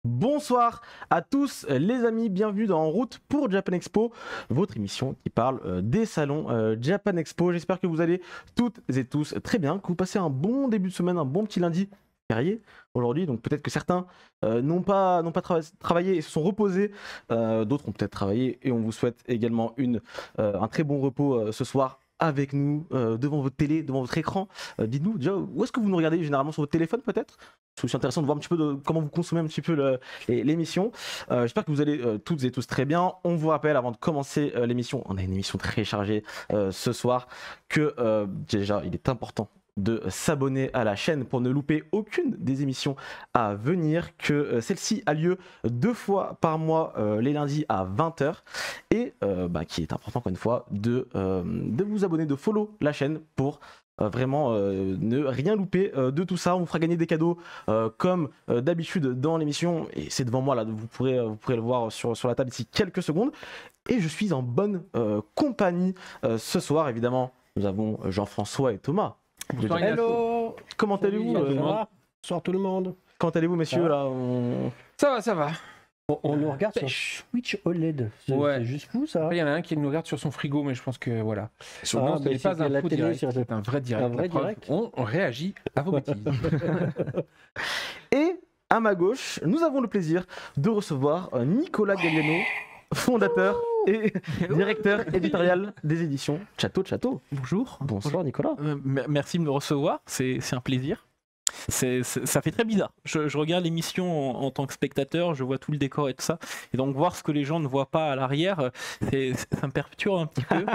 Bonsoir à tous les amis, bienvenue dans En route pour Japan Expo, votre émission qui parle des salons Japan Expo. J'espère que vous allez toutes et tous très bien, que vous passez un bon début de semaine, un bon petit lundi férié aujourd'hui. Donc peut-être que certains n'ont pas travaillé et se sont reposés, d'autres ont peut-être travaillé et on vous souhaite également un très bon repos ce soir avec nous, devant votre télé, devant votre écran. Dites-nous déjà, où est-ce que vous nous regardez généralement, sur votre téléphone peut-être? C'est intéressant de voir un petit peu comment vous consommez un petit peu l'émission. J'espère que vous allez toutes et tous très bien. On vous rappelle avant de commencer l'émission, on a une émission très chargée ce soir, que déjà il est important de s'abonner à la chaîne pour ne louper aucune des émissions à venir, que celle-ci a lieu 2 fois par mois, les lundis à 20h, et qui est important encore une fois de vous abonner, de follow la chaîne pour vraiment ne rien louper de tout ça. On vous fera gagner des cadeaux comme d'habitude dans l'émission, et c'est devant moi là, vous pourrez le voir sur la table d'ici quelques secondes. Et je suis en bonne compagnie ce soir, évidemment. Nous avons Jean-François et Thomas. Bonsoir. Hello. Comment allez-vous? Bonsoir tout le monde. Comment allez-vous, messieurs là? Ça va. On nous regarde sur Switch OLED. C'est juste fou ça. Il y en a un qui nous regarde sur son frigo, mais je pense que voilà. Ce n'est pas un faux direct, c'est un vrai direct. Un vrai direct. On réagit à vos bêtises. Et à ma gauche, nous avons le plaisir de recevoir Nicolas Galliano, fondateur et directeur éditorial des éditions Chatto Chatto. Bonjour. Bonsoir Nicolas. Merci de me recevoir, c'est un plaisir. Ça fait très bizarre. Je regarde l'émission en tant que spectateur, je vois tout le décor et tout ça, et donc voir ce que les gens ne voient pas à l'arrière, ça me perturbe un petit peu.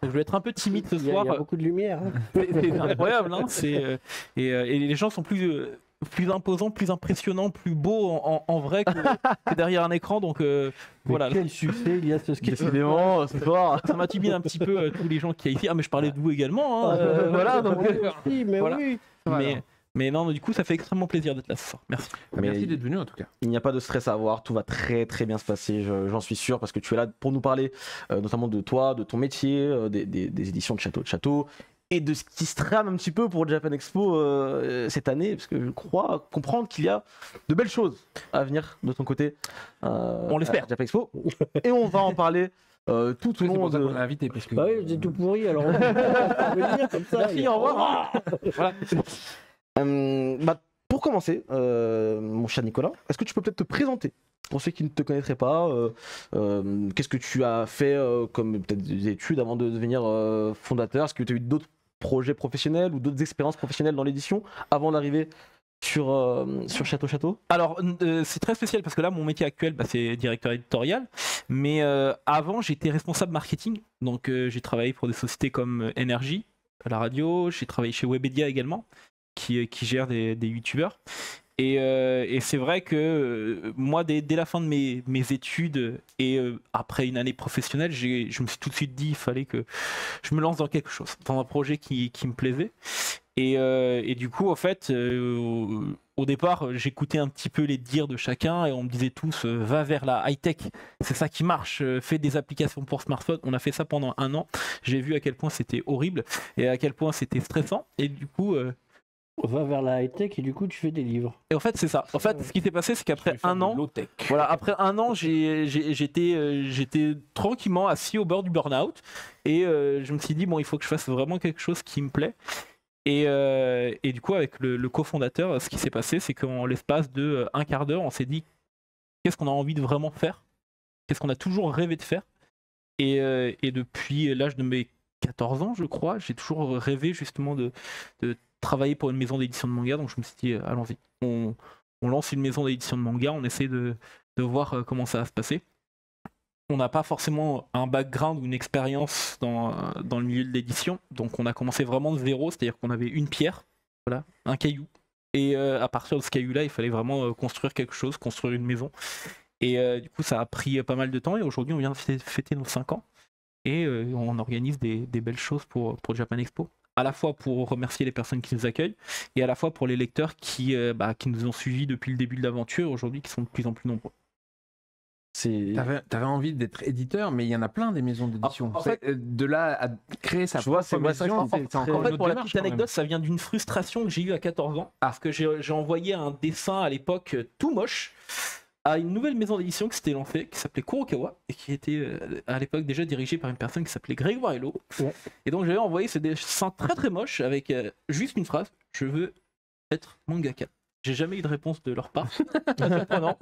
Je vais être un peu timide ce soir. Il y a beaucoup de lumière. C'est incroyable, hein. Et les gens sont plus imposants, plus impressionnants, plus beaux en vrai que derrière un écran. Donc voilà. Quel succès il y a ce sketch. Décidément, ce soir. Ça m'intimide un petit peu tous les gens qui y a ici. Ah mais je parlais de vous également. Hein. Voilà. Donc, voilà. Oui. Mais non, du coup, ça fait extrêmement plaisir d'être là ce soir. Merci. Merci d'être venu en tout cas. Il n'y a pas de stress à avoir, tout va très très bien se passer, j'en suis sûr, parce que tu es là pour nous parler notamment de toi, de ton métier, des éditions de Chatto, et de ce qui se trame un petit peu pour Japan Expo cette année, parce que je crois comprendre qu'il y a de belles choses à venir de ton côté. On l'espère. Japan Expo. Et on va en parler tout au long de... On l'a invité parce que... Bah oui, vous êtes tout pourri, alors on va venir comme ça. Merci, au revoir. Voilà. Pour commencer, mon cher Nicolas, est-ce que tu peux peut-être te présenter pour ceux qui ne te connaîtraient pas? Qu'est-ce que tu as fait comme peut-être des études avant de devenir fondateur? Est-ce que tu as eu d'autres projets professionnels ou d'autres expériences professionnelles dans l'édition avant d'arriver sur Chatto Chatto? Alors c'est très spécial parce que là mon métier actuel c'est directeur éditorial, mais avant j'étais responsable marketing, donc j'ai travaillé pour des sociétés comme Energy à la radio, j'ai travaillé chez Webedia également qui gère des youtubeurs, et c'est vrai que moi dès la fin de mes études et après une année professionnelle, je me suis tout de suite dit il fallait que je me lance dans quelque chose, dans un projet qui me plaisait. Et du coup, en fait, au départ, j'écoutais un petit peu les dires de chacun et on me disait tous va vers la high-tech, c'est ça qui marche, fais des applications pour smartphone. On a fait ça pendant 1 an. J'ai vu à quel point c'était horrible et à quel point c'était stressant. Et du coup, va vers la high-tech et du coup, tu fais des livres. Et en fait, c'est ça. En fait, ce qui s'est passé, c'est qu'après 1 an, après 1 an, j'étais tranquillement assis au bord du burn-out et je me suis dit bon, il faut que je fasse vraiment quelque chose qui me plaît. Et du coup, avec le cofondateur, ce qui s'est passé, c'est qu'en l'espace de 1 quart d'heure, on s'est dit qu'est-ce qu'on a envie de vraiment faire, qu'est-ce qu'on a toujours rêvé de faire. Et depuis l'âge de mes 14 ans, je crois, j'ai toujours rêvé justement de travailler pour une maison d'édition de manga. Donc je me suis dit allons-y, on lance une maison d'édition de manga, on essaie de voir comment ça va se passer. On n'a pas forcément un background ou une expérience dans le milieu de l'édition, donc on a commencé vraiment de zéro, c'est-à-dire qu'on avait une pierre, voilà, un caillou, et à partir de ce caillou-là, il fallait vraiment construire quelque chose, construire une maison, et du coup ça a pris pas mal de temps, et aujourd'hui on vient de fêter nos 5 ans, et on organise des belles choses pour Japan Expo, à la fois pour remercier les personnes qui nous accueillent, et à la fois pour les lecteurs qui nous ont suivis depuis le début de l'aventure, aujourd'hui qui sont de plus en plus nombreux. T'avais envie d'être éditeur, mais il y en a plein des maisons d'édition. En fait, de là à créer sa propre maison, c'est encore en fait, une pour la démarche, petite anecdote, ça vient d'une frustration que j'ai eue à 14 ans. Parce que j'ai envoyé un dessin à l'époque tout moche à une nouvelle maison d'édition qui s'était lancée, qui s'appelait Kurokawa, et qui était à l'époque déjà dirigée par une personne qui s'appelait Grégoire Hello. Ouais. Et donc j'avais envoyé ce dessin très très moche avec juste une phrase, je veux être mangaka. J'ai jamais eu de réponse de leur part. Surprenant.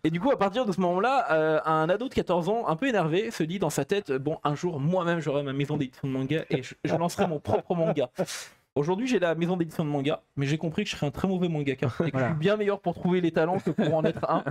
Et du coup, à partir de ce moment-là, un ado de 14 ans, un peu énervé, se dit dans sa tête, bon, un jour, moi-même, j'aurai ma maison d'édition de manga et je lancerai mon propre manga. Aujourd'hui, j'ai la maison d'édition de manga, mais j'ai compris que je serais un très mauvais mangaka et que je suis bien meilleur pour trouver les talents que pour en être un.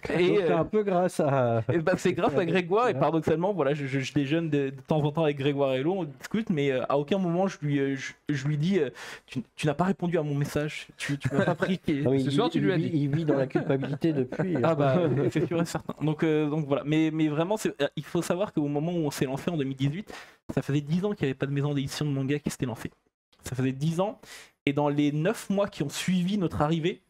Et un peu grâce à. C'est grâce à Grégoire, et paradoxalement, voilà, je déjeune de temps en temps avec Grégoire Hello, on discute, mais à aucun moment je lui dis tu n'as pas répondu à mon message, tu m'as pas pris. Oui, ce soir, tu lui as dit. Il vit dans la culpabilité depuis. Ah bah, c'est sûr et certain. Donc voilà, mais vraiment, il faut savoir qu'au moment où on s'est lancé en 2018, ça faisait 10 ans qu'il n'y avait pas de maison d'édition de manga qui s'était lancée. Ça faisait 10 ans, et dans les 9 mois qui ont suivi notre arrivée,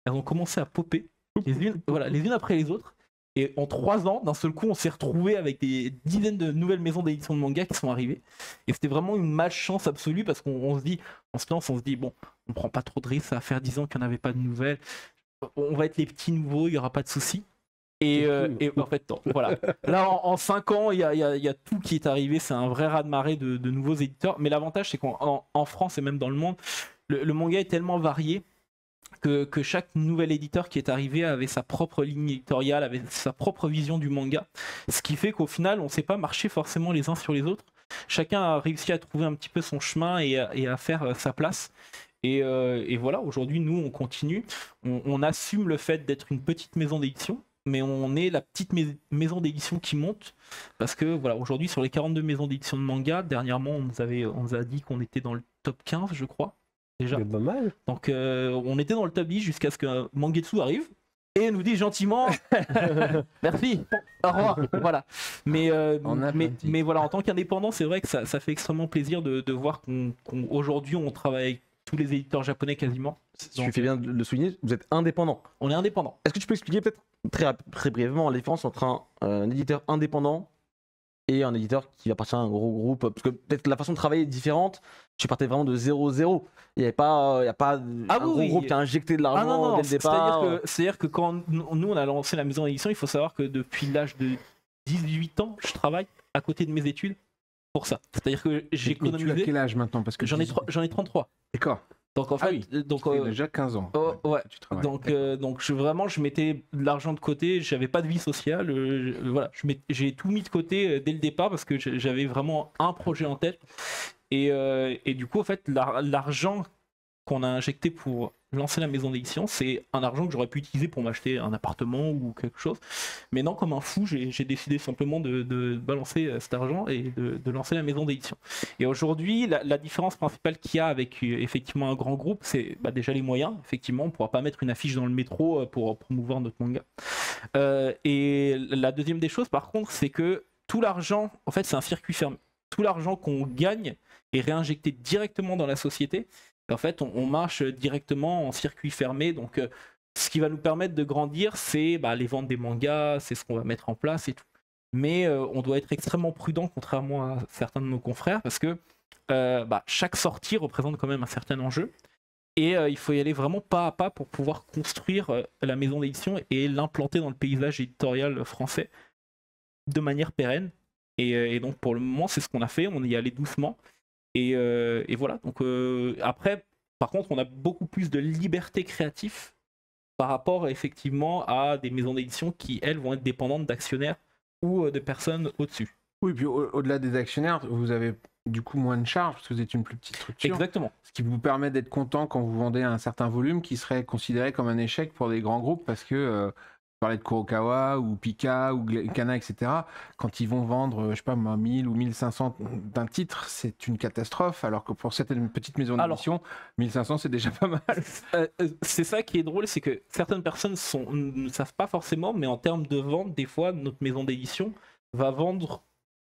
elles ont commencé à popper, les unes après les autres, et en 3 ans, d'un seul coup, on s'est retrouvé avec des dizaines de nouvelles maisons d'édition de manga qui sont arrivées, et c'était vraiment une malchance absolue, parce qu'on se dit, on se lance, on se dit, bon, on prend pas trop de risques, ça va faire 10 ans qu'il n'y en avait pas de nouvelles, on va être les petits nouveaux, il n'y aura pas de soucis. Et en fait, non. Voilà. Là, en 5 ans, il y a tout qui est arrivé. C'est un vrai raz-de-marée de nouveaux éditeurs. Mais l'avantage, c'est qu'en France et même dans le monde, le manga est tellement varié que chaque nouvel éditeur qui est arrivé avait sa propre ligne éditoriale, avait sa propre vision du manga. Ce qui fait qu'au final, on ne s'est pas marché forcément les uns sur les autres. Chacun a réussi à trouver un petit peu son chemin et à faire sa place. Et voilà, aujourd'hui, nous, on continue. On assume le fait d'être une petite maison d'édition, mais on est la petite maison d'édition qui monte, parce que voilà, aujourd'hui sur les 42 maisons d'édition de manga, dernièrement on nous a dit qu'on était dans le top 15, je crois, déjà. C'est pas mal. Donc on était dans le top 10 jusqu'à ce que Mangetsu arrive et nous dit gentiment merci, au revoir. Voilà. Mais voilà, en tant qu'indépendant, c'est vrai que ça fait extrêmement plaisir de voir qu'aujourd'hui on travaille avec tous les éditeurs japonais quasiment. Tu fais bien de le souligner, vous êtes indépendant. On est indépendant. Est-ce que tu peux expliquer peut-être très brièvement la différence entre un éditeur indépendant et un éditeur qui appartient à un gros groupe? Parce que peut-être la façon de travailler est différente. Tu partais vraiment de 0-0. Il n'y a pas un gros groupe qui a injecté de l'argent dès le départ. C'est-à-dire que quand nous on a lancé la maison d'édition, il faut savoir que depuis l'âge de 18 ans, je travaille à côté de mes études pour ça. C'est-à-dire que j'ai économisé. Mais tu as quel âge maintenant? Parce que j'en ai 33. D'accord. Donc en fait, déjà 15 ans. Ouais. Donc je mettais de l'argent de côté, j'avais pas de vie sociale, voilà, j'ai tout mis de côté dès le départ parce que j'avais vraiment un projet en tête et du coup en fait l'argent qu'on a injecté pour lancer la maison d'édition, c'est un argent que j'aurais pu utiliser pour m'acheter un appartement ou quelque chose. Mais non, comme un fou, j'ai décidé simplement de balancer cet argent et de lancer la maison d'édition. Et aujourd'hui, la différence principale qu'il y a avec effectivement un grand groupe, c'est déjà les moyens. Effectivement, on ne pourra pas mettre une affiche dans le métro pour promouvoir notre manga. Et la deuxième des choses, par contre, c'est que tout l'argent, en fait, c'est un circuit fermé. Tout l'argent qu'on gagne est réinjecté directement dans la société. En fait, on marche directement en circuit fermé, donc ce qui va nous permettre de grandir, c'est les ventes des mangas, c'est ce qu'on va mettre en place et tout. Mais on doit être extrêmement prudent, contrairement à certains de nos confrères, parce que chaque sortie représente quand même un certain enjeu, et il faut y aller vraiment pas à pas pour pouvoir construire la maison d'édition et l'implanter dans le paysage éditorial français de manière pérenne. Et donc pour le moment, c'est ce qu'on a fait, on y allait doucement. Et voilà, donc après, par contre, on a beaucoup plus de liberté créative par rapport effectivement à des maisons d'édition qui, elles, vont être dépendantes d'actionnaires ou de personnes au-dessus. Oui, puis au-delà des actionnaires, vous avez du coup moins de charges parce que vous êtes une plus petite structure. Exactement. Ce qui vous permet d'être content quand vous vendez un certain volume qui serait considéré comme un échec pour des grands groupes parce que... parlais de Kurokawa ou Pika ou Kana, etc. Quand ils vont vendre, je sais pas, 1000 ou 1500 d'un titre, c'est une catastrophe. Alors que pour certaines petites maisons d'édition, 1500 c'est déjà pas mal. C'est ça qui est drôle, c'est que certaines personnes ne savent pas forcément, mais en termes de vente, des fois, notre maison d'édition va vendre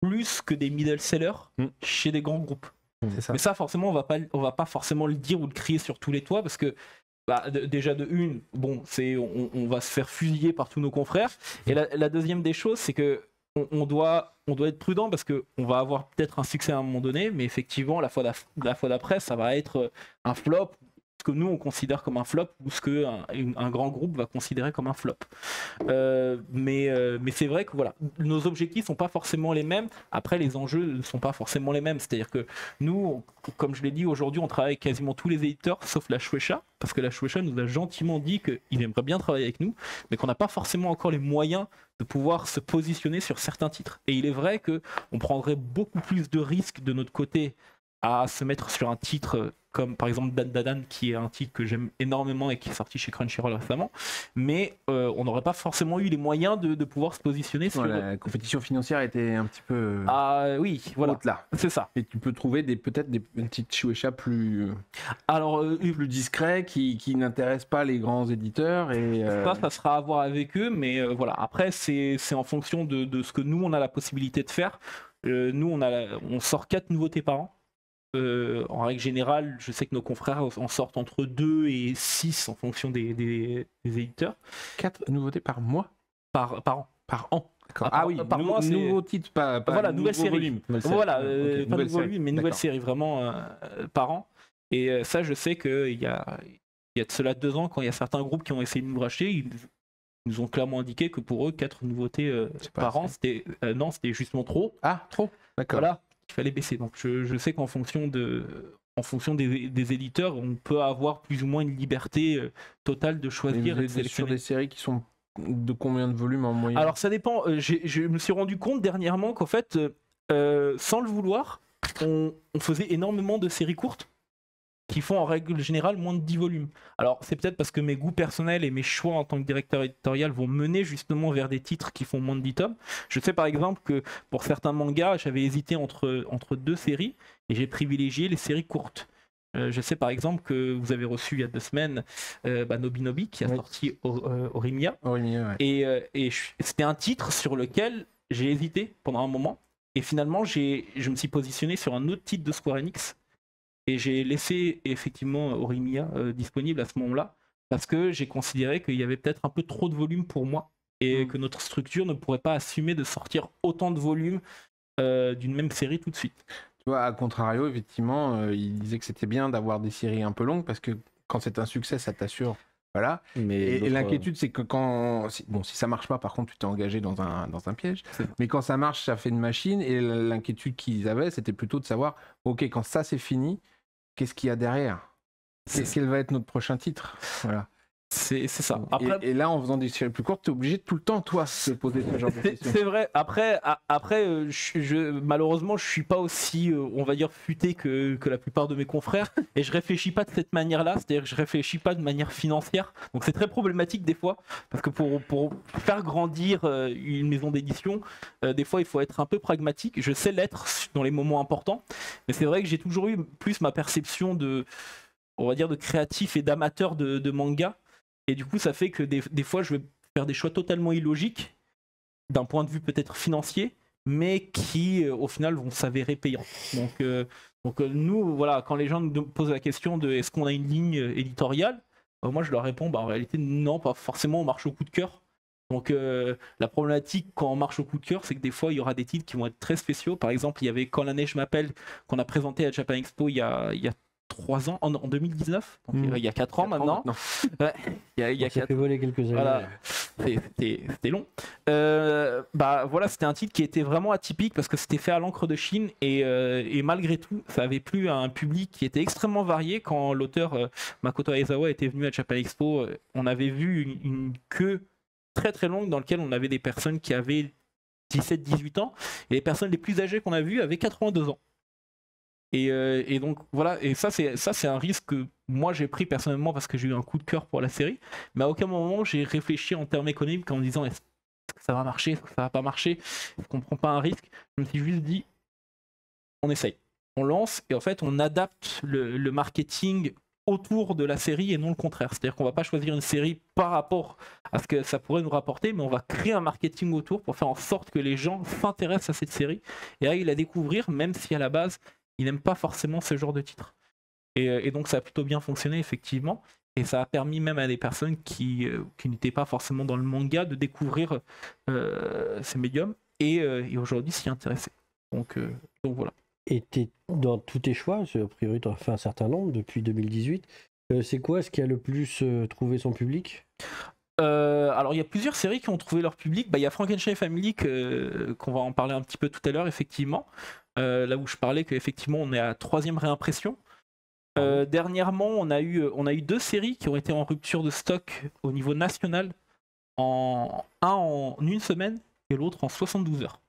plus que des middle sellers chez des grands groupes. C'est ça. Mais ça, forcément, on va pas forcément le dire ou le crier sur tous les toits parce que déjà de une, on va se faire fusiller par tous nos confrères. Et la deuxième des choses, c'est que on doit être prudent parce que on va avoir peut-être un succès à un moment donné, mais effectivement la fois d'après, ça va être un flop. ce que nous on considère comme un flop ou ce que un grand groupe va considérer comme un flop. Mais c'est vrai que voilà, nos objectifs sont pas forcément les mêmes. Après, les enjeux ne sont pas forcément les mêmes. C'est-à-dire que nous, comme je l'ai dit, aujourd'hui, on travaille avec quasiment tous les éditeurs sauf la Shueisha, parce que la Shueisha nous a gentiment dit qu'il aimerait bien travailler avec nous, mais qu'on n'a pas forcément encore les moyens de pouvoir se positionner sur certains titres. Et il est vrai qu'on prendrait beaucoup plus de risques de notre côté à se mettre sur un titre comme par exemple Dan Dan Dan, qui est un titre que j'aime énormément et qui est sorti chez Crunchyroll récemment, mais on n'aurait pas forcément eu les moyens de pouvoir se positionner sur... La compétition financière était un petit peu oui, voilà, haute là. C'est ça. Et tu peux trouver peut-être des petites Shueisha plus discrets qui n'intéressent pas les grands éditeurs. Et ça sera à voir avec eux, mais voilà. Après, c'est en fonction de ce que nous, on a la possibilité de faire. Nous, on sort 4 nouveautés par an. En règle générale, je sais que nos confrères en sortent entre 2 et 6 en fonction des éditeurs. 4 nouveautés par mois par an. Par an. D'accord. Oui, par mois, c'est nouveau titre, pas voilà, nouvelle série. Volume. Voilà, Okay, pas nouveau volume, mais nouvelle série vraiment par an. Et ça, je sais qu'il y a de cela 2 ans, quand il y a certains groupes qui ont essayé de nous racheter, ils nous ont clairement indiqué que pour eux, 4 nouveautés par an, c'était justement trop. Ah, trop. D'accord. Voilà. Il fallait baisser. Donc je sais qu'en fonction des éditeurs, on peut avoir plus ou moins une liberté totale de choisir et de sélectionner. Sur des séries qui sont de combien de volumes en moyenne? Alors ça dépend. Je me suis rendu compte dernièrement qu'en fait, sans le vouloir, on faisait énormément de séries courtes qui font en règle générale moins de 10 volumes. Alors c'est peut-être parce que mes goûts personnels et mes choix en tant que directeur éditorial vont mener justement vers des titres qui font moins de 10 tomes. Je sais par exemple que pour certains mangas, j'avais hésité entre 2 séries et j'ai privilégié les séries courtes. Je sais par exemple que vous avez reçu il y a 2 semaines Nobi Nobi qui a sorti Orimiya. Ouais. Et c'était un titre sur lequel j'ai hésité pendant un moment. Et finalement, je me suis positionné sur un autre titre de Square Enix. Et j'ai laissé effectivement Orimiya disponible à ce moment-là, parce que j'ai considéré qu'il y avait peut-être un peu trop de volume pour moi, et que notre structure ne pourrait pas assumer de sortir autant de volume d'une même série tout de suite. Tu vois, à contrario, effectivement, il disait que c'était bien d'avoir des séries un peu longues, parce que quand c'est un succès, ça t'assure. Voilà. Et l'inquiétude, c'est que si ça marche pas, par contre, tu t'es engagé dans un piège. Mais quand ça marche, ça fait une machine. Et l'inquiétude qu'ils avaient, c'était plutôt de savoir, ok, quand ça c'est fini, qu'est-ce qu'il y a derrière? Quel va être notre prochain titre? Voilà. C'est ça. Après, et là, en faisant des séries plus courtes, tu es obligé tout le temps, toi, de se poser ce genre de questions. C'est vrai. Après malheureusement, je suis pas aussi, on va dire, futé que la plupart de mes confrères. Et je réfléchis pas de cette manière-là. C'est-à-dire que je réfléchis pas de manière financière. Donc c'est très problématique des fois. Parce que pour faire grandir une maison d'édition, des fois, il faut être un peu pragmatique. Je sais l'être dans les moments importants. Mais c'est vrai que j'ai toujours eu plus ma perception on va dire, de créatif et d'amateur de manga. Et du coup, ça fait que des fois, je vais faire des choix totalement illogiques, d'un point de vue peut-être financier, mais qui, au final, vont s'avérer payants. Donc nous, voilà, quand les gens nous posent la question de est-ce qu'on a une ligne éditoriale, moi, je leur réponds, en réalité, non, pas forcément, on marche au coup de cœur. Donc la problématique quand on marche au coup de cœur, c'est que des fois, il y aura des titres qui vont être très spéciaux. Par exemple, il y avait Quand la neige m'appelle, qu'on a présenté à Japan Expo il y a 3 ans, en 2019, donc il y a 4 ans maintenant. Il y a 4 fait voler quelques années. Voilà. C'était long. Voilà, c'était un titre qui était vraiment atypique parce que c'était fait à l'encre de Chine et malgré tout, ça avait plu à un public qui était extrêmement varié. Quand l'auteur Makoto Aizawa était venu à Japan Expo, on avait vu une queue très très longue dans laquelle on avait des personnes qui avaient 17-18 ans et les personnes les plus âgées qu'on a vues avaient 82 ans. Et donc voilà, et ça c'est un risque que moi j'ai pris personnellement parce que j'ai eu un coup de cœur pour la série, mais à aucun moment j'ai réfléchi en termes économiques en me disant est-ce que ça va marcher, est-ce que ça va pas marcher, est-ce qu'on prend pas un risque. Je me suis juste dit on essaye, on lance et en fait on adapte le marketing autour de la série et non le contraire. C'est-à-dire qu'on va pas choisir une série par rapport à ce que ça pourrait nous rapporter, mais on va créer un marketing autour pour faire en sorte que les gens s'intéressent à cette série et aillent la découvrir, même si à la base ils n'aiment pas forcément ce genre de titre. Et donc ça a plutôt bien fonctionné effectivement, et ça a permis même à des personnes qui n'étaient pas forcément dans le manga de découvrir ces médiums et aujourd'hui s'y intéresser. Donc voilà. Et dans tous tes choix, a priori tu en as fait un certain nombre depuis 2018, C'est quoi ce qui a le plus trouvé son public? Alors il y a plusieurs séries qui ont trouvé leur public. Il y a Frankenstein Family qu'on va en parler un petit peu tout à l'heure, effectivement. Là où je parlais qu'effectivement on est à 3e réimpression. Dernièrement, on a eu 2 séries qui ont été en rupture de stock au niveau national, en une semaine et l'autre en 72 heures.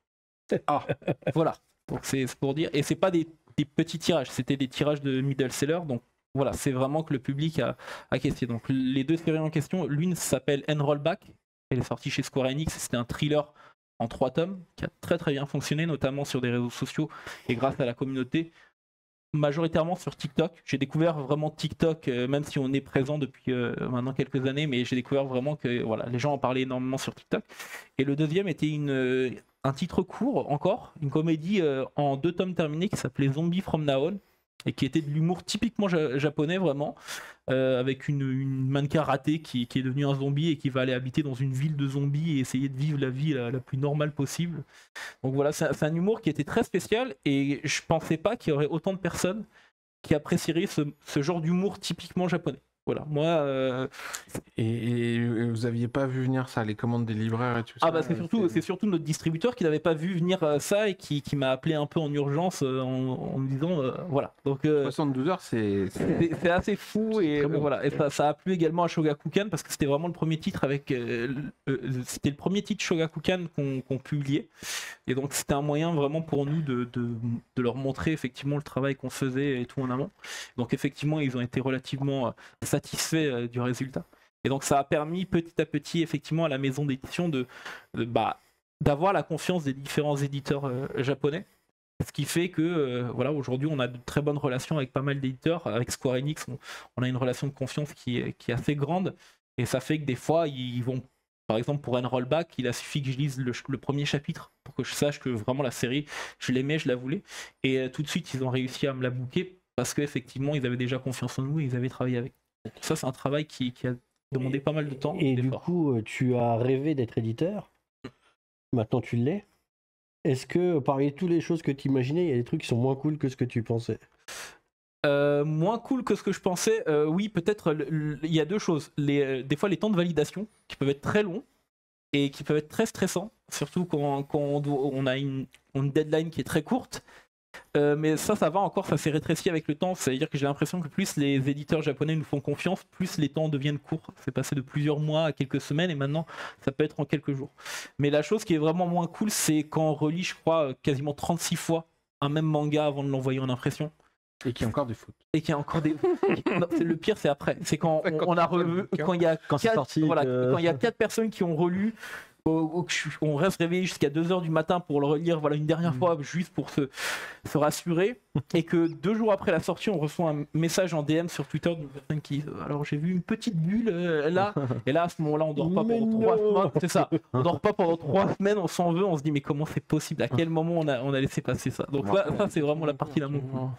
Voilà, donc c'est pour dire. Et c'est pas des petits tirages, c'était des tirages de middle seller. Donc voilà, c'est vraiment que le public a questionné. Donc les 2 séries en question, l'une s'appelle Rollback, elle est sortie chez Square Enix, c'était un thriller en 3 tomes qui a très très bien fonctionné, notamment sur des réseaux sociaux et grâce à la communauté, majoritairement sur TikTok. J'ai découvert vraiment TikTok, même si on est présent depuis maintenant quelques années, mais j'ai découvert vraiment que voilà, les gens en parlaient énormément sur TikTok. Et le deuxième était un titre court encore, une comédie en 2 tomes terminés qui s'appelait Zombie from Now On, et qui était de l'humour typiquement japonais vraiment, avec une mannequin ratée qui est devenue un zombie et qui va aller habiter dans une ville de zombies et essayer de vivre la vie la plus normale possible. Donc voilà, c'est un humour qui était très spécial et je pensais pas qu'il y aurait autant de personnes qui apprécieraient ce genre d'humour typiquement japonais. Voilà, moi. Et vous aviez pas vu venir ça, les commandes des libraires et tout ça? C'est surtout notre distributeur qui n'avait pas vu venir ça et qui m'a appelé un peu en urgence en me disant voilà. Donc 72 heures, c'est assez fou et voilà. Et ça a plu également à Shogakukan parce que c'était vraiment le premier titre c'était le premier titre Shogakukan qu'on publiait. Et donc c'était un moyen vraiment pour nous de leur montrer effectivement le travail qu'on faisait et tout en amont. Donc effectivement ils ont été relativement satisfaits du résultat. Et donc ça a permis petit à petit effectivement à la maison d'édition d'avoir la confiance des différents éditeurs japonais. Ce qui fait que voilà, aujourd'hui on a de très bonnes relations avec pas mal d'éditeurs. Avec Square Enix, on a une relation de confiance qui est assez grande. Et ça fait que des fois ils vont, par exemple pour Rollback, il a suffi que je lise le premier chapitre pour que je sache que vraiment la série, je l'aimais, je la voulais. Et tout de suite ils ont réussi à me la booker parce qu'effectivement ils avaient déjà confiance en nous et ils avaient travaillé avec. Ça c'est un travail qui a demandé pas mal de temps. Et du coup tu as rêvé d'être éditeur, maintenant tu l'es. Est-ce que parmi toutes les choses que tu imaginais, il y a des trucs qui sont moins cool que ce que tu pensais? Moins cool que ce que je pensais, oui, peut-être. Il y a 2 choses. Des fois, les temps de validation qui peuvent être très longs et qui peuvent être très stressants, surtout quand on a une deadline qui est très courte. Mais ça va encore, ça s'est rétréci avec le temps. C'est-à-dire que j'ai l'impression que plus les éditeurs japonais nous font confiance, plus les temps deviennent courts. C'est passé de plusieurs mois à quelques semaines et maintenant ça peut être en quelques jours. Mais la chose qui est vraiment moins cool, c'est quand on relit, je crois, quasiment 36 fois un même manga avant de l'envoyer en impression. Et qu'il y a encore des fautes. Et qu'il y a encore des. Non, le pire, c'est après. C'est quand on a revu. Quand il y a 4 personnes qui ont relu. On reste réveillé jusqu'à 2h du matin pour le relire une dernière fois juste pour se rassurer et que 2 jours après la sortie on reçoit un message en DM sur Twitter d'une personne qui alors j'ai vu une petite bulle là et là à ce moment là on dort pas pendant 3 semaines, c'est ça, on dort pas pendant 3 semaines, on s'en veut, on se dit mais comment c'est possible, à quel moment on a laissé passer ça, donc ça c'est vraiment la partie la moins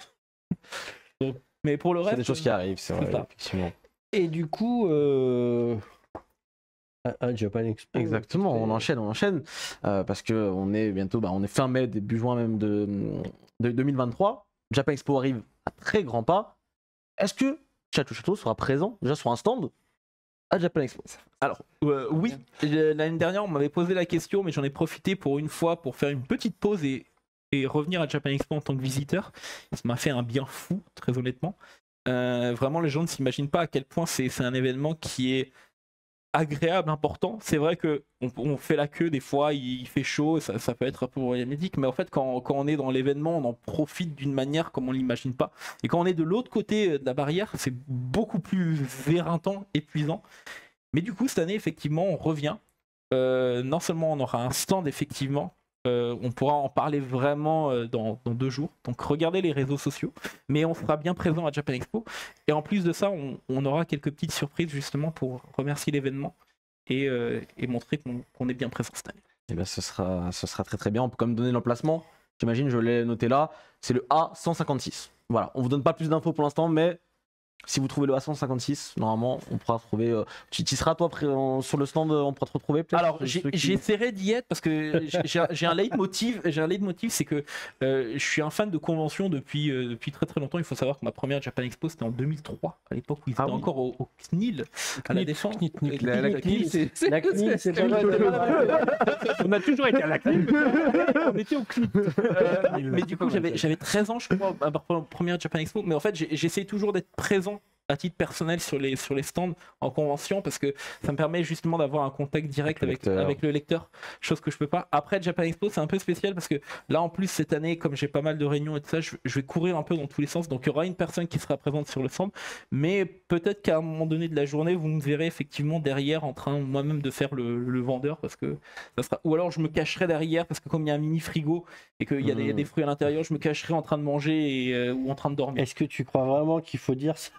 cool. Mais pour le reste c'est des choses qui arrivent, c'est vrai, effectivement. Et du coup à Japan Expo. Exactement, on enchaîne parce que on est bientôt, on est fin mai, début juin même de 2023. Japan Expo arrive à très grands pas. Est-ce que Chateau sera présent déjà sur un stand à Japan Expo? Alors oui, l'année dernière on m'avait posé la question, mais j'en ai profité pour une fois pour faire une petite pause et revenir à Japan Expo en tant que visiteur. Ça m'a fait un bien fou, très honnêtement. Vraiment, les gens ne s'imaginent pas à quel point c'est un événement qui est agréable, important. C'est vrai que on fait la queue des fois, il fait chaud, ça peut être un peu problématique, mais en fait quand on est dans l'événement, on en profite d'une manière comme on l'imagine pas. Et quand on est de l'autre côté de la barrière, c'est beaucoup plus éreintant, épuisant. Mais du coup cette année effectivement on revient. Non seulement on aura un stand effectivement, on pourra en parler vraiment dans 2 jours. Donc regardez les réseaux sociaux, mais on sera bien présent à Japan Expo. Et en plus de ça, on aura quelques petites surprises justement pour remercier l'événement et montrer qu'on est bien présent cette année. Et bien ce sera très très bien. On peut quand même donner l'emplacement. J'imagine, je l'ai noté là. C'est le A156. Voilà, on vous donne pas plus d'infos pour l'instant, mais Si vous trouvez le A156, normalement, on pourra trouver. Tu seras toi sur le stand, on pourra te retrouver peut-être. Alors j'essaierai d'y être parce que j'ai un leitmotiv. C'est que je suis un fan de convention depuis très très longtemps. Il faut savoir que ma première Japan Expo c'était en 2003, à l'époque où ils étaient encore au CNIL, à la Défense. La CNIL, c'est La CNIL, c'est pas On a toujours été à la CNIL. On était au CNIL. Mais du coup j'avais 13 ans je crois à ma première Japan Expo. Mais en fait j'essaie toujours d'être présent à titre personnel sur les stands en convention parce que ça me permet justement d'avoir un contact direct avec le lecteur, chose que je peux pas. Après Japan Expo c'est un peu spécial parce que là en plus cette année comme j'ai pas mal de réunions et tout ça, je vais courir un peu dans tous les sens, donc il y aura une personne qui sera présente sur le stand, mais peut-être qu'à un moment donné de la journée vous me verrez effectivement derrière en train moi-même de faire le vendeur parce que ça sera, ou alors je me cacherai derrière parce que comme il y a un mini frigo et qu'il y a des fruits à l'intérieur, je me cacherai en train de manger ou en train de dormir. Est-ce que tu crois vraiment qu'il faut dire ça?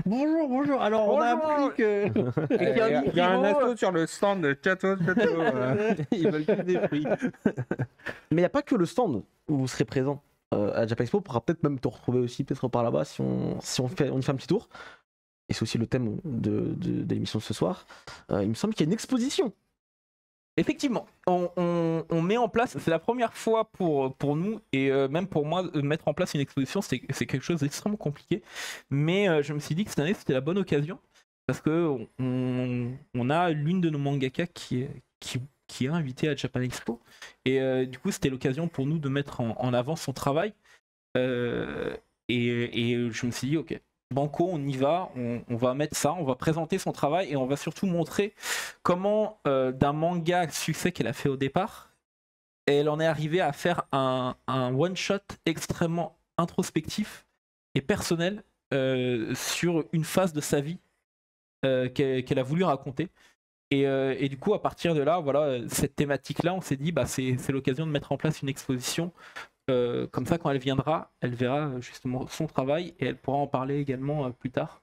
Bonjour. Alors, on a appris que. Il y a un assaut sur le stand de Château. Ils veulent que des fruits. Mais il n'y a pas que le stand où vous serez présent à Japan Expo. On pourra peut-être même te retrouver aussi, peut-être par là-bas, si on y fait un petit tour. Et c'est aussi le thème de l'émission de ce soir. Il me semble qu'il y a une exposition. Effectivement, on met en place, c'est la première fois pour nous et même pour moi, mettre en place une exposition, c'est quelque chose d'extrêmement compliqué. Mais je me suis dit que cette année, c'était la bonne occasion parce que on a l'une de nos mangaka qui est invitée à Japan Expo. Et du coup, c'était l'occasion pour nous de mettre en avant son travail. Et je me suis dit, ok. Banco, on y va, on va mettre ça, on va présenter son travail et on va surtout montrer comment d'un manga à succès qu'elle a fait au départ, elle en est arrivée à faire un one-shot extrêmement introspectif et personnel sur une phase de sa vie qu'elle a voulu raconter. Et du coup, à partir de là, voilà, cette thématique-là, on s'est dit, bah, c'est l'occasion de mettre en place une exposition. Comme ça, quand elle viendra, elle verra justement son travail et elle pourra en parler également plus tard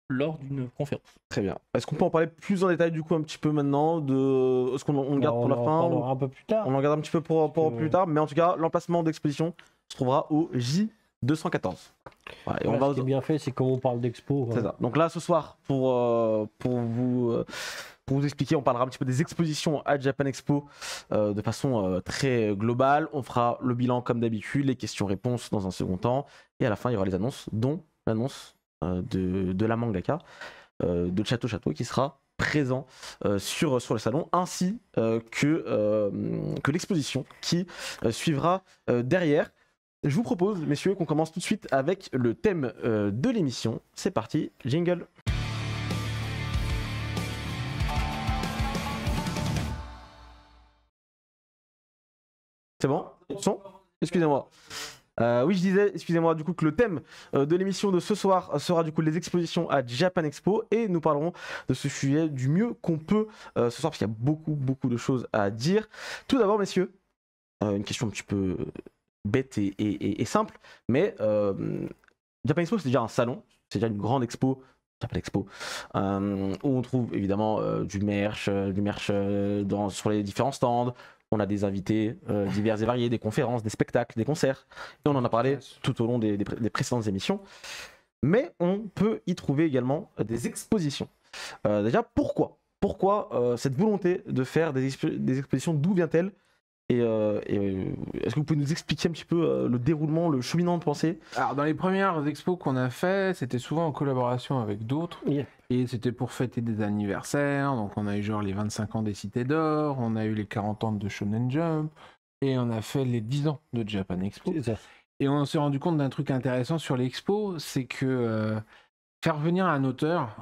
lors d'une conférence. Très bien. Est-ce qu'on peut en parler plus en détail du coup un petit peu maintenant de ce qu'on le garde pour la fin un peu plus tard. On en garde un petit peu pour plus tard, mais en tout cas, l'emplacement d'exposition se trouvera au J214. Voilà, et ce qui est bien fait, c'est comme on parle d'expo. C'est ça. Donc là, ce soir, pour vous expliquer, on parlera un petit peu des expositions à Japan Expo de façon très globale. On fera le bilan comme d'habitude, les questions-réponses dans un second temps. Et à la fin, il y aura les annonces, dont l'annonce de la mangaka de Château qui sera présent sur le salon, ainsi que l'exposition qui suivra derrière. Je vous propose, messieurs, qu'on commence tout de suite avec le thème de l'émission. C'est parti, jingle. C'est bon? Son? Excusez-moi. Oui, je disais, excusez-moi, du coup, que le thème de l'émission de ce soir sera du coup les expositions à Japan Expo et nous parlerons de ce sujet du mieux qu'on peut ce soir parce qu'il y a beaucoup de choses à dire. Tout d'abord, messieurs, une question un petit peu bête et simple, mais Japan Expo, c'est déjà un salon, c'est déjà une grande expo. Japan Expo, où on trouve évidemment du merch sur les différents stands. On a des invités divers et variés, des conférences, des spectacles, des concerts. Et on en a parlé tout au long des précédentes émissions. Mais on peut y trouver également des expositions. Déjà, pourquoi cette volonté de faire des expositions, d'où vient-elle? Et est-ce que vous pouvez nous expliquer un petit peu le déroulement, le cheminement de pensée? Alors, dans les premières expos qu'on a fait, c'était souvent en collaboration avec d'autres. Yeah. Et c'était pour fêter des anniversaires. Donc, on a eu genre les 25 ans des Cités d'Or, on a eu les 40 ans de Shonen Jump, et on a fait les 10 ans de Japan Expo. Et on s'est rendu compte d'un truc intéressant sur l'expo, c'est que faire venir un auteur...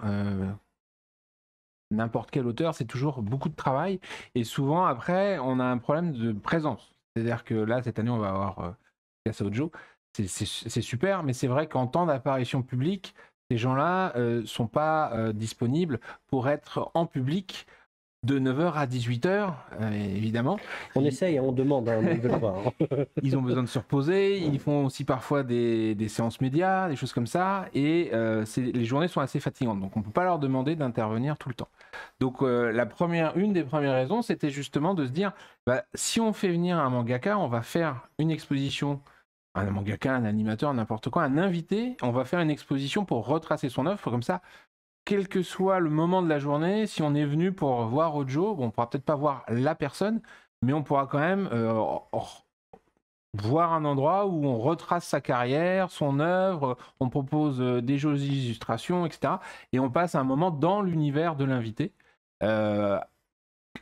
n'importe quel auteur, c'est toujours beaucoup de travail. Et souvent, après, on a un problème de présence. C'est-à-dire que là, cette année, on va avoir Kasaojo. C'est super, mais c'est vrai qu'en temps d'apparition publique, ces gens-là sont pas disponibles pour être en public de 9h à 18h, évidemment. On essaye, on demande, on ne veut pas. Ils ont besoin de se reposer, ils font aussi parfois des séances médias, des choses comme ça, et les journées sont assez fatigantes, donc on ne peut pas leur demander d'intervenir tout le temps. Donc une des premières raisons, c'était justement de se dire, si on fait venir un mangaka, on va faire une exposition un mangaka, un animateur, n'importe quoi, un invité, on va faire une exposition pour retracer son œuvre, comme ça, quel que soit le moment de la journée, si on est venu pour voir Hojo, bon, on pourra peut-être pas voir la personne, mais on pourra quand même voir un endroit où on retrace sa carrière, son œuvre, on propose des jolies illustrations, etc. Et on passe un moment dans l'univers de l'invité.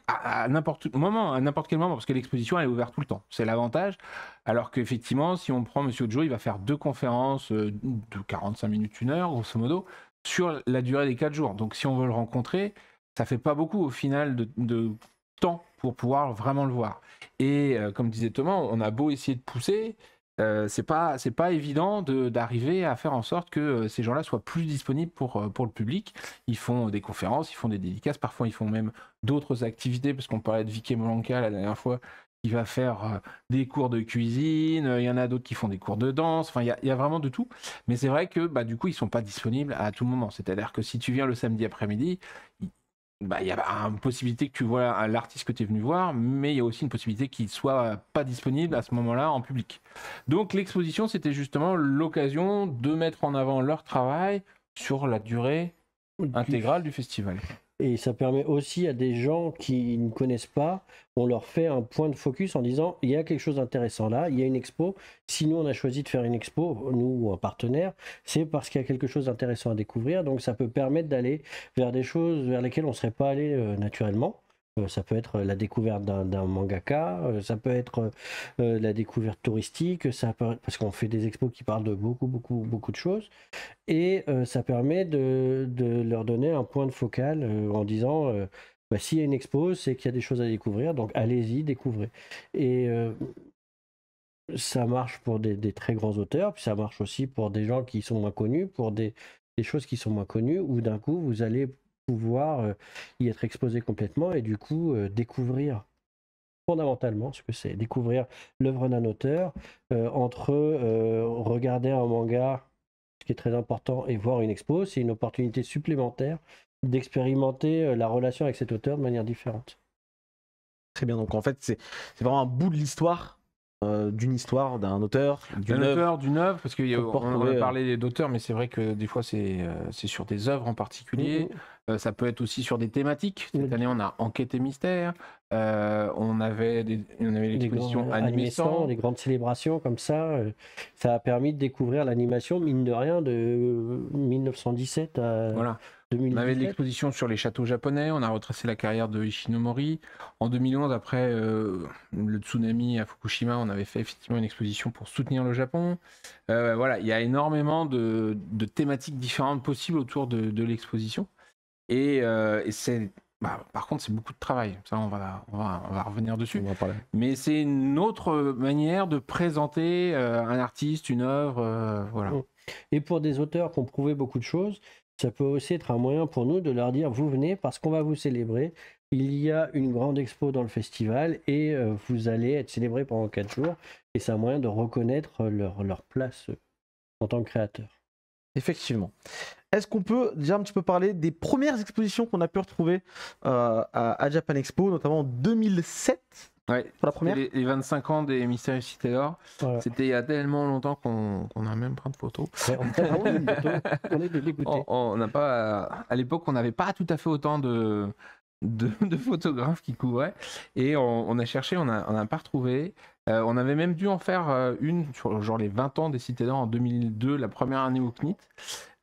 À n'importe quel moment, parce que l'exposition elle est ouverte tout le temps. C'est l'avantage. Alors qu'effectivement, si on prend Monsieur Hojo, il va faire 2 conférences de 45 minutes, 1 heure, grosso modo, sur la durée des 4 jours. Donc si on veut le rencontrer, ça fait pas beaucoup au final de temps pour pouvoir vraiment le voir. Et comme disait Thomas, on a beau essayer de pousser, c'est pas évident d'arriver à faire en sorte que ces gens-là soient plus disponibles pour le public. Ils font des conférences, ils font des dédicaces, parfois ils font même d'autres activités, parce qu'on parlait de Vicky Molanka la dernière fois, il va faire des cours de cuisine, il y en a d'autres qui font des cours de danse, enfin il y a vraiment de tout. Mais c'est vrai que du coup ils sont pas disponibles à tout moment. C'est-à-dire que si tu viens le samedi après-midi, il y a une possibilité que tu vois l'artiste que tu es venu voir, mais il y a aussi une possibilité qu'il ne soit pas disponible à ce moment-là en public. Donc l'exposition, c'était justement l'occasion de mettre en avant leur travail sur la durée intégrale du festival. Et ça permet aussi à des gens qui ne connaissent pas, on leur fait un point de focus en disant il y a quelque chose d'intéressant là, il y a une expo. Si nous on a choisi de faire une expo, nous ou un partenaire, c'est parce qu'il y a quelque chose d'intéressant à découvrir. Donc ça peut permettre d'aller vers des choses vers lesquelles on ne serait pas allé naturellement. Ça peut être la découverte d'un mangaka, ça peut être la découverte touristique, parce qu'on fait des expos qui parlent de beaucoup de choses. Et ça permet de leur donner un point de focal en disant s'il y a une expo, c'est qu'il y a des choses à découvrir, donc allez-y, découvrez. Et ça marche pour des très grands auteurs, puis ça marche aussi pour des gens qui sont moins connus, pour des choses qui sont moins connues, où d'un coup vous allez pouvoir y être exposé complètement et du coup découvrir fondamentalement ce que c'est, découvrir l'œuvre d'un auteur, entre regarder un manga, ce qui est très important, et voir une expo, c'est une opportunité supplémentaire d'expérimenter la relation avec cet auteur de manière différente. Très bien, donc en fait c'est vraiment un bout de l'histoire, d'une histoire, d'un auteur, d'une œuvre, parce qu'on a parlé d'auteurs, mais c'est vrai que des fois c'est sur des œuvres en particulier. Ça peut être aussi sur des thématiques. Cette année, on a Enquête et Mystère. On avait l'exposition Animé 100. Des grandes célébrations comme ça. Ça a permis de découvrir l'animation, mine de rien, de 1917 à 2017. On avait l'exposition sur les châteaux japonais. On a retracé la carrière de Ishinomori. En 2011, après le tsunami à Fukushima, on avait fait effectivement une exposition pour soutenir le Japon. Il y a énormément de thématiques différentes possibles autour de l'exposition. Et c'est, par contre, c'est beaucoup de travail. Ça, on va revenir dessus. Mais c'est une autre manière de présenter un artiste, une œuvre. Et pour des auteurs qui ont prouvé beaucoup de choses, ça peut aussi être un moyen pour nous de leur dire vous venez parce qu'on va vous célébrer. Il y a une grande expo dans le festival et vous allez être célébré pendant 4 jours. Et c'est un moyen de reconnaître leur place en tant que créateur. Effectivement. Est-ce qu'on peut déjà un petit peu parler des premières expositions qu'on a pu retrouver à Japan Expo, notamment en 2007? Ouais, pour la première. Les 25 ans des Mystérieux Cités d'Or. Voilà. C'était il y a tellement longtemps qu'on a même plein de photos. Ouais, on n'a pas, à l'époque, on n'avait pas tout à fait autant de photographes qui couvraient. Et on a cherché, on n'a pas retrouvé. On avait même dû en faire une sur genre les 20 ans des Cités d'Or en 2002, la première année au CNIT.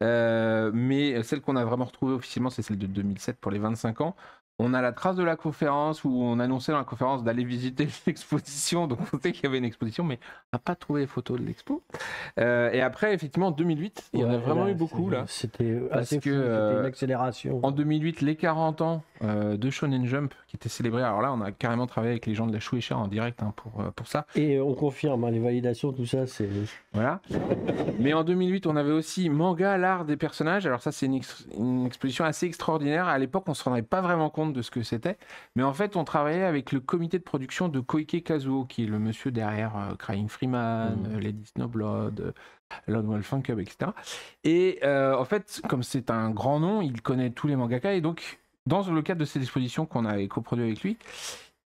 Mais celle qu'on a vraiment retrouvée officiellement, c'est celle de 2007 pour les 25 ans. On a la trace de la conférence où on annonçait dans la conférence d'aller visiter l'exposition. Donc on sait qu'il y avait une exposition, mais on n'a pas trouvé les photos de l'expo. Et après, effectivement, en 2008, il y en a vraiment eu beaucoup là. C'était assez fou, c'était une accélération. En 2008, les 40 ans de Shonen Jump qui étaient célébrés. Alors là, on a carrément travaillé avec les gens de la Shueisha en direct pour ça. Et on confirme, les validations, tout ça, c'est... Voilà. Mais en 2008, on avait aussi Manga, l'art des personnages. Alors ça, c'est une exposition assez extraordinaire. À l'époque, on ne se rendait pas vraiment compte de ce que c'était. Mais en fait, on travaillait avec le comité de production de Koike Kazuo, qui est le monsieur derrière Crying Freeman, Lady Snowblood, Lone Wolf Fan Club, etc. Et en fait, comme c'est un grand nom, il connaît tous les mangaka. Et donc, dans le cadre de cette exposition qu'on avait coproduit avec lui,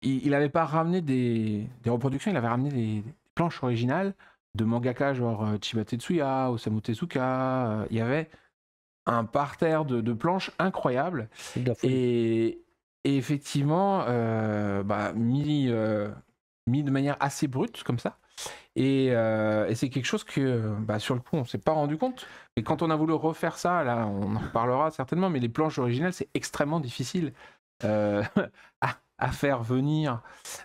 il n'avait pas ramené des reproductions, il avait ramené des planches originales mangaka genre Chiba Tetsuya, Osamu Tezuka. Il y avait un parterre de planches incroyables. Et effectivement, mis de manière assez brute comme ça. Et c'est quelque chose que sur le coup on s'est pas rendu compte. Et quand on a voulu refaire ça, là on en reparlera certainement, mais les planches originales c'est extrêmement difficile à faire venir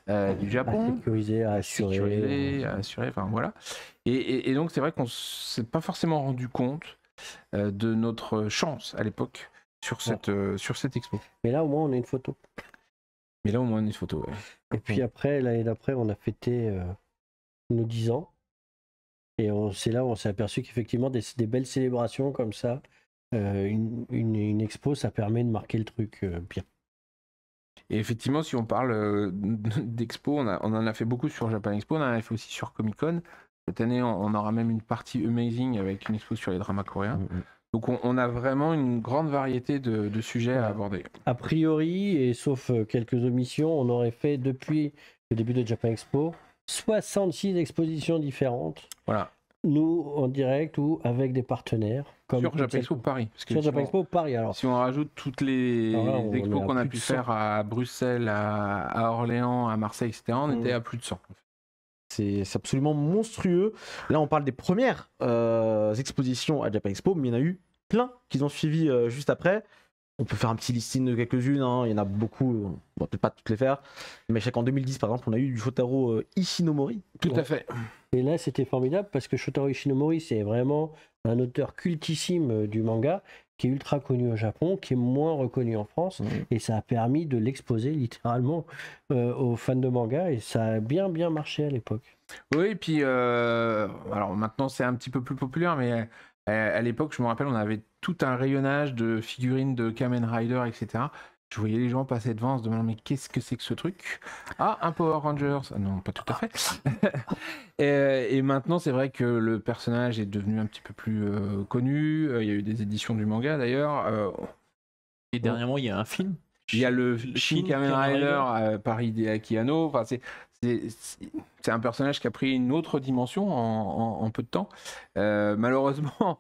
du Japon, à assurer, enfin voilà. Et donc c'est vrai qu'on s'est pas forcément rendu compte de notre chance à l'époque sur cette expo. Mais là au moins on a une photo. Ouais. Et puis après, l'année d'après, on a fêté nos 10 ans. Et c'est là où on s'est aperçu qu'effectivement, des belles célébrations comme ça, une expo, ça permet de marquer le truc bien. Et effectivement, si on parle d'expo, on en a fait beaucoup sur Japan Expo, on en a fait aussi sur Comic Con. Cette année, on aura même une partie Amazing avec une expo sur les dramas coréens. Donc on a vraiment une grande variété de sujets à aborder. A priori, et sauf quelques omissions, on aurait fait depuis le début de Japan Expo 66 expositions différentes. Voilà. Nous, en direct ou avec des partenaires. Comme sur Japan Expo Paris. Parce que sur Japan Expo Paris, alors. Si on rajoute toutes les expos qu'on a pu faire à Bruxelles, à Orléans, à Marseille, etc., on était à plus de 100. C'est absolument monstrueux. Là, on parle des premières expositions à Japan Expo, mais il y en a eu plein qui ont suivi juste après. On peut faire un petit listing de quelques-unes, hein. Il y en a beaucoup, on va peut-être pas toutes les faire. Mais en 2010, par exemple, on a eu du Shotaro Ishinomori. Tout à fait. Et là, c'était formidable parce que Shotaro Ishinomori, c'est vraiment un auteur cultissime du manga qui est ultra connu au Japon, qui est moins reconnu en France, et ça a permis de l'exposer littéralement aux fans de manga, et ça a bien marché à l'époque. Oui, et puis alors maintenant c'est un petit peu plus populaire, mais à l'époque, je me rappelle, on avait tout un rayonnage de figurines de Kamen Rider, etc. Je voyais les gens passer devant en se demandant mais qu'est-ce que c'est que ce truc? Ah, un Power Rangers. Ah, non, pas tout à fait. Et maintenant, c'est vrai que le personnage est devenu un petit peu plus connu. Il y a eu des éditions du manga d'ailleurs. Et dernièrement, il y a un film. Il y a le Shin Kamen Rider par Hideaki Anno. Enfin, c'est un personnage qui a pris une autre dimension en peu de temps. Malheureusement,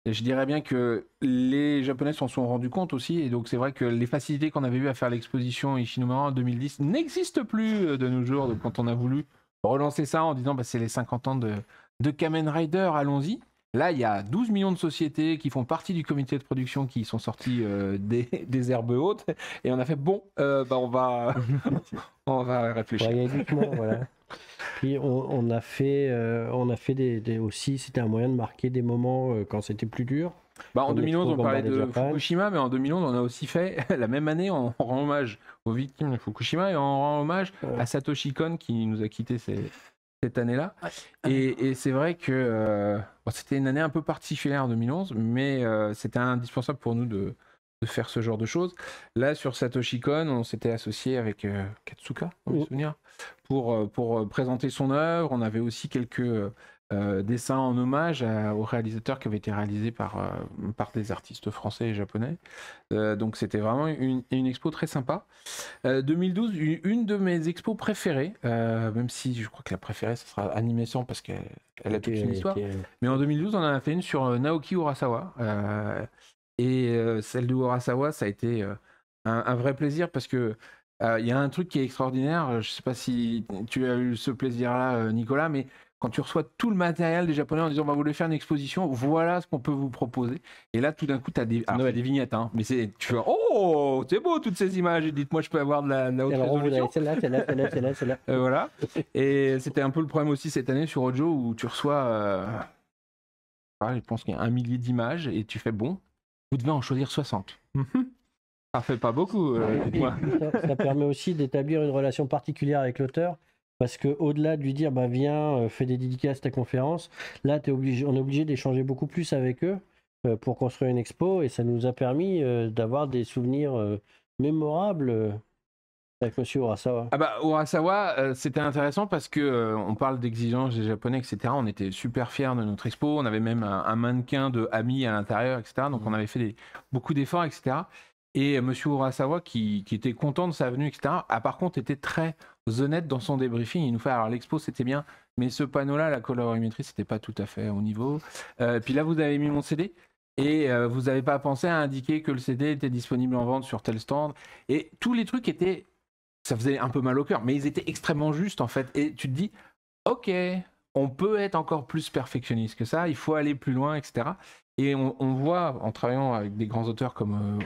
je dirais bien que les Japonais s'en sont rendus compte aussi, et donc c'est vrai que les facilités qu'on avait eues à faire l'exposition Ishinomori en 2010 n'existent plus de nos jours. Donc quand on a voulu relancer ça en disant c'est les 50 ans de Kamen Rider, allons-y. Là, il y a 12 millions de sociétés qui font partie du comité de production qui sont sortis des herbes hautes, et on a fait on va réfléchir. Voilà. Puis on a fait des aussi, c'était un moyen de marquer des moments quand c'était plus dur. En 2011, on parlait de Fukushima, mais en 2011, on a aussi fait, la même année, on rend hommage aux victimes de Fukushima et on rend hommage à Satoshi Kon qui nous a quittés cette année-là. Et c'est vrai que c'était une année un peu particulière en 2011, mais c'était indispensable pour nous de faire ce genre de choses. Là, sur Satoshi Kon, on s'était associé avec Katsuka, dans mes souvenirs, pour présenter son œuvre. On avait aussi quelques dessins en hommage au réalisateur qui avait été réalisé par des artistes français et japonais. Donc c'était vraiment une expo très sympa. 2012, une de mes expos préférées, même si je crois que la préférée, ce sera Animation parce qu'elle a toute une histoire. Mais en 2012, on en a fait une sur Naoki Urasawa. Et celle de Urasawa, ça a été un vrai plaisir parce que il y a un truc qui est extraordinaire. Je sais pas si tu as eu ce plaisir-là, Nicolas, mais quand tu reçois tout le matériel des Japonais en disant vous voulez faire une exposition, voilà ce qu'on peut vous proposer. Et là, tout d'un coup, tu as des vignettes, hein, mais tu fais oh, c'est beau toutes ces images. Dites-moi, je peux avoir de la haute résolution. Celle-là. Voilà. Et c'était un peu le problème aussi cette année sur Ojo où tu reçois, je pense qu'il y a 1 millier d'images et tu fais bon. Vous devez en choisir 60. Ça fait pas beaucoup. Ça permet aussi d'établir une relation particulière avec l'auteur, parce que au-delà de lui dire viens, fais des dédicaces à ta conférence, là on est obligé d'échanger beaucoup plus avec eux pour construire une expo, et ça nous a permis d'avoir des souvenirs mémorables avec Monsieur Urasawa. Urasawa, c'était intéressant parce que on parle d'exigences des Japonais, etc. On était super fiers de notre expo. On avait même un mannequin de Ami à l'intérieur, etc. Donc on avait fait beaucoup d'efforts, etc. Et Monsieur Urasawa, qui était content de sa venue, etc., a par contre été très The Net, dans son débriefing, il nous fait alors l'expo c'était bien, mais ce panneau-là, la colorimétrie, c'était pas tout à fait au niveau. Puis là, vous avez mis mon CD et vous n'avez pas pensé à indiquer que le CD était disponible en vente sur tel stand. Et tous les trucs étaient, ça faisait un peu mal au cœur, mais ils étaient extrêmement justes en fait. Et tu te dis, ok, on peut être encore plus perfectionniste que ça, il faut aller plus loin, etc. Et on voit en travaillant avec des grands auteurs comme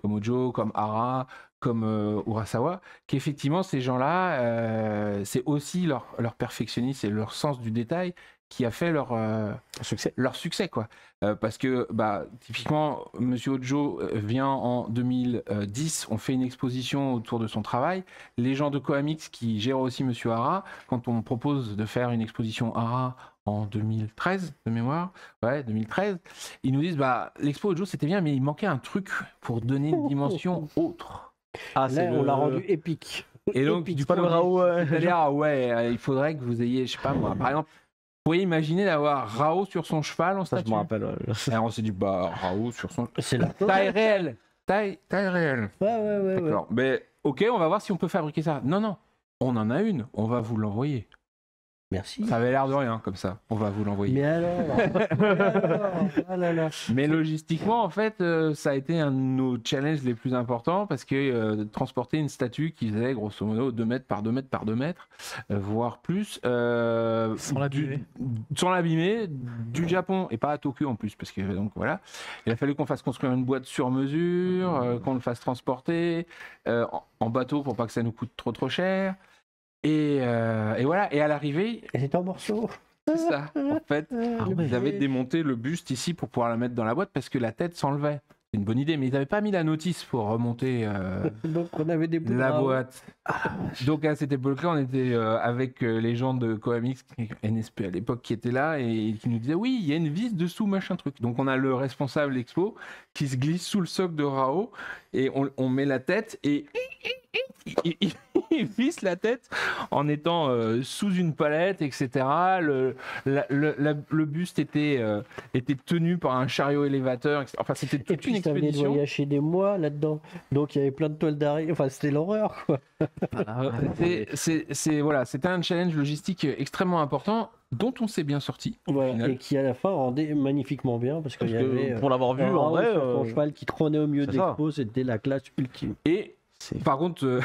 Ojo, comme Hara, comme Urasawa, qu'effectivement ces gens-là, c'est aussi leur perfectionnisme et leur sens du détail qui a fait leur succès quoi. Parce que typiquement Monsieur Ojo vient en 2010, on fait une exposition autour de son travail. Les gens de Coamix qui gèrent aussi Monsieur Hara, quand on propose de faire une exposition Hara en 2013 de mémoire, 2013, ils nous disent l'expo Ojo c'était bien, mais il manquait un truc pour donner une dimension autre. Là, on l'a rendu épique. Et donc, du coup, il faudrait que vous ayez, je sais pas moi, par exemple, vous pourriez imaginer d'avoir Rao sur son cheval en statue. Je me rappelle. Et on s'est dit, Rao sur son cheval. C'est la taille réelle. Taille réelle. Ouais. D'accord. Mais ok, on va voir si on peut fabriquer ça. Non, on en a une, on va vous l'envoyer. Merci. Ça avait l'air de rien comme ça. On va vous l'envoyer. Mais alors, ah là là. Mais logistiquement, en fait, ça a été un de nos challenges les plus importants parce que transporter une statue qui faisait grosso modo 2 mètres par 2 mètres par 2 mètres, voire plus, sans l'abîmer, du Japon et pas à Tokyo en plus, parce que donc voilà, il a fallu qu'on fasse construire une boîte sur mesure, qu'on le fasse transporter en bateau pour pas que ça nous coûte trop cher. Et voilà, et à l'arrivée... C'est en morceaux. C'est ça, en fait. Ils avaient démonté le buste ici pour pouvoir la mettre dans la boîte parce que la tête s'enlevait. C'est une bonne idée, mais ils n'avaient pas mis la notice pour remonter Donc on avait des la boîte. Donc à cette époque-là, on était avec les gens de Coamix, NSP à l'époque, qui étaient là et qui nous disaient oui, il y a une vis dessous, machin truc. Donc on a le responsable expo qui se glisse sous le socle de Rao et on met la tête et... il visse la tête en étant sous une palette, etc. Le buste était tenu par un chariot élévateur, etc. Enfin, c'était toute une expédition. Et puis, voyager des mois là-dedans. Donc, il y avait plein de toiles d'arrêt. Enfin, c'était l'horreur, quoi. C'était un challenge logistique extrêmement important dont on s'est bien sorti. Voilà, et qui, à la fin, rendait magnifiquement bien parce qu'il y avait... Pour l'avoir vu, en vrai... Son cheval qui trônait au milieu de l'expo, c'était la classe ultime. Et... Par contre,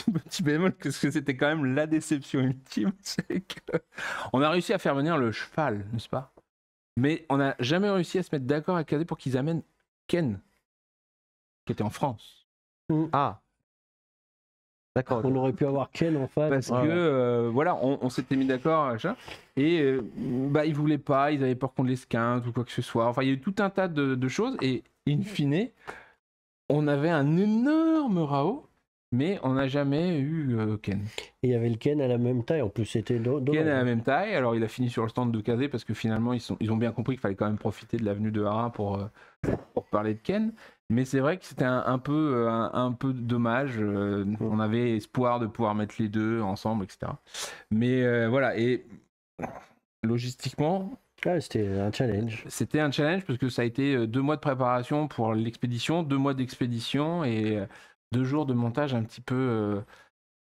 petit bémol, parce que c'était quand même la déception ultime, c'est qu'on a réussi à faire venir le cheval, n'est-ce pas? Mais on n'a jamais réussi à se mettre d'accord avec KD pour qu'ils amènent Ken, qui était en France. Ah, d'accord. On aurait pu avoir Ken en face. Parce que, voilà, on s'était mis d'accord, et ils voulaient pas, ils avaient peur qu'on les squinte ou quoi que ce soit. Enfin, il y a eu tout un tas de choses, et in fine... On avait un énorme Rao, mais on n'a jamais eu Ken. Et il y avait le Ken à la même taille, en plus c'était Ken à la même taille, alors il a fini sur le stand de KD parce que finalement ils ont bien compris qu'il fallait quand même profiter de l'avenue de Hara pour parler de Ken. Mais c'est vrai que c'était un peu dommage, on avait espoir de pouvoir mettre les deux ensemble, etc. Mais voilà, et logistiquement... c'était un challenge. C'était un challenge parce que ça a été 2 mois de préparation pour l'expédition, 2 mois d'expédition et 2 jours de montage un petit peu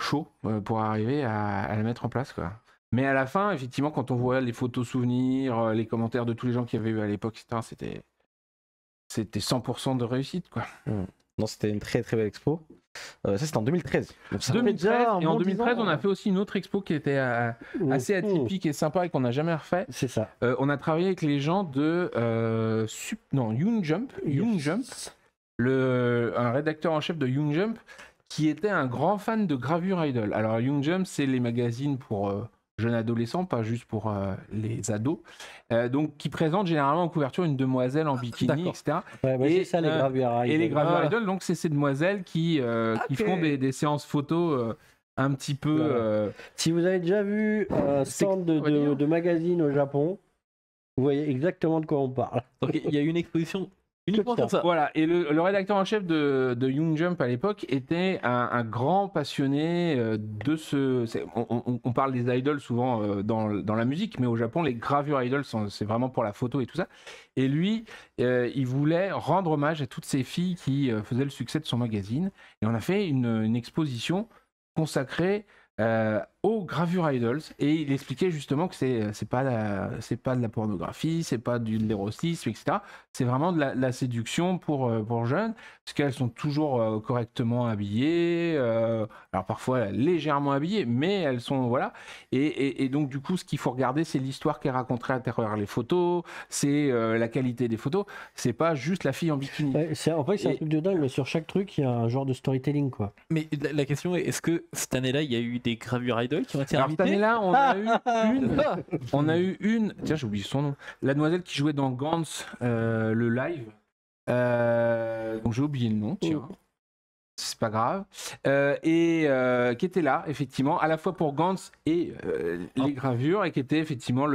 chaud pour arriver à la mettre en place, quoi. Mais à la fin, effectivement, quand on voit les photos souvenirs, les commentaires de tous les gens qu'il y avait eu à l'époque, etc., c'était 100% de réussite, quoi. Non, c'était une très très belle expo. Ça, c'était en 2013. Donc, ça 2013 et en 2013, on a fait aussi une autre expo qui était assez atypique et sympa et qu'on n'a jamais refait. C'est ça. On a travaillé avec les gens de Young Jump, un rédacteur en chef de Young Jump qui était un grand fan de gravure idol. Alors Young Jump, c'est les magazines pour jeunes adolescents, pas juste pour les ados. Donc qui présentent généralement en couverture une demoiselle en bikini, etc. Ouais, c'est ça les gravures idol. Et les gravures idol, donc c'est ces demoiselles qui font des séances photos un petit peu... Voilà. Si vous avez déjà vu un stand de magazine au Japon, vous voyez exactement de quoi on parle. Donc il y a eu une exposition uniquement pour ça. Voilà, et le rédacteur en chef de Young Jump à l'époque était un grand passionné de ce... On parle des idols souvent dans la musique, mais au Japon, les gravures idols, c'est vraiment pour la photo et tout ça. Et lui, il voulait rendre hommage à toutes ces filles qui faisaient le succès de son magazine. Et on a fait une exposition consacrée aux Gravure Idols, et il expliquait justement que c'est pas de la pornographie, c'est pas de l'érotisme, etc. C'est vraiment de la séduction pour jeunes, parce qu'elles sont toujours correctement habillées, alors parfois légèrement habillées, mais elles sont voilà. Et donc du coup, ce qu'il faut regarder, c'est l'histoire qui est racontée à travers les photos, c'est la qualité des photos, c'est pas juste la fille en bikini. Ouais, en fait, c'est un truc de dingue, mais sur chaque truc, il y a un genre de storytelling, quoi. Mais la question est, est-ce que cette année-là, il y a eu des Gravure Idols qui ont été Alors invités? cette année-là, on a eu une, tiens, j'ai oublié son nom, la demoiselle qui jouait dans Gantz, le live, donc j'ai oublié le nom, tiens. C'est pas grave. Et qui était là, effectivement, à la fois pour Gantz et les gravures, et qui était effectivement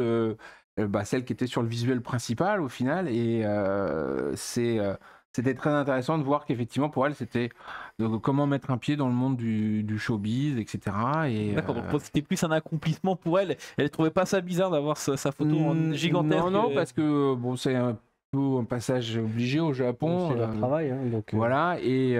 celle qui était sur le visuel principal au final. Et c'était très intéressant de voir qu'effectivement, pour elle, c'était comment mettre un pied dans le monde du showbiz, etc. Et, D'accord, donc c'était plus un accomplissement pour elle. Elle trouvait pas ça bizarre d'avoir sa photo en gigantesque. Non, parce que bon, c'est un passage obligé au Japon. C'est leur travail. Hein, donc, voilà, et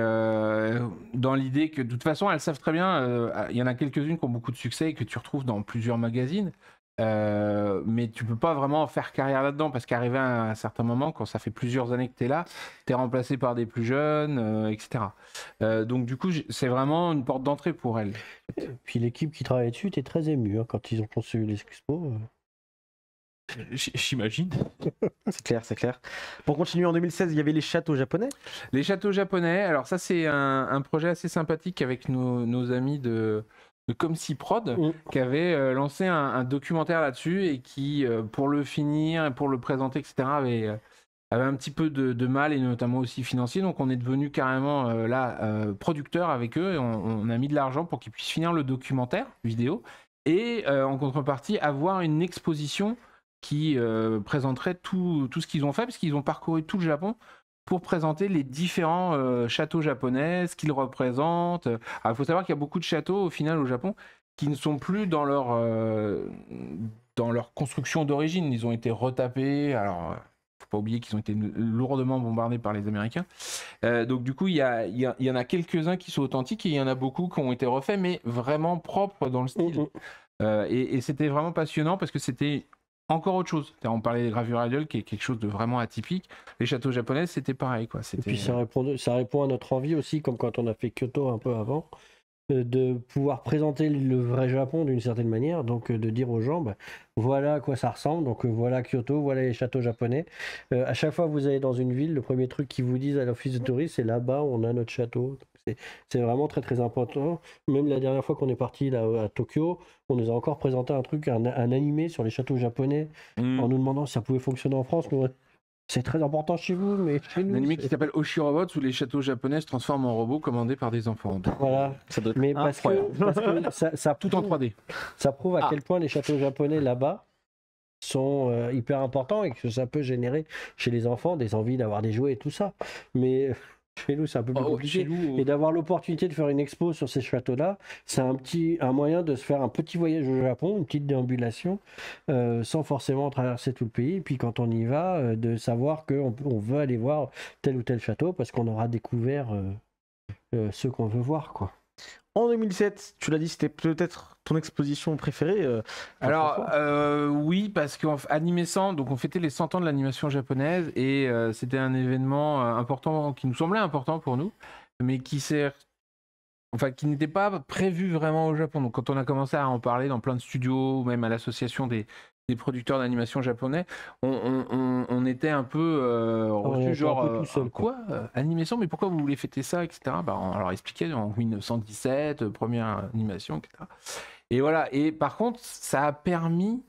dans l'idée que de toute façon, elles savent très bien, il y en a quelques-unes qui ont beaucoup de succès et que tu retrouves dans plusieurs magazines, mais tu peux pas vraiment faire carrière là-dedans, parce qu'arrivé à un certain moment, quand ça fait plusieurs années que tu es là, tu es remplacé par des plus jeunes, etc. Donc du coup, c'est vraiment une porte d'entrée pour elles. Et puis l'équipe qui travaille dessus était très émue hein, quand ils ont conçu les expos. J'imagine. C'est clair, c'est clair. Pour continuer, en 2016, il y avait les châteaux japonais. Les châteaux japonais, alors ça c'est un projet assez sympathique avec nos amis de Comsi Prod, qui avait lancé un documentaire là-dessus, et qui, pour le finir et pour le présenter, etc., avait un petit peu de mal, et notamment aussi financier. Donc on est devenu carrément producteur avec eux, et on a mis de l'argent pour qu'ils puissent finir le documentaire vidéo, et en contrepartie avoir une exposition qui présenterait tout ce qu'ils ont fait, parce qu'ils ont parcouru tout le Japon pour présenter les différents châteaux japonais, ce qu'ils représentent. Alors, il faut savoir qu'il y a beaucoup de châteaux, au final, au Japon, qui ne sont plus dans leur construction d'origine. Ils ont été retapés. Alors, faut pas oublier qu'ils ont été lourdement bombardés par les Américains. Donc, du coup, il y en a quelques-uns qui sont authentiques, et il y en a beaucoup qui ont été refaits, mais vraiment propres dans le style. Et c'était vraiment passionnant, parce que c'était encore autre chose. On parlait des Gravure Idols, qui est quelque chose de vraiment atypique. Les châteaux japonais, c'était pareil, quoi. Et puis ça répond à notre envie aussi, comme quand on a fait Kyoto un peu avant, de pouvoir présenter le vrai Japon d'une certaine manière, donc de dire aux gens, voilà à quoi ça ressemble, donc voilà Kyoto, voilà les châteaux japonais. À chaque fois que vous allez dans une ville, le premier truc qu'ils vous disent à l'office de tourisme, c'est là-bas, on a notre château. C'est vraiment très très important. Même la dernière fois qu'on est parti là, à Tokyo, on nous a encore présenté un truc, un animé sur les châteaux japonais, en nous demandant si ça pouvait fonctionner en France. Nous, c'est très important chez vous, mais chez nous. Un anime qui s'appelle Oshirobots, où les châteaux japonais se transforment en robots commandés par des enfants. Voilà. Ça doit être Mais parce que ça tout en 3D. Ça prouve à quel point les châteaux japonais là-bas sont hyper importants, et que ça peut générer chez les enfants des envies d'avoir des jouets et tout ça. Mais chez nous, c'est un peu plus compliqué. Et d'avoir l'opportunité de faire une expo sur ces châteaux-là, c'est un moyen de se faire un petit voyage au Japon, une petite déambulation, sans forcément traverser tout le pays. Et puis quand on y va, de savoir qu'on veut aller voir tel ou tel château, parce qu'on aura découvert ceux qu'on veut voir, quoi. En 2007, tu l'as dit, c'était peut-être ton exposition préférée. Alors, oui, parce qu'Anime 100, donc on fêtait les 100 ans de l'animation japonaise, et c'était un événement important, qui nous semblait important pour nous, mais qui n'était pas prévu vraiment au Japon. Donc quand on a commencé à en parler dans plein de studios, ou même à l'association des producteurs d'animation japonais, on était un peu reçus, genre, un peu tout seul, quoi, animation, mais pourquoi vous voulez fêter ça, etc. On leur expliquait en 1917, première animation, etc. Et voilà, et par contre, ça a permis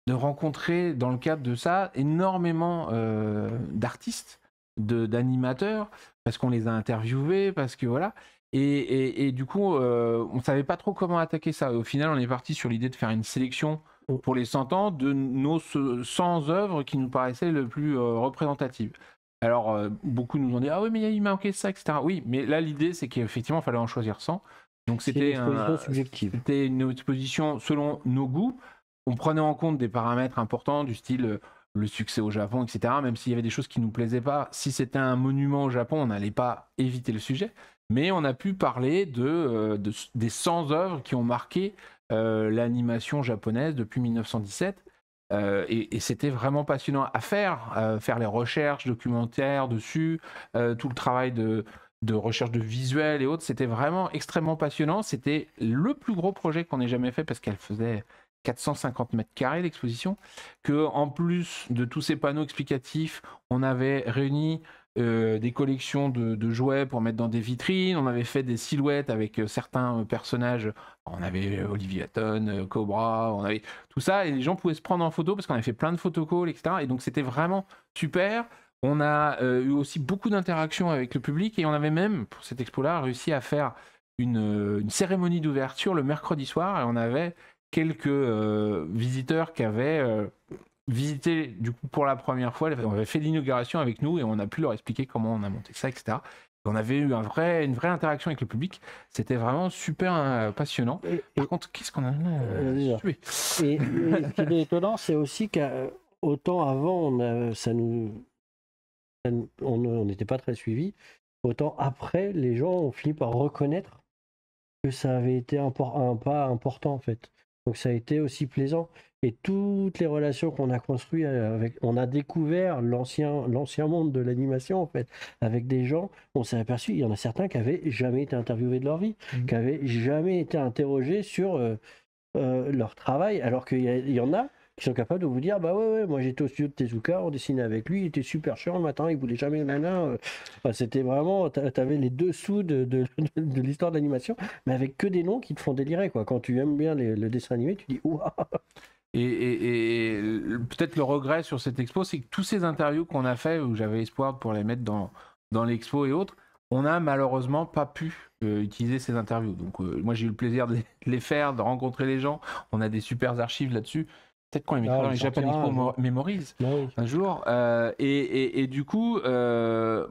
de rencontrer, dans le cadre de ça, énormément d'artistes, d'animateurs, parce qu'on les a interviewés, parce que voilà. Et du coup, on savait pas trop comment attaquer ça. Au final, on est parti sur l'idée de faire une sélection pour les 100 ans de nos 100 œuvres qui nous paraissaient le plus représentatives. Alors, beaucoup nous ont dit « Ah oui, mais il manquait ça, etc. » Oui, mais là, l'idée, c'est qu'effectivement, il fallait en choisir 100. Donc, c'était une exposition subjective. C'était une exposition selon nos goûts. On prenait en compte des paramètres importants du style le succès au Japon, etc. Même s'il y avait des choses qui ne nous plaisaient pas, si c'était un monument au Japon, on n'allait pas éviter le sujet. mais on a pu parler des 100 œuvres qui ont marqué l'animation japonaise depuis 1917. Et c'était vraiment passionnant à faire les recherches documentaires dessus, tout le travail de recherche de visuels et autres, c'était vraiment extrêmement passionnant. C'était le plus gros projet qu'on ait jamais fait parce qu'elle faisait 450 mètres carrés l'exposition, que en plus de tous ces panneaux explicatifs, on avait réuni des collections de jouets pour mettre dans des vitrines, on avait fait des silhouettes avec certains personnages, on avait Olivier Hatton, Cobra, on avait tout ça, et les gens pouvaient se prendre en photo parce qu'on avait fait plein de photocalls, etc. Et donc c'était vraiment super. On a eu aussi beaucoup d'interactions avec le public, et on avait même, pour cette expo-là, réussi à faire une cérémonie d'ouverture le mercredi soir, et on avait quelques visiteurs qui avaient visité du coup pour la première fois. On avait fait l'inauguration avec nous et on a pu leur expliquer comment on a monté ça, etc. Et on avait eu une vraie interaction avec le public. C'était vraiment super passionnant. Par contre, qu'est-ce qu'on a là et ce qui est étonnant, c'est aussi qu'autant avant, on n'était pas très suivis, autant après, les gens ont fini par reconnaître que ça avait été un pas important en fait. Donc ça a été aussi plaisant. Et toutes les relations qu'on a construites on a découvert l'ancien monde de l'animation en fait. Avec des gens, on s'est aperçu, il y en a certains qui n'avaient jamais été interviewés de leur vie, qui n'avaient jamais été interrogés sur leur travail, alors qu'il y en a qui sont capables de vous dire bah ouais moi j'étais au studio de Tezuka, on dessinait avec lui, il était super chiant le matin, il voulait jamais c'était vraiment, t'avais les dessous de l'histoire de l'animation, mais avec que des noms qui te font délirer quoi. Quand tu aimes bien le dessin animé, tu dis waouh. Et peut-être le regret sur cette expo, c'est que tous ces interviews qu'on a fait, où j'avais espoir pour les mettre dans l'expo et autres, on n'a malheureusement pas pu utiliser ces interviews. Donc moi j'ai eu le plaisir de les faire, de rencontrer les gens. On a des super archives là-dessus. Peut-être qu'on les mettra dans les Japan Expo Memories un jour. Et du coup, on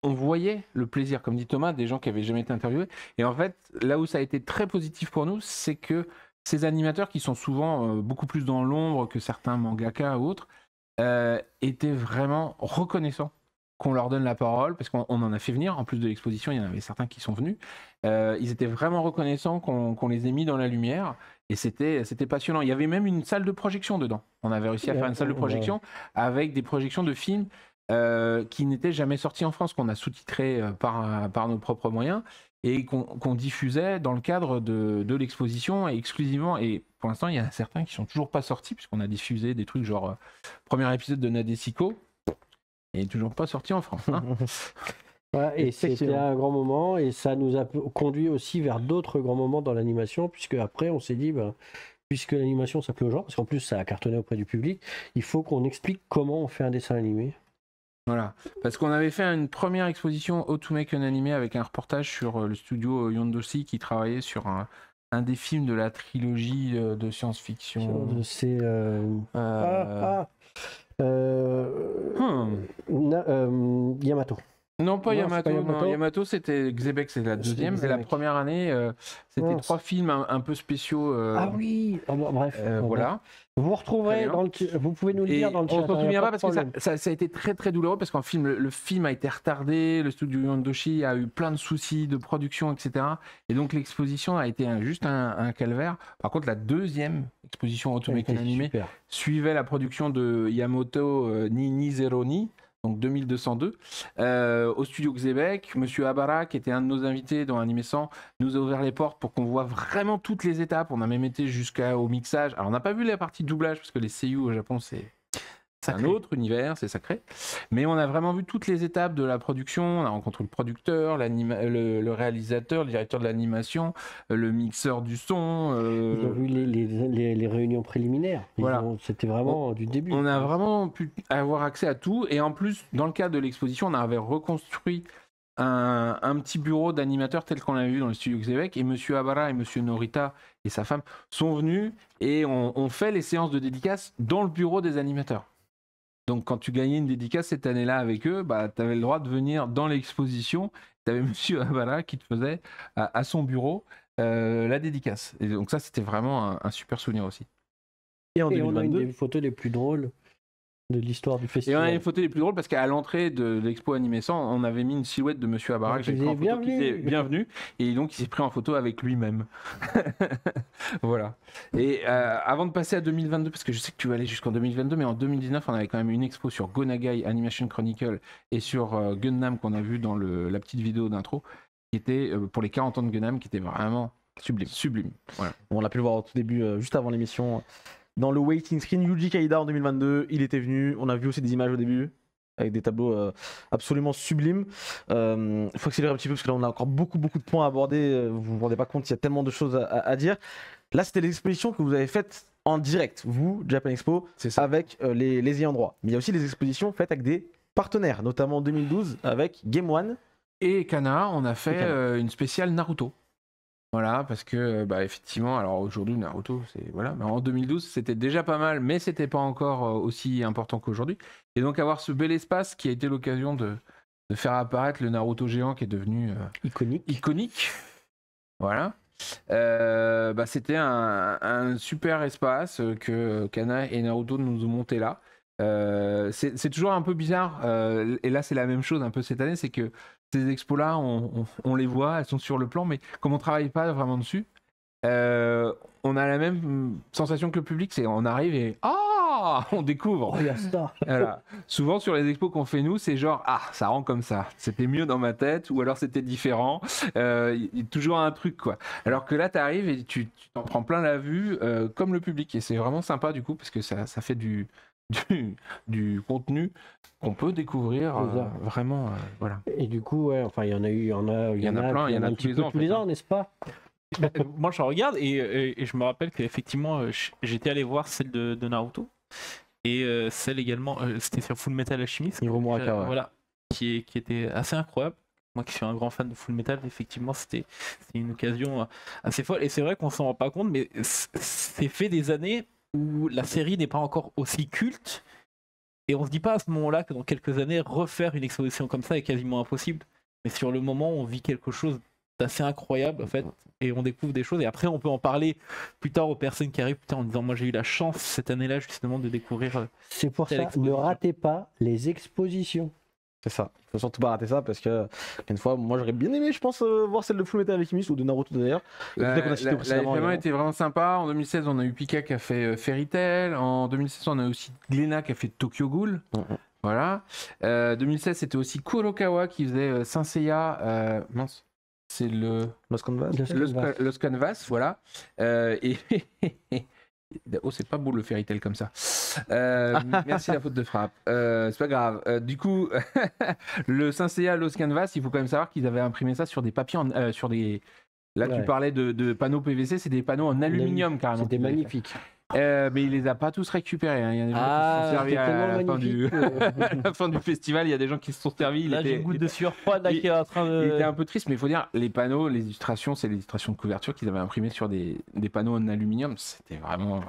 voyait le plaisir, comme dit Thomas, des gens qui avaient jamais été interviewés. Et en fait, là où ça a été très positif pour nous, c'est que ces animateurs qui sont souvent beaucoup plus dans l'ombre que certains mangaka ou autres, étaient vraiment reconnaissants qu'on leur donne la parole, parce qu'on en a fait venir, en plus de l'exposition, il y en avait certains qui sont venus. Ils étaient vraiment reconnaissants qu'on les ait mis dans la lumière, et c'était passionnant. Il y avait même une salle de projection dedans. On avait réussi à faire une salle de projection avec des projections de films qui n'étaient jamais sortis en France, qu'on a sous-titrés par nos propres moyens, et qu'on diffusait dans le cadre de l'exposition exclusivement. Et pour l'instant, il y en a certains qui sont toujours pas sortis, puisqu'on a diffusé des trucs genre premier épisode de Nadesico, et toujours pas sorti en France. Hein. Ouais, et c'était un grand moment, et ça nous a conduit aussi vers d'autres grands moments dans l'animation, puisque après on s'est dit, puisque l'animation ça plaît aux gens, parce qu'en plus ça a cartonné auprès du public, il faut qu'on explique comment on fait un dessin animé. Voilà, parce qu'on avait fait une première exposition How to Make an Anime avec un reportage sur le studio Yondoshi qui travaillait sur un des films de la trilogie de science-fiction. C'est Yamato. Non, pas Yamato. Non, Yamato, c'était Xebec, c'est la deuxième. Et la première année, c'était 3 films un peu spéciaux. Ah oui, bref. Voilà. Vous retrouverez vous pouvez nous le dire dans le chat. On ne s'en souvient pas parce que ça a été très très douloureux, parce qu'en film, le film a été retardé, le studio Yondoshi a eu plein de soucis de production, etc. Et donc l'exposition a été juste un calvaire. Par contre, la deuxième exposition How to Make an Anime suivait la production de Yamato Ni Zero Ni, donc 2202, au studio Xebec. Monsieur Habara, qui était un de nos invités dans Anime 100, nous a ouvert les portes pour qu'on voit vraiment toutes les étapes. On a même été jusqu'au mixage. Alors on n'a pas vu la partie de doublage, parce que les seiyuu au Japon, c'est un autre univers, c'est sacré. Mais on a vraiment vu toutes les étapes de la production. On a rencontré le producteur, le réalisateur, le directeur de l'animation, le mixeur du son. Ils ont vu les réunions préliminaires. Voilà. C'était vraiment du début. On a vraiment pu avoir accès à tout. Et en plus, dans le cadre de l'exposition, on avait reconstruit un petit bureau d'animateurs tel qu'on l'avait vu dans le studio Xebec. Et Monsieur Habara et Monsieur Norita et sa femme sont venus et on fait les séances de dédicaces dans le bureau des animateurs. Donc quand tu gagnais une dédicace cette année-là avec eux, tu avais le droit de venir dans l'exposition. Tu avais Monsieur Habara qui te faisait à son bureau la dédicace. Et donc ça, c'était vraiment un super souvenir aussi. Et on a une des photos les plus drôles de l'histoire du Et festival. on a les photos les plus drôles parce qu'à l'entrée de l'expo Animé 100, on avait mis une silhouette de Monsieur Abarak qui disait bienvenue, et donc il s'est pris en photo avec lui-même. Voilà. Et avant de passer à 2022, parce que je sais que tu vas aller jusqu'en 2022, mais en 2019, on avait quand même une expo sur Go Nagai Animation Chronicle et sur Gundam qu'on a vu dans la petite vidéo d'intro, qui était pour les 40 ans de Gundam, qui était vraiment sublime. Voilà. On l'a pu le voir au tout début, juste avant l'émission. Dans le waiting screen, Yuji Kaida en 2022, il était venu. On a vu aussi des images au début, avec des tableaux absolument sublimes. Il faut accélérer un petit peu parce que là on a encore beaucoup de points à aborder. Vous vous rendez pas compte, il y a tellement de choses à dire. Là c'était l'exposition que vous avez faite en direct, vous, Japan Expo, avec les ayants droit. Mais il y a aussi des expositions faites avec des partenaires, notamment en 2012 avec Game One. Et Kana, on a fait une spéciale Naruto. Voilà, parce que effectivement, alors aujourd'hui Naruto, c'est voilà, mais en 2012 c'était déjà pas mal, mais c'était pas encore aussi important qu'aujourd'hui. Et donc avoir ce bel espace qui a été l'occasion de faire apparaître le Naruto géant qui est devenu iconique. Voilà. C'était un super espace que Kana et Naruto nous ont monté là. C'est toujours un peu bizarre, et là c'est la même chose un peu cette année, c'est que ces expos-là, on les voit, elles sont sur le plan, mais comme on travaille pas vraiment dessus, on a la même sensation que le public, c'est on arrive et on découvre. Oh, y a ça. Voilà. Souvent sur les expos qu'on fait nous, c'est genre ça rend comme ça, c'était mieux dans ma tête, ou alors c'était différent. Il y a toujours un truc quoi. Alors que là, t'arrives et tu t'en prends plein la vue, comme le public, et c'est vraiment sympa du coup parce que ça fait du contenu qu'on peut découvrir vraiment voilà. Et du coup il y en a plein, il y en a un petit peu tous les ans, n'est-ce pas? Moi je regarde et je me rappelle qu'effectivement j'étais allé voir celle de Naruto et celle également c'était sur Full Metal Alchemist, voilà, qui était assez incroyable. Moi qui suis un grand fan de Full Metal, effectivement c'était une occasion assez folle, et c'est vrai qu'on s'en rend pas compte, mais c'est fait des années où la série n'est pas encore aussi culte, et on se dit pas à ce moment-là que dans quelques années refaire une exposition comme ça est quasiment impossible, mais sur le moment on vit quelque chose d'assez incroyable en fait, et on découvre des choses, et après on peut en parler plus tard aux personnes qui arrivent en disant moi j'ai eu la chance cette année-là justement de découvrir c'est pour ça, ne ratez pas les expositions. C'est ça, il faut surtout pas rater ça, parce que une fois, moi j'aurais bien aimé, je pense, voir celle de Full Metal Alchemist ou de Naruto d'ailleurs. La était vraiment sympa. En 2016, on a eu Pika qui a fait Fairy Tail. En 2016, on a aussi Glénat qui a fait Tokyo Ghoul. Voilà. 2016, c'était aussi Kurokawa qui faisait Saint Seiya. Mince. C'est le Lost Canvas. Lost Canvas, voilà. Oh, c'est pas beau le Fairy Tail comme ça. Merci la faute de frappe. C'est pas grave. Du coup, le Saint Seiya Lost Canvas, il faut quand même savoir qu'ils avaient imprimé ça sur des papiers, sur des. Là, tu parlais de panneaux PVC, c'est des panneaux en aluminium carrément. C'était magnifique. Mais il les a pas tous récupérés. Hein. Il y a des gens qui se sont servis à la fin du festival. Il y a des gens qui se sont servis. Là, j'ai une goutte de sueur froide qui est en train de. Il était un peu triste, mais il faut dire, les panneaux, les illustrations, c'est les illustrations de couverture qu'ils avaient imprimées sur des panneaux en aluminium. C'était vraiment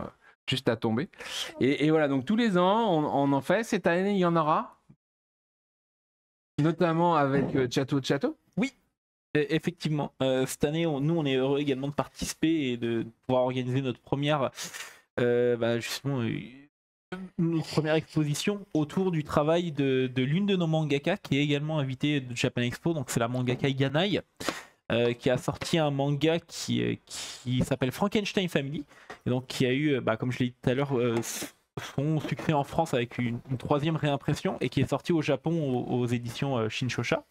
juste à tomber. Et voilà, donc tous les ans, on en fait. Cette année, il y en aura. Notamment avec Chateau. Oui. Effectivement, cette année, nous on est heureux également de participer et de pouvoir organiser notre première, justement, notre première exposition autour du travail de l'une de nos mangaka qui est également invitée de Japan Expo. Donc c'est la mangaka Yanai, qui a sorti un manga qui s'appelle Frankenstein Family, et donc qui a eu, comme je l'ai dit tout à l'heure, son succès en France avec une troisième réimpression, et qui est sorti au Japon aux éditions Shinshosha.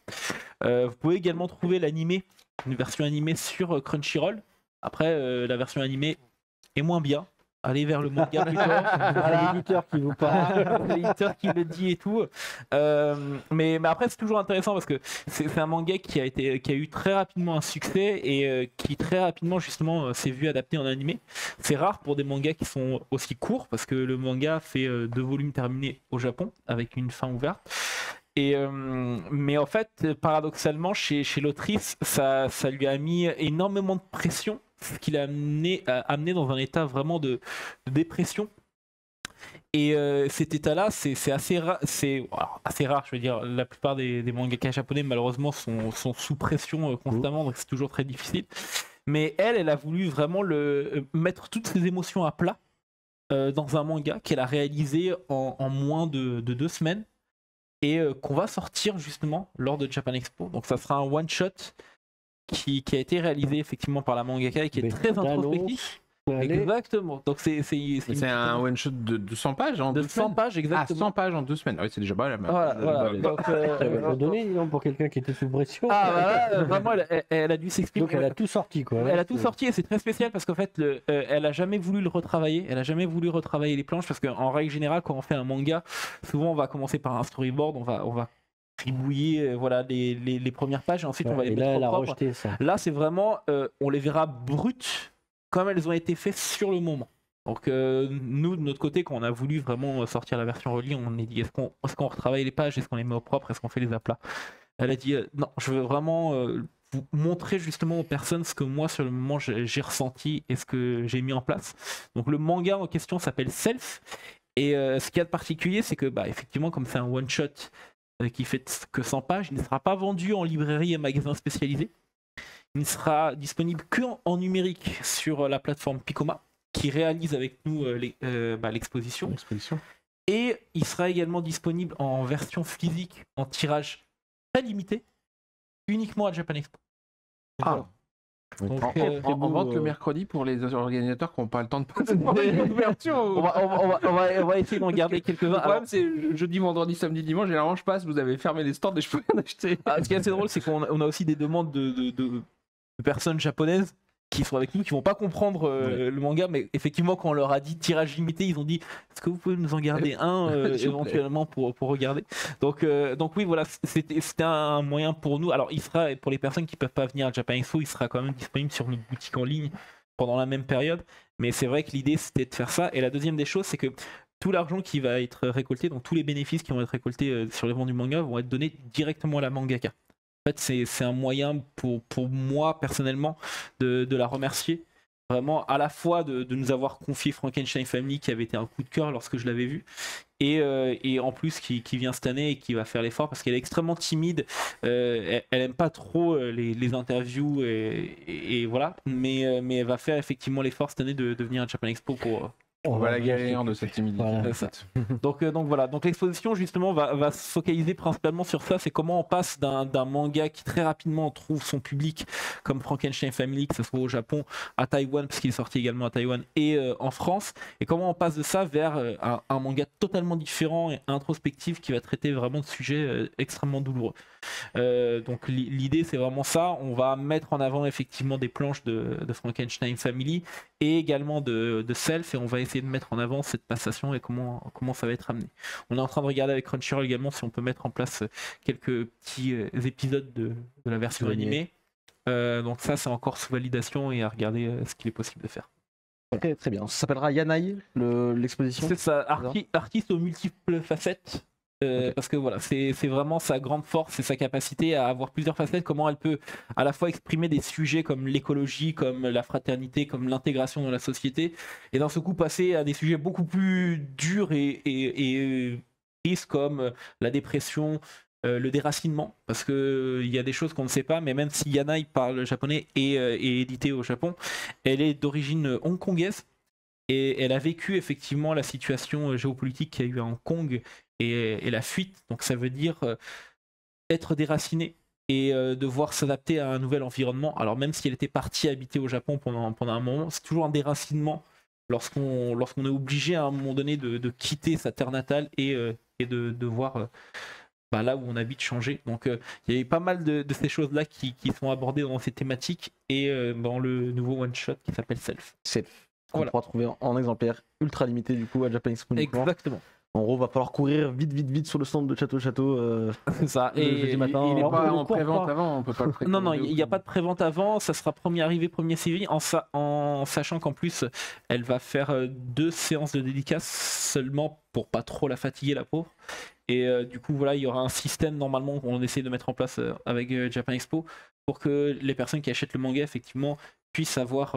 Vous pouvez également trouver l'animé, une version animée sur Crunchyroll. Après, la version animée est moins bien. Allez vers le manga plutôt. L'éditeur qui vous parle. L'éditeur qui le dit et tout. Mais après, c'est toujours intéressant parce que c'est un manga qui a eu très rapidement un succès, et qui très rapidement justement s'est vu adapté en animé. C'est rare pour des mangas qui sont aussi courts, parce que le manga fait 2 volumes terminés au Japon avec une fin ouverte. Mais en fait, paradoxalement, chez l'autrice, ça lui a mis énormément de pression, ce qui l'a amené dans un état vraiment de dépression. Et cet état-là, c'est assez rare. Assez rare, je veux dire. La plupart des mangaka japonais, malheureusement, sont sous pression constamment, donc c'est toujours très difficile. Mais elle a voulu vraiment mettre toutes ses émotions à plat. dans un manga qu'elle a réalisé en moins de 2 semaines et qu'on va sortir justement lors de Japan Expo. Donc ça sera un one shot qui a été réalisé effectivement par la mangaka et qui est très introspectif. Exactement. Donc c'est un one shot de 200 pages en 2 semaines. 100 pages exactement. 100 pages en 2 semaines. Ah oui, c'est déjà pas la même. Voilà. Donc, donné pour quelqu'un qui était sous pression. Vraiment, elle a dû s'exprimer. Donc elle a tout sorti quoi. Elle a tout sorti et c'est très spécial parce qu'en fait, elle a jamais voulu le retravailler. Elle a jamais voulu retravailler les planches parce qu'en règle générale, quand on fait un manga, souvent on va commencer par un storyboard, on va tribouiller les premières pages et ensuite on va les mettre au propre. Là, c'est vraiment, on les verra brutes comme elles ont été faites sur le moment. Donc nous, de notre côté, quand on a voulu vraiment sortir la version relie, on est dit est-ce qu'on retravaille les pages, est-ce qu'on les met au propre, est-ce qu'on fait les aplats. Elle a dit non, je veux vraiment vous montrer justement aux personnes ce que moi sur le moment j'ai ressenti et ce que j'ai mis en place. Donc le manga en question s'appelle Self et ce qu'il y a de particulier, c'est que effectivement, comme c'est un one shot qui fait que 100 pages, il ne sera pas vendu en librairie et magasin spécialisé. Il ne sera disponible que en numérique sur la plateforme Picoma, qui réalise avec nous l'exposition. Et il sera également disponible en version physique, en tirage très limité, uniquement à Japan Expo. Donc, en vente le mercredi pour les organisateurs qui n'ont pas le temps de passer devant une ouverture. On va essayer d'en garder quelques-uns. Le problème, c'est jeudi, vendredi, samedi, dimanche. Généralement, je passe, vous avez fermé les stands et je peux rien acheter. Ce qui est assez drôle, c'est qu'on a aussi des demandes de personnes japonaises qui sont avec nous, qui vont pas comprendre le manga, mais effectivement, quand on leur a dit tirage limité, ils ont dit est-ce que vous pouvez nous en garder un éventuellement pour regarder. Donc oui, voilà, c'était un moyen pour nous. Alors, il sera, pour les personnes qui peuvent pas venir à Japan Expo, il sera quand même disponible sur notre boutique en ligne pendant la même période. Mais c'est vrai que l'idée, c'était de faire ça. Et la deuxième des choses, c'est que tout l'argent qui va être récolté, donc tous les bénéfices qui vont être récoltés sur les ventes du manga, vont être donnés directement à la mangaka. En fait, c'est un moyen pour moi personnellement de la remercier vraiment à la fois de nous avoir confié Frankenstein Family qui avait été un coup de cœur lorsque je l'avais vu et en plus qui vient cette année et qui va faire l'effort parce qu'elle est extrêmement timide, elle aime pas trop les interviews et voilà, mais elle va faire effectivement l'effort cette année de venir à Japan Expo pour on va la guérir de cette timidité. Voilà. Donc voilà, donc l'exposition justement va se focaliser principalement sur ça, c'est comment on passe d'un manga qui très rapidement trouve son public comme Frankenstein Family, que ce soit au Japon, à Taïwan, parce qu'il est sorti également à Taïwan, et en France, et comment on passe de ça vers un manga totalement différent et introspectif qui va traiter vraiment de sujets extrêmement douloureux. Donc l'idée c'est vraiment ça, on va mettre en avant effectivement des planches de Frankenstein Family et également de Self, et on va essayer de mettre en avant cette passation et comment ça va être amené. On est en train de regarder avec Crunchyroll également si on peut mettre en place quelques petits épisodes de la version animée. Donc ça c'est encore sous validation et à regarder ce qu'il est possible de faire. Très, très bien. Ça s'appellera Yanai, l'exposition. C'est ça, artiste aux multiples facettes. Parce que voilà, c'est vraiment sa grande force, c'est sa capacité à avoir plusieurs facettes, comment elle peut à la fois exprimer des sujets comme l'écologie, comme la fraternité, comme l'intégration dans la société, et d'un seul coup passer à des sujets beaucoup plus durs et tristes comme la dépression, le déracinement, parce que il y a des choses qu'on ne sait pas, mais même si Yanai parle japonais et est édité au Japon, elle est d'origine hongkongaise. Et elle a vécu effectivement la situation géopolitique qu'il y a eu à Hong Kong et la fuite. Donc ça veut dire être déraciné et devoir s'adapter à un nouvel environnement. Alors même si elle était partie habiter au Japon pendant un moment, c'est toujours un déracinement lorsqu'on est obligé à un moment donné de quitter sa terre natale et de voir là où on habite changer. Donc il y a eu pas mal de ces choses-là qui sont abordées dans ces thématiques et dans le nouveau one-shot qui s'appelle Self. On pourra trouver en exemplaire ultra limité du coup à Japan Expo. Exactement. En gros, va falloir courir vite sur le stand de Château. C'est ça. Et jeudi matin. Il n'est pas en pré-vente avant, on peut pas le précommander. Non, il n'y a pas de pré-vente avant. Ça sera premier arrivé, premier servi. En sachant qu'en plus, elle va faire 2 séances de dédicaces seulement pour pas trop la fatiguer, la pauvre. Et du coup, voilà, il y aura un système normalement qu'on essaie de mettre en place avec Japan Expo pour que les personnes qui achètent le manga effectivement puissent avoir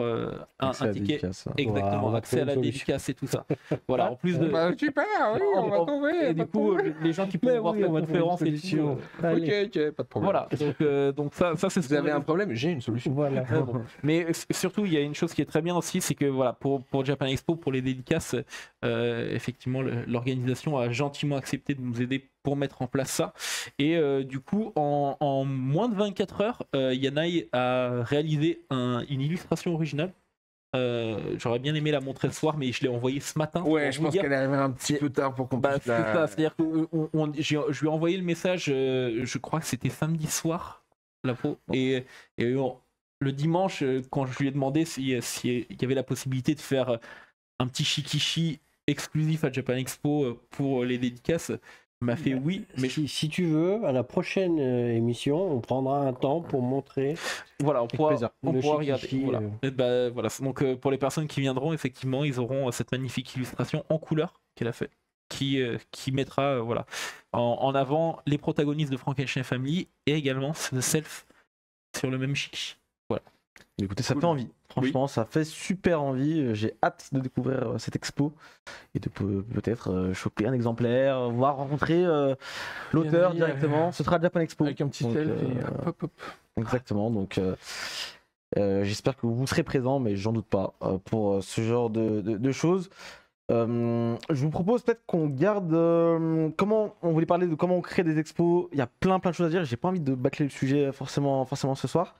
un ticket. Exactement, on va accès à la trouver une dédicace et tout ça. Voilà, en plus de. Super, oui, on va trouver. Et du coup, les gens qui peuvent voir cette conférence et tout. Ok, pas de problème. Voilà, donc ça c'est ce Vous avez un problème, j'ai une solution. Voilà. Bon. Mais surtout, il y a une chose qui est très bien aussi, c'est que voilà, pour Japan Expo, pour les dédicaces, effectivement, l'organisation a gentiment accepté de nous aider pour mettre en place ça. Et du coup, en moins de 24 heures, Yanai a réalisé une illustration originale. J'aurais bien aimé la montrer ce soir, mais je l'ai envoyée ce matin. Ouais, je pense qu'elle est arrivée un petit peu tard pour qu'on puisse c'est ça, c'est-à-dire que je lui ai envoyé le message, je crois que c'était samedi soir, la peau. Et le dimanche, quand je lui ai demandé s'il y avait la possibilité de faire un petit shikishi exclusif à Japan Expo pour les dédicaces, il m'a fait oui. Mais si tu veux, à la prochaine émission, on prendra un temps pour montrer. Voilà, on pourra regarder. Voilà. Voilà. Donc pour les personnes qui viendront, effectivement, ils auront cette magnifique illustration en couleur qu'elle a fait, qui mettra voilà, en avant les protagonistes de Frankenstein Family et également The Self sur le même chic. Voilà. Écoutez, ça fait envie. Franchement, ça fait super envie. J'ai hâte de découvrir cette expo et de peut-être choper un exemplaire, voire rencontrer l'auteur directement. Ce sera Japan Expo. Avec un petit selfie. Hop. Exactement. Donc, j'espère que vous serez présents, mais j'en doute pas pour ce genre de choses. Je vous propose peut-être qu'on garde comment on voulait parler de comment on crée des expos. Il y a plein de choses à dire. J'ai pas envie de bâcler le sujet forcément ce soir.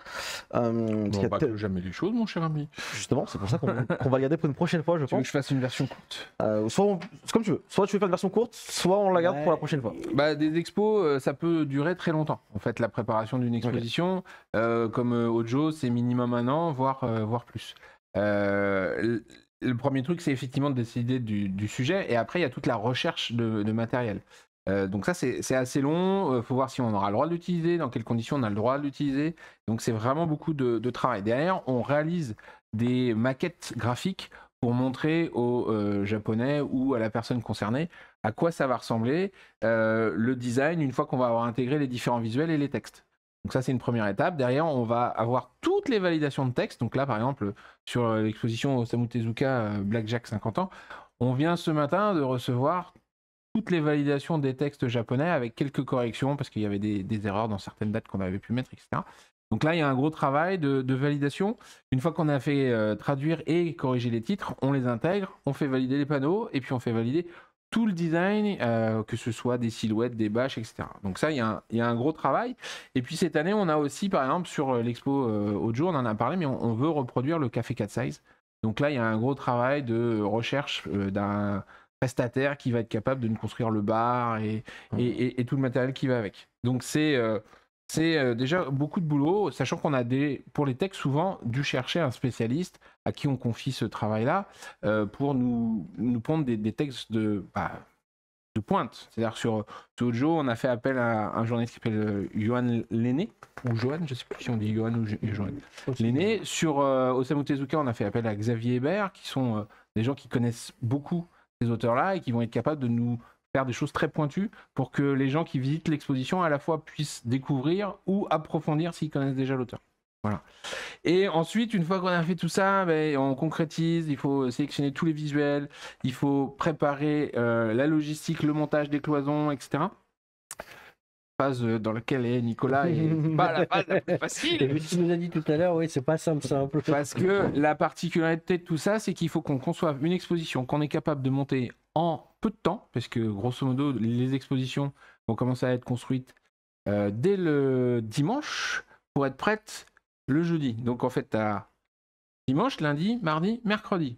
On bâcle jamais les choses, mon cher ami. Justement, c'est pour ça qu'on va le garder pour une prochaine fois, je pense. Tu veux que je fasse une version courte c'est comme tu veux. Soit tu veux faire une version courte, soit on la garde pour la prochaine fois. Des expos, ça peut durer très longtemps. En fait, la préparation d'une exposition, comme Ojo, c'est minimum 1 an, voire plus. Le premier truc, c'est effectivement de décider du sujet, et après, il y a toute la recherche de matériel. Donc ça, c'est assez long. Il faut voir si on aura le droit de l'utiliser, dans quelles conditions on a le droit de l'utiliser. Donc c'est vraiment beaucoup de travail. Derrière, on réalise des maquettes graphiques pour montrer aux Japonais ou à la personne concernée à quoi ça va ressembler, le design, une fois qu'on va avoir intégré les différents visuels et les textes. Donc ça, c'est une première étape. Derrière, on va avoir toutes les validations de texte. Donc là, par exemple, sur l'exposition Osamu Tezuka Blackjack 50 ans, on vient ce matin de recevoir toutes les validations des textes japonais avec quelques corrections parce qu'il y avait des erreurs dans certaines dates qu'on avait pu mettre, etc. Donc là, il y a un gros travail de validation. Une fois qu'on a fait traduire et corriger les titres, on les intègre, on fait valider les panneaux et puis on fait valider tout le design, que ce soit des silhouettes, des bâches, etc. Donc ça, il y a un gros travail. Et puis cette année, on a aussi, par exemple, sur l'expo Ojo, on en a parlé, mais on veut reproduire le Café Cat Size. Donc là, il y a un gros travail de recherche d'un prestataire qui va être capable de nous construire le bar et tout le matériel qui va avec. Donc c'est déjà beaucoup de boulot, sachant qu'on a pour les textes souvent dû chercher un spécialiste à qui on confie ce travail-là pour nous pondre des textes de pointe. C'est-à-dire sur Ojo, on a fait appel à un journaliste qui s'appelle Johan Lenné, ou Johan, je ne sais plus si on dit Johan ou Johan Lenné. Sur Osamu Tezuka, on a fait appel à Xavier Hébert, qui sont des gens qui connaissent beaucoup ces auteurs-là et qui vont être capables de nous faire des choses très pointues pour que les gens qui visitent l'exposition à la fois puissent découvrir ou approfondir s'ils connaissent déjà l'auteur. Voilà. Et ensuite, une fois qu'on a fait tout ça, on concrétise, il faut sélectionner tous les visuels, il faut préparer la logistique, le montage des cloisons, etc. Phase dans laquelle est Nicolas et pas la phase la plus facile. Et tu nous as dit tout à l'heure, oui, c'est pas simple. Parce que la particularité de tout ça, c'est qu'il faut qu'on conçoive une exposition qu'on est capable de monter en peu de temps, parce que grosso modo, les expositions vont commencer à être construites dès le dimanche pour être prêtes le jeudi. Donc en fait, tu as dimanche, lundi, mardi, mercredi.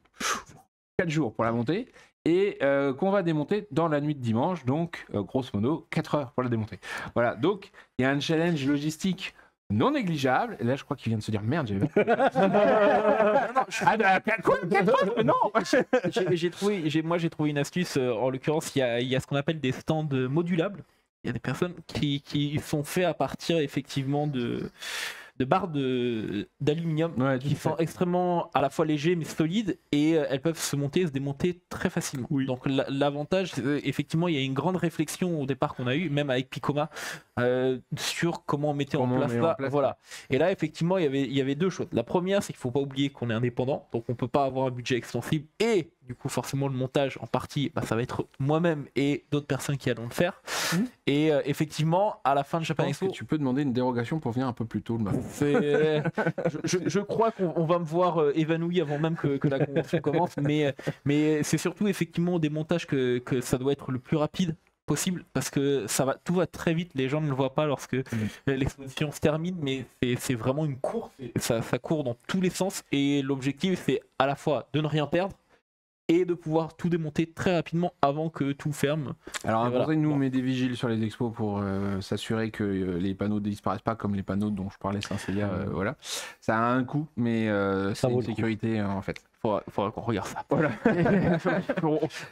4 jours pour la monter. Et qu'on va démonter dans la nuit de dimanche, donc grosso modo 4 heures pour la démonter. Voilà, donc il y a un challenge logistique non négligeable. Et là, je crois qu'il vient de se dire merde, j'ai j'ai trouvé une astuce. En l'occurrence, il y a ce qu'on appelle des stands modulables. Il y a des personnes qui sont faits à partir effectivement barres d'aluminium qui sont extrêmement à la fois légers mais solides et elles peuvent se monter et se démonter très facilement. Donc l'avantage, effectivement, il y a une grande réflexion au départ qu'on a eu, même avec Picoma, sur comment on mettait en place ça. Voilà. Et là, effectivement, il y avait deux choses. La première, c'est qu'il ne faut pas oublier qu'on est indépendant, donc on ne peut pas avoir un budget extensible et du coup, forcément, le montage en partie, ça va être moi-même et d'autres personnes qui allont le faire. Et effectivement, à la fin de Japan Expo, tu peux demander une dérogation pour venir un peu plus tôt le matin. Je crois qu'on va me voir évanoui avant même que la convention commence, mais c'est surtout effectivement des montages que ça doit être le plus rapide possible parce que tout va très vite, les gens ne le voient pas lorsque l'exposition se termine, mais c'est vraiment une course, ça court dans tous les sens et l'objectif c'est à la fois de ne rien perdre et de pouvoir tout démonter très rapidement avant que tout ferme. Alors nous on met des vigiles sur les expos pour s'assurer que les panneaux ne disparaissent pas comme les panneaux dont je parlais Saint-Célia, voilà. Ça a un coût, mais c'est une sécurité en fait. Faudra qu'on regarde ça. Voilà.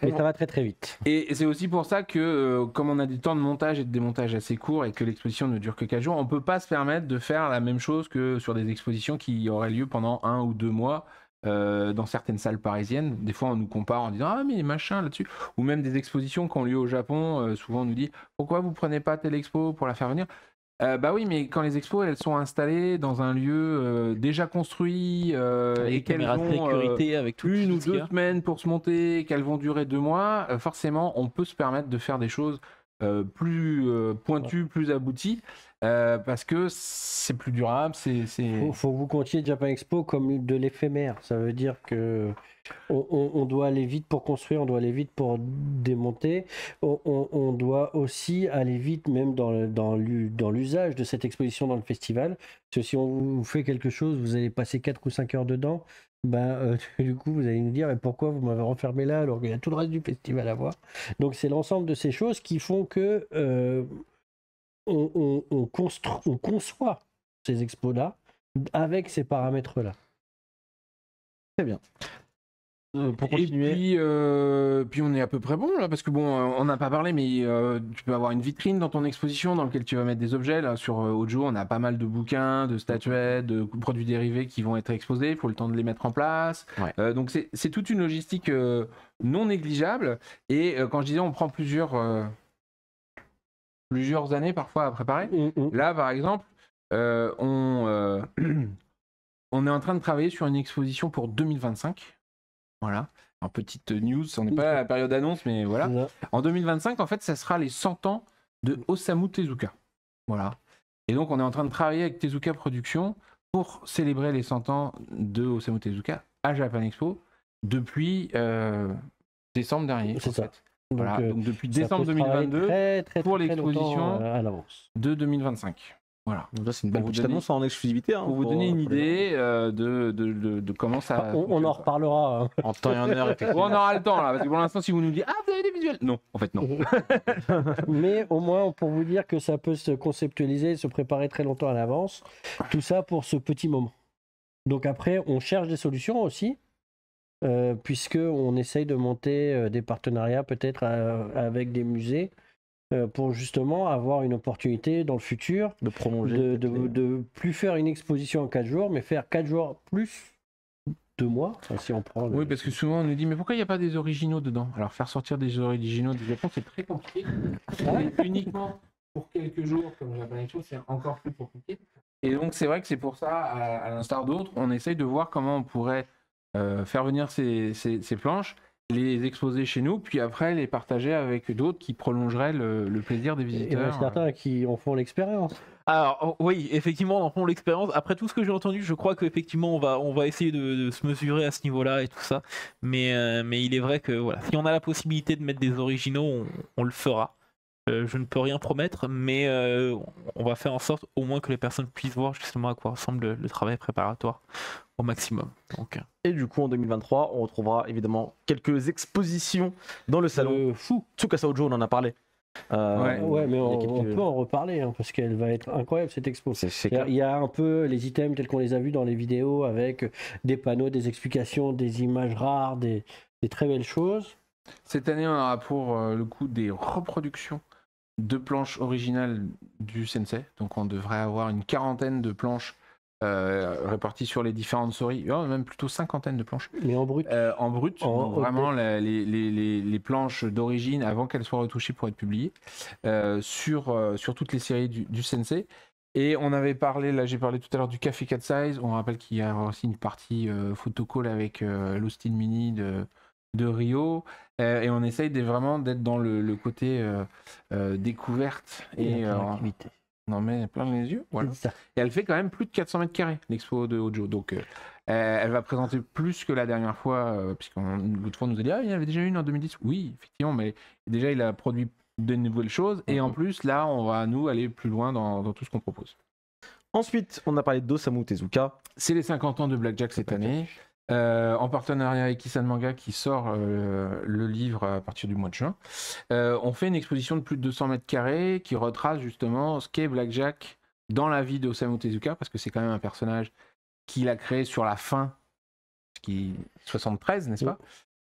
Mais ça va très très vite. Et c'est aussi pour ça que comme on a des temps de montage et de démontage assez courts et que l'exposition ne dure que 4 jours, on peut pas se permettre de faire la même chose que sur des expositions qui auraient lieu pendant 1 ou 2 mois. Dans certaines salles parisiennes, des fois on nous compare en disant ah mais machin là-dessus, ou même des expositions qui ont lieu au Japon, souvent on nous dit pourquoi vous prenez pas telle expo pour la faire venir. Bah oui, mais quand les expos elles sont installées dans un lieu déjà construit et qu'elles ont sécurité avec une ou 2 semaines pour se monter, qu'elles vont durer 2 mois, forcément on peut se permettre de faire des choses plus pointues, plus abouties. Parce que c'est plus durable. Faut que vous comptiez Japan Expo comme de l'éphémère. Ça veut dire que on doit aller vite pour construire, on doit aller vite pour démonter. On doit aussi aller vite même dans l'usage de cette exposition dans le festival. Parce que si on vous fait quelque chose, vous allez passer 4 ou 5 heures dedans. Du coup, vous allez nous dire mais pourquoi vous m'avez renfermé là alors qu'il y a tout le reste du festival à voir. Donc c'est l'ensemble de ces choses qui font que on conçoit ces expos-là avec ces paramètres-là. Très bien. Pour continuer. Et puis on est à peu près bon là, parce que bon, on n'a pas parlé, mais tu peux avoir une vitrine dans ton exposition dans laquelle tu vas mettre des objets. Là, sur Ojo, on a pas mal de bouquins, de statuettes, de produits dérivés qui vont être exposés. Il faut le temps de les mettre en place. Ouais. Donc c'est toute une logistique non négligeable. Et quand je disais, on prend plusieurs années parfois à préparer. Là, par exemple, on est en train de travailler sur une exposition pour 2025. Voilà. En petite news, on n'est pas à la période d'annonce, mais voilà. En 2025, en fait, ça sera les 100 ans de Osamu Tezuka. Voilà. Et donc, on est en train de travailler avec Tezuka Productions pour célébrer les 100 ans de Osamu Tezuka à Japan Expo depuis décembre dernier. C'est ça. Voilà, donc depuis décembre 2022 pour l'exposition de 2025. Voilà. Donc là, c'est une belle petite annonce en exclusivité. Pour vous donner une idée de comment ça. On en reparlera. En temps et en heure, effectivement. On aura le temps là, parce que pour l'instant, si vous nous dites ah vous avez des visuels, non, en fait non. Mais au moins pour vous dire que ça peut se conceptualiser, se préparer très longtemps à l'avance. Tout ça pour ce petit moment. Donc après, on cherche des solutions aussi. Puisqu'on essaye de monter des partenariats peut-être avec des musées pour justement avoir une opportunité dans le futur de prolonger, de plus faire une exposition en 4 jours, mais faire 4 jours plus 2 mois, si on prend Oui, parce que souvent on nous dit mais pourquoi il n'y a pas des originaux dedans? Alors faire sortir des originaux du Japon, c'est très compliqué. Uniquement pour quelques jours, comme Japan Expo, c'est encore plus compliqué. Et donc c'est vrai que c'est pour ça, à l'instar d'autres, on essaye de voir comment on pourrait faire venir ces planches, les exposer chez nous, puis après les partager avec d'autres qui prolongeraient le plaisir des visiteurs. Il y en a certains qui en font l'expérience. Alors oui, effectivement, on en font l'expérience. Après tout ce que j'ai entendu, je crois qu'effectivement on va essayer de se mesurer à ce niveau-là et tout ça. Mais il est vrai que voilà, si on a la possibilité de mettre des originaux, on le fera. Je ne peux rien promettre, mais on va faire en sorte au moins que les personnes puissent voir justement à quoi ressemble le travail préparatoire au maximum. Donc. Et du coup en 2023, on retrouvera évidemment quelques expositions dans le salon. Tsukasa Ojo, on en a parlé. Ouais, mais on peut en reparler parce qu'elle va être incroyable cette expo. Il y a un peu les items tels qu'on les a vus dans les vidéos avec des panneaux, des explications, des images rares, des très belles choses. Cette année, on aura pour le coup des reproductions de planches originales du Sensei. Donc on devrait avoir une 40aine de planches réparties sur les différentes séries, même plutôt 50 de planches. Mais en brut. En brut, donc vraiment les planches d'origine avant qu'elles soient retouchées pour être publiées sur toutes les séries du Sensei. Et on avait parlé, là j'ai parlé tout à l'heure du Café Cat Size. On rappelle qu'il y a aussi une partie photocall avec l'Austin Mini de Rio. Et on essaye vraiment d'être dans le côté découverte et on en met plein les yeux. Voilà. Et elle fait quand même plus de 400 mètres carrés, l'expo de Hojo. Donc elle va présenter plus que la dernière fois, puisque l'autre fois on nous a dit il y en avait déjà une en 2010. Oui, effectivement, mais déjà il a produit de nouvelles choses. Et en plus, là, on va nous aller plus loin dans tout ce qu'on propose. Ensuite, on a parlé d'Osamu Tezuka. C'est les 50 ans de Blackjack cette année. En partenariat avec Kisan Manga qui sort le livre à partir du mois de juin. On fait une exposition de plus de 200 mètres carrés qui retrace justement ce qu'est Blackjack dans la vie d'Osamu Tezuka, parce que c'est quand même un personnage qu'il a créé sur la fin, qui 73, n'est-ce pas?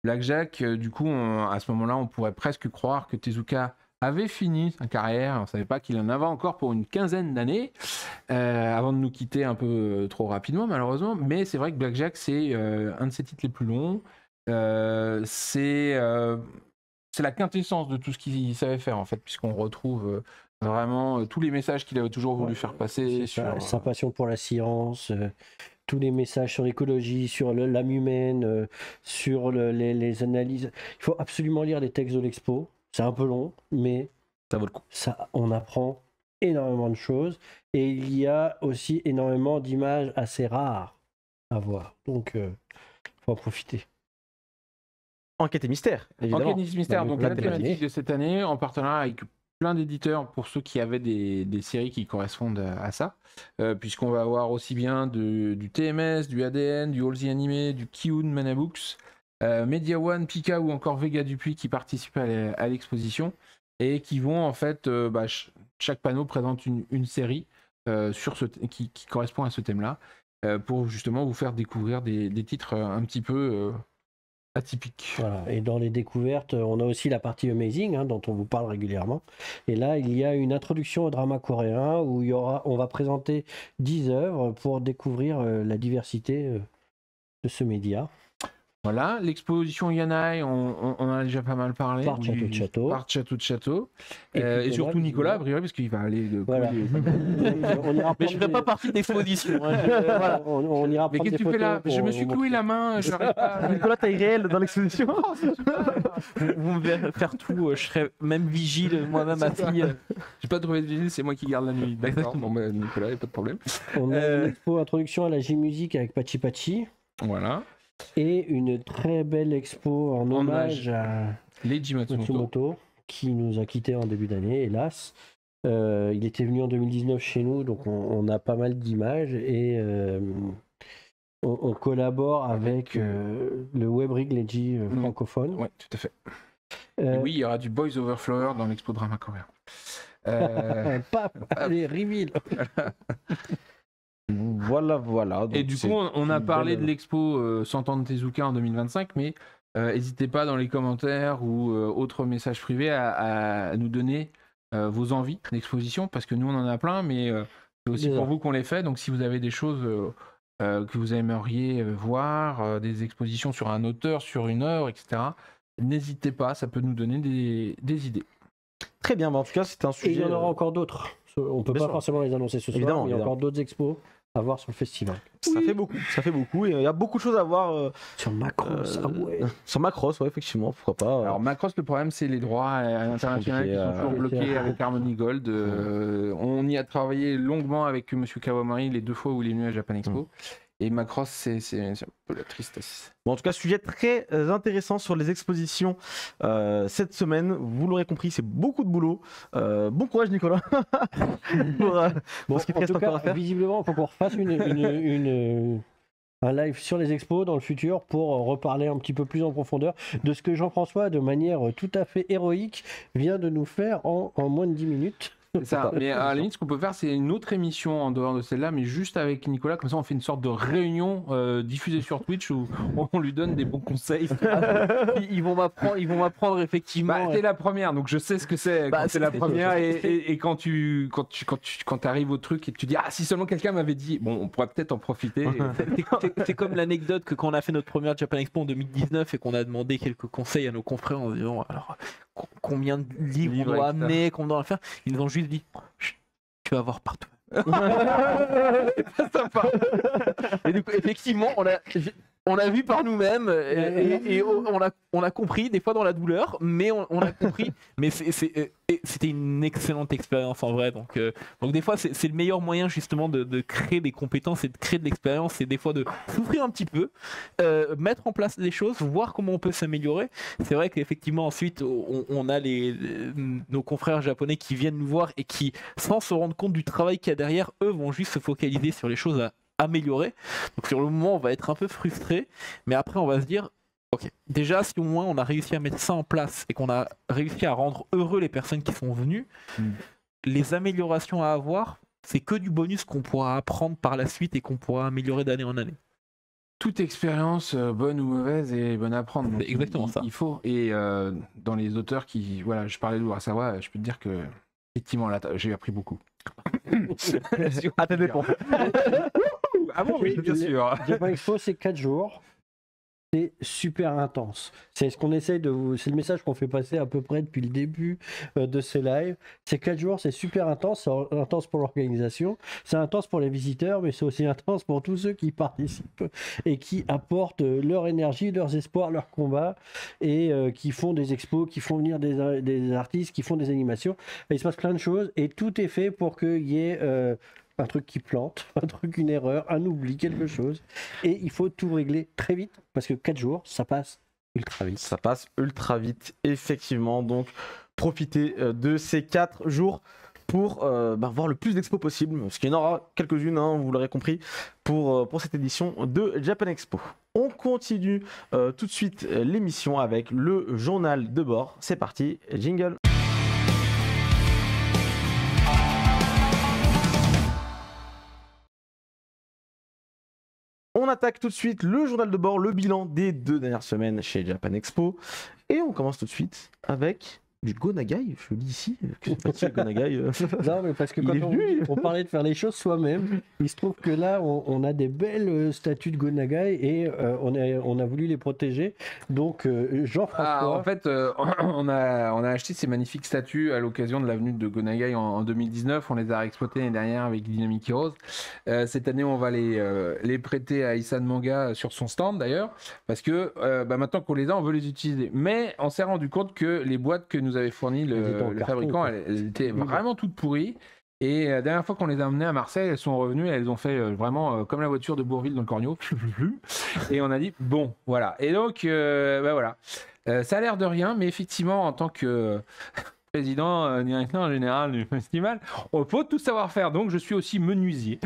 Blackjack, du coup, à ce moment-là, on pourrait presque croire que Tezuka avait fini sa carrière. On ne savait pas qu'il en avait encore pour une quinzaine d'années, avant de nous quitter un peu trop rapidement, malheureusement. Mais c'est vrai que Blackjack, c'est un de ses titres les plus longs. C'est la quintessence de tout ce qu'il savait faire, en fait, puisqu'on retrouve vraiment tous les messages qu'il avait toujours voulu faire passer. Sa passion pour la science... tous les messages sur l'écologie, sur l'âme humaine, sur les analyses. Il faut absolument lire les textes de l'expo. C'est un peu long, mais ça vaut le coup. On apprend énormément de choses. Et il y a aussi énormément d'images assez rares à voir. Donc, il faut en profiter. Enquête et mystère, évidemment. Enquête et mystère, donc la thématique de cette année, en partenariat avec plein d'éditeurs pour ceux qui avaient des séries qui correspondent à ça, puisqu'on va avoir aussi bien du TMS, du ADN, du All The Anime, du Kiun Manabooks, Media One, Pika ou encore Vega Dupuis qui participent à l'exposition et qui vont en fait, chaque panneau présente une série qui correspond à ce thème-là, pour justement vous faire découvrir des titres un petit peu atypique. Voilà. Et dans les découvertes, on a aussi la partie Amazing, dont on vous parle régulièrement. Et là, il y a une introduction au drama coréen où on va présenter 10 œuvres pour découvrir la diversité de ce média. Voilà, l'exposition Yanai, on en a déjà pas mal parlé. Par Château de Château. Par Château de Château. Et surtout Nicolas, a priori, parce qu'il va aller... Voilà. Mais je ne ferai pas partie d'exposition. Voilà. On ira mais qu'est-ce que tu fais là? Je me suis cloué la main, je n'arrive pas. Nicolas, taille réelle dans l'exposition. Vous me verrez faire tout, je serai même vigile, moi-même assis. J'ai pas trouvé de vigile, c'est moi qui garde la nuit. D'accord, bon, bah, Nicolas, il n'y a pas de problème. On a une expo introduction à la J-Music avec Pachi Pachi. Voilà. Et une très belle expo en hommage à Leiji Matsumoto, qui nous a quittés en début d'année, hélas. Il était venu en 2019 chez nous, donc on a pas mal d'images et on collabore avec le Webrig Leiji francophone. Oui, tout à fait. Et oui, il y aura du Boys Over Flower dans l'expo drama coréen. Allez, reveal. Voilà. Donc et du coup, on a parlé de l'expo 100 ans de Tezuka en 2025, mais n'hésitez pas dans les commentaires ou autres messages privés à nous donner vos envies d'exposition, parce que nous, on en a plein, mais c'est aussi pour vous qu'on les fait. Donc, si vous avez des choses que vous aimeriez voir, des expositions sur un auteur, sur une œuvre, etc., n'hésitez pas, ça peut nous donner des idées. Très bien, en tout cas, c'est un sujet... Et il y en aura encore d'autres. On ne peut pas forcément les annoncer ce soir, mais il y a encore d'autres expos à voir sur le festival. Ça fait beaucoup, et il y a beaucoup de choses à voir sur Macross. Sur Macross, ouais, effectivement, pourquoi pas. Alors Macross, le problème, c'est les droits à l'international qui sont toujours bloqués avec Harmony Gold. On y a travaillé longuement avec M. Kawamori les 2 fois où il est venu à Japan Expo. Et Macross, c'est un peu la tristesse. Bon, en tout cas, sujet très intéressant sur les expositions cette semaine. Vous l'aurez compris, c'est beaucoup de boulot. Bon courage, Nicolas. Bon, ce qui reste encore à faire. Visiblement, il faut qu'on refasse un live sur les expos dans le futur pour reparler un petit peu plus en profondeur de ce que Jean-François, de manière tout à fait héroïque, vient de nous faire en moins de 10 minutes. C'est ça. Mais à la limite, ce qu'on peut faire, c'est une autre émission en dehors de celle-là, mais juste avec Nicolas. Comme ça, on fait une sorte de réunion diffusée sur Twitch où on lui donne des bons conseils. Ils vont m'apprendre effectivement. T'es la première, donc je sais ce que c'est quand c'est la première. Et quand tu arrives au truc et que tu dis, ah, si seulement quelqu'un m'avait dit, bon, on pourrait peut-être en profiter. C'est comme l'anecdote que quand on a fait notre première Japan Expo en 2019 et qu'on a demandé quelques conseils à nos confrères en disant, alors, combien de livres on doit amener, qu'on doit faire, ils nous ont juste dit, tu vas voir partout. C'est pas sympa. Et du coup, effectivement, on a vu par nous-mêmes et on a compris, des fois dans la douleur, mais on a compris. Mais c'était une excellente expérience en vrai. Donc des fois, c'est le meilleur moyen justement de créer des compétences et de créer de l'expérience. C'est des fois de souffrir un petit peu, mettre en place des choses, voir comment on peut s'améliorer. C'est vrai qu'effectivement, ensuite, on a nos confrères japonais qui viennent nous voir et qui, sans se rendre compte du travail qu'il y a derrière, eux vont juste se focaliser sur les choses à améliorer. Donc sur le moment on va être un peu frustré, mais après on va se dire ok, déjà si au moins on a réussi à mettre ça en place et qu'on a réussi à rendre heureux les personnes qui sont venues, les améliorations à avoir, c'est que du bonus qu'on pourra apprendre par la suite et qu'on pourra améliorer d'année en année. Toute expérience, bonne ou mauvaise, est bonne à prendre. C'est exactement ça. Il faut. Et dans les auteurs qui, voilà, je parlais de Urasawa, je peux te dire que effectivement là j'ai appris beaucoup. À tes dépens. Ah bon, oui, bien sûr. Japan Expo, c'est 4 jours. C'est super intense. C'est ce qu'on essaye c'est le message qu'on fait passer à peu près depuis le début de ces lives. C'est 4 jours, c'est super intense. C'est intense pour l'organisation, c'est intense pour les visiteurs, mais c'est aussi intense pour tous ceux qui participent et qui apportent leur énergie, leurs espoirs, leurs combats et qui font des expos, qui font venir des artistes, qui font des animations. Et il se passe plein de choses et tout est fait pour qu'il y ait un truc qui plante, un truc, une erreur, un oubli, quelque chose. Et il faut tout régler très vite, parce que 4 jours, ça passe ultra vite. Ça passe ultra vite, effectivement. Donc, profitez de ces 4 jours pour voir le plus d'expos possible, parce qu'il y en aura quelques-unes, hein, vous l'aurez compris, pour cette édition de Japan Expo. On continue tout de suite l'émission avec le journal de bord. C'est parti, jingle. On attaque tout de suite le journal de bord, le bilan des 2 dernières semaines chez Japan Expo. Et on commence tout de suite avec du Go Nagai. Je le dis ici, que c'est pas qui le Go Nagai. Non, mais parce que quand on parlait de faire les choses soi-même, il se trouve que là, on a des belles statues de Go Nagai et on a voulu les protéger. Donc, Jean-François... en fait, on a acheté ces magnifiques statues à l'occasion de l'avenue de Go Nagai en 2019. On les a réexploitées l'année dernière avec Dynamic Heroes. Cette année, on va les prêter à Isan Manga sur son stand d'ailleurs, parce que maintenant qu'on les a, on veut les utiliser. Mais on s'est rendu compte que les boîtes que nous avait fourni le fabricant, elles étaient vraiment toutes pourries. Et la dernière fois qu'on les a amenées à Marseille, elles sont revenues, elles ont fait vraiment comme la voiture de Bourvil dans le Cornio. Et on a dit, bon, voilà. Et donc, voilà. Ça a l'air de rien, mais effectivement, en tant que président, directeur général du festival, il faut tout savoir faire. Donc, je suis aussi menuisier.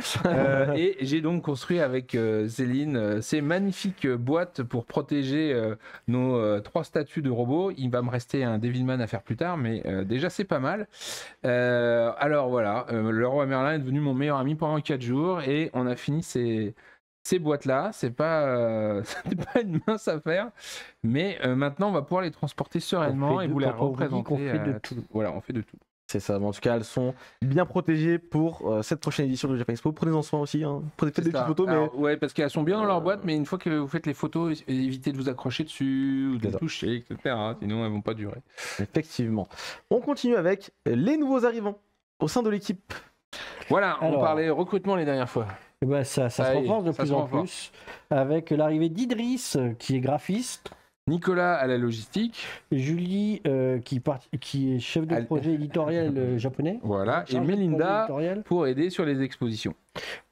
Et j'ai donc construit avec Céline ces magnifiques boîtes pour protéger nos 3 statues de robots. Il va me rester un Devilman à faire plus tard, mais déjà, c'est pas mal. Alors, voilà, le roi Merlin est devenu mon meilleur ami pendant 4 jours et on a fini ces boîtes-là. C'est pas une mince affaire, mais maintenant on va pouvoir les transporter sereinement et vous les représenter. On fait de tout. Voilà, on fait de tout. C'est ça, mais en tout cas elles sont bien protégées pour cette prochaine édition de Japan Expo. Prenez-en soin aussi, hein. Prenez peut-être des petites photos. Alors, ouais, parce qu'elles sont bien dans leur boîte, mais une fois que vous faites les photos, évitez de vous accrocher dessus ou de les toucher, etc. Sinon elles vont pas durer. Effectivement. On continue avec les nouveaux arrivants au sein de l'équipe. Voilà, on parlait recrutement les dernières fois. Et ben ça se renforce de plus en plus avec l'arrivée d'Idriss qui est graphiste, Nicolas à la logistique, Julie qui est chef de projet éditorial japonais, voilà, et Melinda pour aider sur les expositions.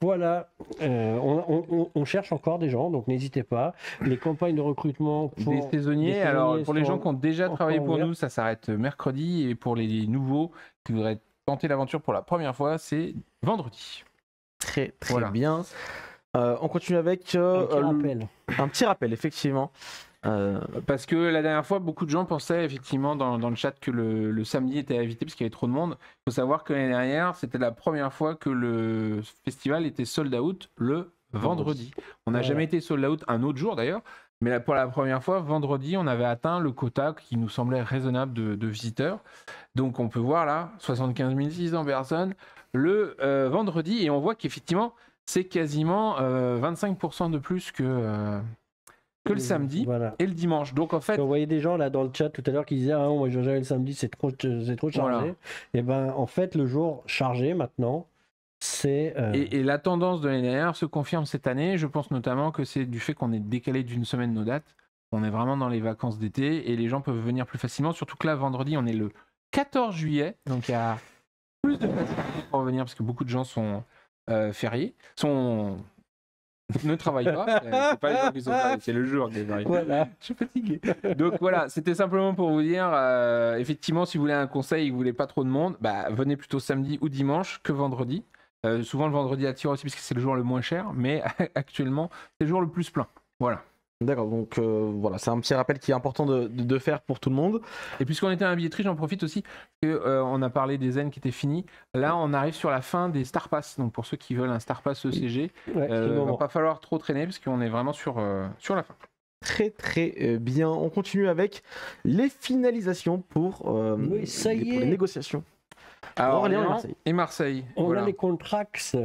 Voilà, on cherche encore des gens, donc n'hésitez pas. Les campagnes de recrutement pour des saisonniers, alors pour les gens qui ont déjà travaillé pour nous, ça s'arrête mercredi, et pour les nouveaux qui voudraient tenter l'aventure pour la première fois, c'est vendredi. Très bien. On continue avec un petit rappel, effectivement. Parce que la dernière fois, beaucoup de gens pensaient effectivement dans le chat que le samedi était à éviter parce qu'il y avait trop de monde. Il faut savoir que l'année dernière, c'était la première fois que le festival était sold out le vendredi. On n'a jamais été sold out un autre jour d'ailleurs, mais là, pour la première fois, vendredi, on avait atteint le quota qui nous semblait raisonnable de visiteurs. Donc on peut voir là, 75 600 personnes le vendredi, et on voit qu'effectivement, c'est quasiment 25% de plus que le samedi et le dimanche. Donc en fait, on voyait des gens là dans le chat tout à l'heure qui disaient ah moi je vais le samedi, c'est trop chargé. Voilà. Et ben en fait le jour chargé maintenant, c'est et la tendance de l'année dernière se confirme cette année. Je pense notamment que c'est du fait qu'on est décalé d'une semaine nos dates. On est vraiment dans les vacances d'été et les gens peuvent venir plus facilement. Surtout que là vendredi on est le 14 juillet, donc il y a plus de facilité pour venir parce que beaucoup de gens sont fériés, ne travaillent pas. C'est pas les gens qui sont fériés, c'est le jour qui est férié. Voilà. Je suis fatigué. Donc voilà, c'était simplement pour vous dire, effectivement, si vous voulez un conseil et que vous voulez pas trop de monde, venez plutôt samedi ou dimanche que vendredi. Souvent le vendredi attire aussi parce que c'est le jour le moins cher, mais actuellement c'est le jour le plus plein. Voilà. D'accord, donc voilà, c'est un petit rappel qui est important de faire pour tout le monde. Et puisqu'on était à la billetterie, j'en profite aussi que on a parlé des zen qui étaient finis. Là, on arrive sur la fin des Star Pass. Donc pour ceux qui veulent un Star Pass ECG, va pas falloir trop traîner parce qu'on est vraiment sur la fin. Très très bien. On continue avec les finalisations pour les négociations. Alors, Orléans et Marseille. On a les contracts.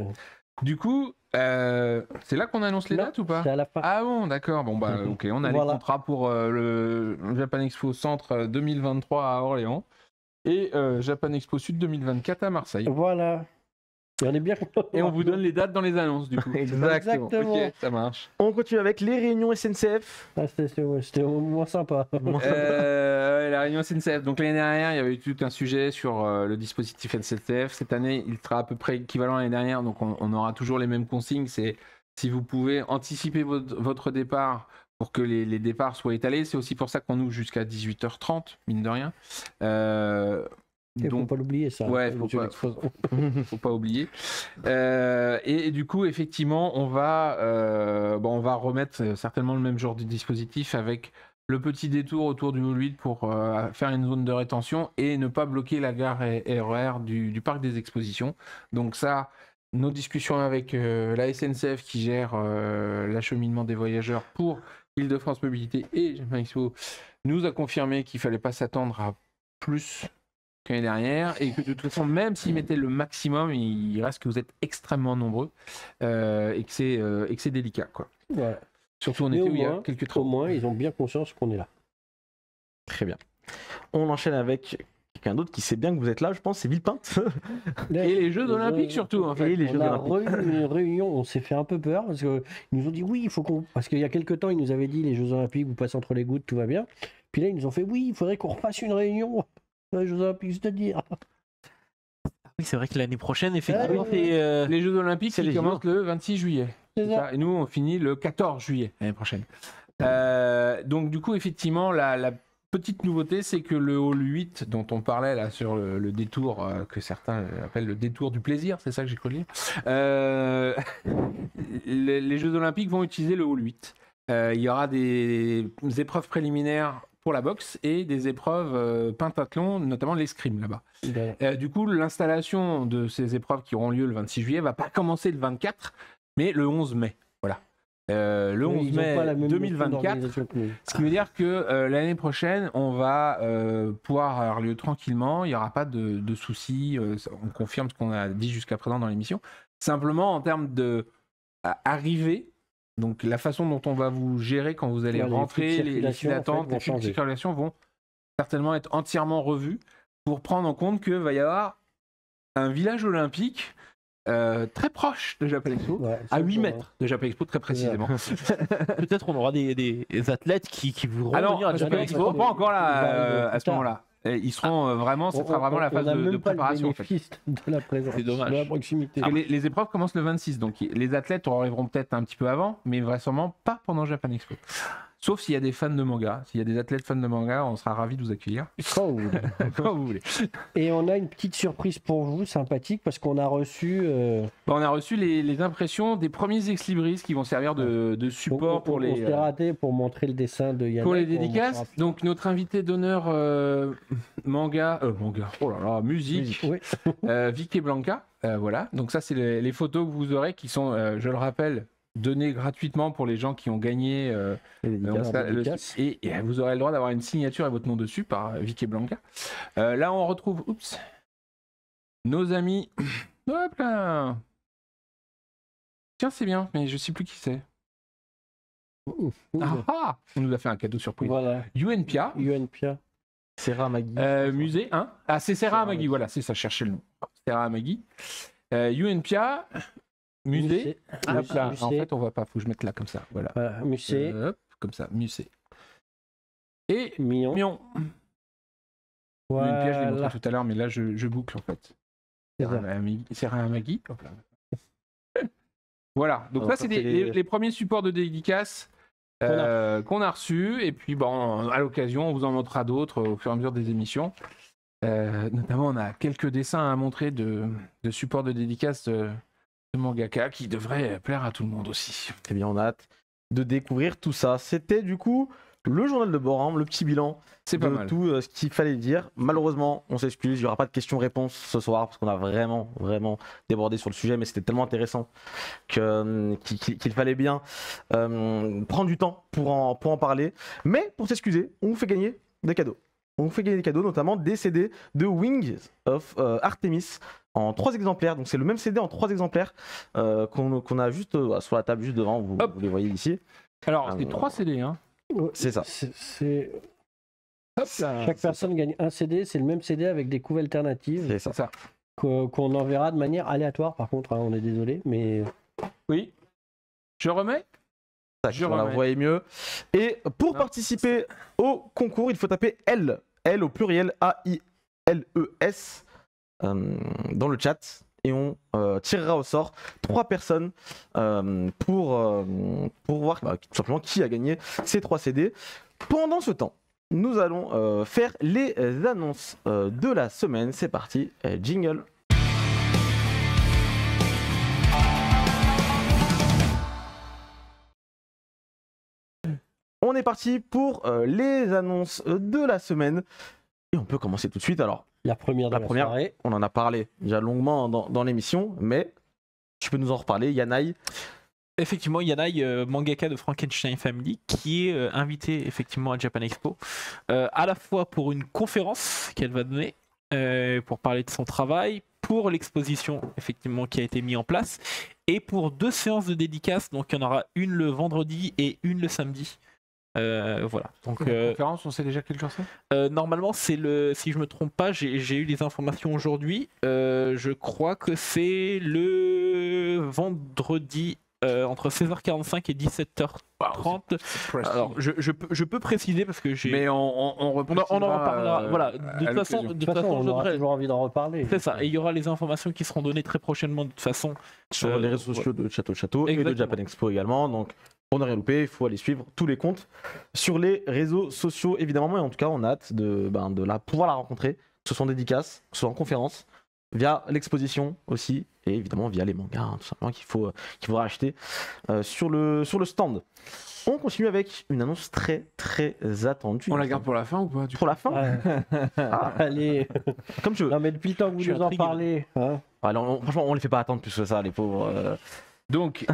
Du coup, c'est là qu'on annonce les dates ou pas? C'est à la fin. Ah bon, d'accord. Bon ok, on a les contrats pour le Japan Expo Centre 2023 à Orléans et Japan Expo Sud 2024 à Marseille. Voilà. Et on est bien content. Et on vous donne les dates dans les annonces du coup. Exactement. Ok, ça marche. On continue avec les réunions SNCF. C'était moins sympa. La réunion SNCF. Donc l'année dernière, il y avait eu tout un sujet sur le dispositif SNCF. Cette année, il sera à peu près équivalent à l'année dernière. Donc on aura toujours les mêmes consignes. C'est si vous pouvez anticiper votre départ pour que les départs soient étalés. C'est aussi pour ça qu'on ouvre jusqu'à 18h30, mine de rien. Donc, faut pas l'oublier ça. Ouais, faut pas oublier. Et du coup, effectivement, on va remettre certainement le même genre de dispositif avec le petit détour autour du Hall 8 pour faire une zone de rétention et ne pas bloquer la gare RER du parc des expositions. Donc ça, nos discussions avec la SNCF qui gère l'acheminement des voyageurs pour Île-de-France Mobilité et Japan Expo nous a confirmé qu'il fallait pas s'attendre à plus l'année dernière et que de toute façon même s'ils mettaient le maximum il reste que vous êtes extrêmement nombreux et que c'est délicat quoi. Ouais. Surtout en été où il y a quelques travaux. Au moins ils ont bien conscience qu'on est là. Très bien. On enchaîne avec quelqu'un d'autre qui sait bien que vous êtes là, je pense, c'est Villepinte. Et les Jeux Olympiques surtout en fait. Et les Jeux Olympiques. Une réunion, on s'est fait un peu peur parce qu'ils nous ont dit oui, il faut qu'on. Parce qu'il y a quelques temps, ils nous avaient dit les Jeux Olympiques, vous passez entre les gouttes, tout va bien. Puis là, ils nous ont fait oui, il faudrait qu'on refasse une réunion. Les Jeux Olympiques, c'est-à-dire. Oui, c'est vrai que l'année prochaine, effectivement, c'est les Jeux Olympiques qui commencent le 26 juillet. C'est ça. Et nous, on finit le 14 juillet l'année prochaine. Donc, du coup, effectivement, la petite nouveauté, c'est que le Hall 8, dont on parlait là sur le détour, que certains appellent le détour du plaisir, c'est ça que j'ai cru lire, les Jeux Olympiques vont utiliser le Hall 8. Il y aura des épreuves préliminaires pour la boxe et des épreuves pentathlon, notamment l'escrime là-bas. Du coup, l'installation de ces épreuves qui auront lieu le 26 juillet va pas commencer le 24, mais le 11 mai. Voilà. Le 11 mai 2024, ce qui veut dire que l'année prochaine, on va pouvoir avoir lieu tranquillement, il n'y aura pas de soucis, on confirme ce qu'on a dit jusqu'à présent dans l'émission. Simplement, en termes d'arrivée, donc la façon dont on va vous gérer quand vous allez rentrer, les files d'attente, les files de circulation vont certainement être entièrement revues pour prendre en compte qu'il va y avoir un village olympique très proche de Japan Expo, à 8 mètres de Japan Expo très précisément. Peut-être on aura des athlètes qui voudront venir à Japan Expo. Pas encore là à ce moment-là. Ils seront vraiment, ce sera vraiment la phase de préparation. En fait. De la présence, c'est dommage. De la proximité. Les épreuves commencent le 26, donc les athlètes arriveront peut-être un petit peu avant, mais vraisemblablement pas pendant Japan Expo. Sauf s'il y a des fans de manga. S'il y a des athlètes fans de manga, on sera ravis de vous accueillir. Quand vous voulez. Quand vous voulez. Et on a une petite surprise pour vous, sympathique, parce qu'on a reçu... On a reçu les impressions des premiers ex-libris qui vont servir de support pour les... On s'est raté pour montrer le dessin de Yann. Pour les dédicaces. Donc notre invité d'honneur manga, oh là là, musique, Oui. Vicky Blanca. Voilà. Donc ça, c'est les photos que vous aurez qui sont, je le rappelle, données gratuitement pour les gens qui ont gagné. Et vous aurez le droit d'avoir une signature et votre nom dessus par Vicky Blanca. Là, on retrouve, nos amis. Hop là. Tiens, c'est bien, mais je sais plus qui c'est. Ah, on nous a fait un cadeau surprise. Voilà. UNPia. Serra Magui. Musée, hein. Ah, c'est Serra Amagui, voilà, c'est ça, cherchez le nom. Serra Amagui. UNPia. Musée. Hop là. En fait, on voit pas, faut que je mette là comme ça. Voilà. Musée. Hop, comme ça, musée. Et Mignon. Voilà. UNPia, je l'ai Voilà. montré tout à l'heure, mais là, je boucle en fait. Serra Amagui. Hop là. Voilà, donc Alors, là, c'est les premiers supports de dédicaces qu'on a reçus. Et puis, bon, à l'occasion, on vous en montrera d'autres au fur et à mesure des émissions. Notamment, on a quelques dessins à montrer de supports de dédicaces de mangaka qui devraient plaire à tout le monde aussi. Eh bien, on a hâte de découvrir tout ça. C'était du coup le journal de bord, hein, le petit bilan C'est pas de mal. tout ce qu'il fallait dire. Malheureusement, on s'excuse, il n'y aura pas de questions-réponses ce soir parce qu'on a vraiment débordé sur le sujet, mais c'était tellement intéressant qu'il fallait bien prendre du temps pour en parler. Mais pour s'excuser, on vous fait gagner des cadeaux. On vous fait gagner des cadeaux, notamment des CD de Wings of Artemis en 3 exemplaires. Donc c'est le même CD en 3 exemplaires qu'on a juste sur la table juste devant. Vous les voyez ici. Alors, c'est 3 CD, hein. C'est ça. Hop là. Chaque personne gagne un CD, c'est le même CD avec des couves alternatives C'est ça. C'est ça. qu'on enverra de manière aléatoire par contre, hein, on est désolé, mais... Oui. Je remets. Voilà, vous voyez mieux. Et pour participer au concours, il faut taper L au pluriel AILES dans le chat et on tirera au sort 3 personnes pour voir tout simplement qui a gagné ces 3 CD. Pendant ce temps, nous allons faire les annonces de la semaine. C'est parti, jingle. On est parti pour les annonces de la semaine. Et on peut commencer tout de suite. Alors, La première, soirée. on en a parlé déjà longuement dans l'émission, mais tu peux nous en reparler, Yanaï. Effectivement, Yanaï, mangaka de Frankenstein Family, qui est invité effectivement à Japan Expo, à la fois pour une conférence qu'elle va donner, pour parler de son travail, pour l'exposition effectivement qui a été mise en place, et pour 2 séances de dédicaces. Donc il y en aura une le vendredi et une le samedi. Voilà. Donc La conférence, on sait déjà quel jour c'est ? normalement, c'est si je me trompe pas, j'ai eu les informations aujourd'hui. Je crois que c'est le vendredi entre 16h45 et 17h30. Alors, je peux préciser parce que j'ai. Mais on en reparlera. Voilà. De toute façon, on aura toujours envie d'en reparler. C'est ça. Et il y aura les informations qui seront données très prochainement de toute façon Sur les réseaux sociaux de Château et de Exactement. Japan Expo également. Donc, pour ne rien louper, il faut aller suivre tous les comptes sur les réseaux sociaux, évidemment. Et en tout cas, on a hâte de pouvoir la rencontrer, que ce soit en dédicace, que ce soit en conférence, via l'exposition aussi, et évidemment via les mangas, hein, tout simplement, qu'il faudra acheter sur le stand. On continue avec une annonce très très attendue. On la garde pour la fin ou pas Pour la fin Allez. Comme tu veux. Non mais depuis le temps que vous nous en parlez. Hein. Alors, franchement, on les fait pas attendre plus que ça, les pauvres. Donc,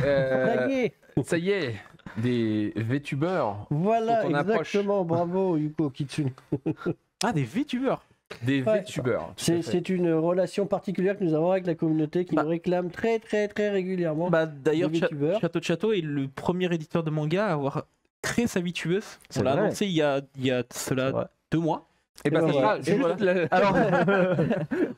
ça y est, des VTubers. Voilà, Faut qu'on approche. exactement. Bravo, Yuko Kitsune. Ah, des VTubers. Des Ouais. VTubers. C'est une relation particulière que nous avons avec la communauté qui nous réclame très très très régulièrement. D'ailleurs, des VTubers. Château de Château est le premier éditeur de manga à avoir créé sa VTubeuse. On l'a annoncé il y a cela 2 mois. Et ben, ça sera Et juste voilà. Alors,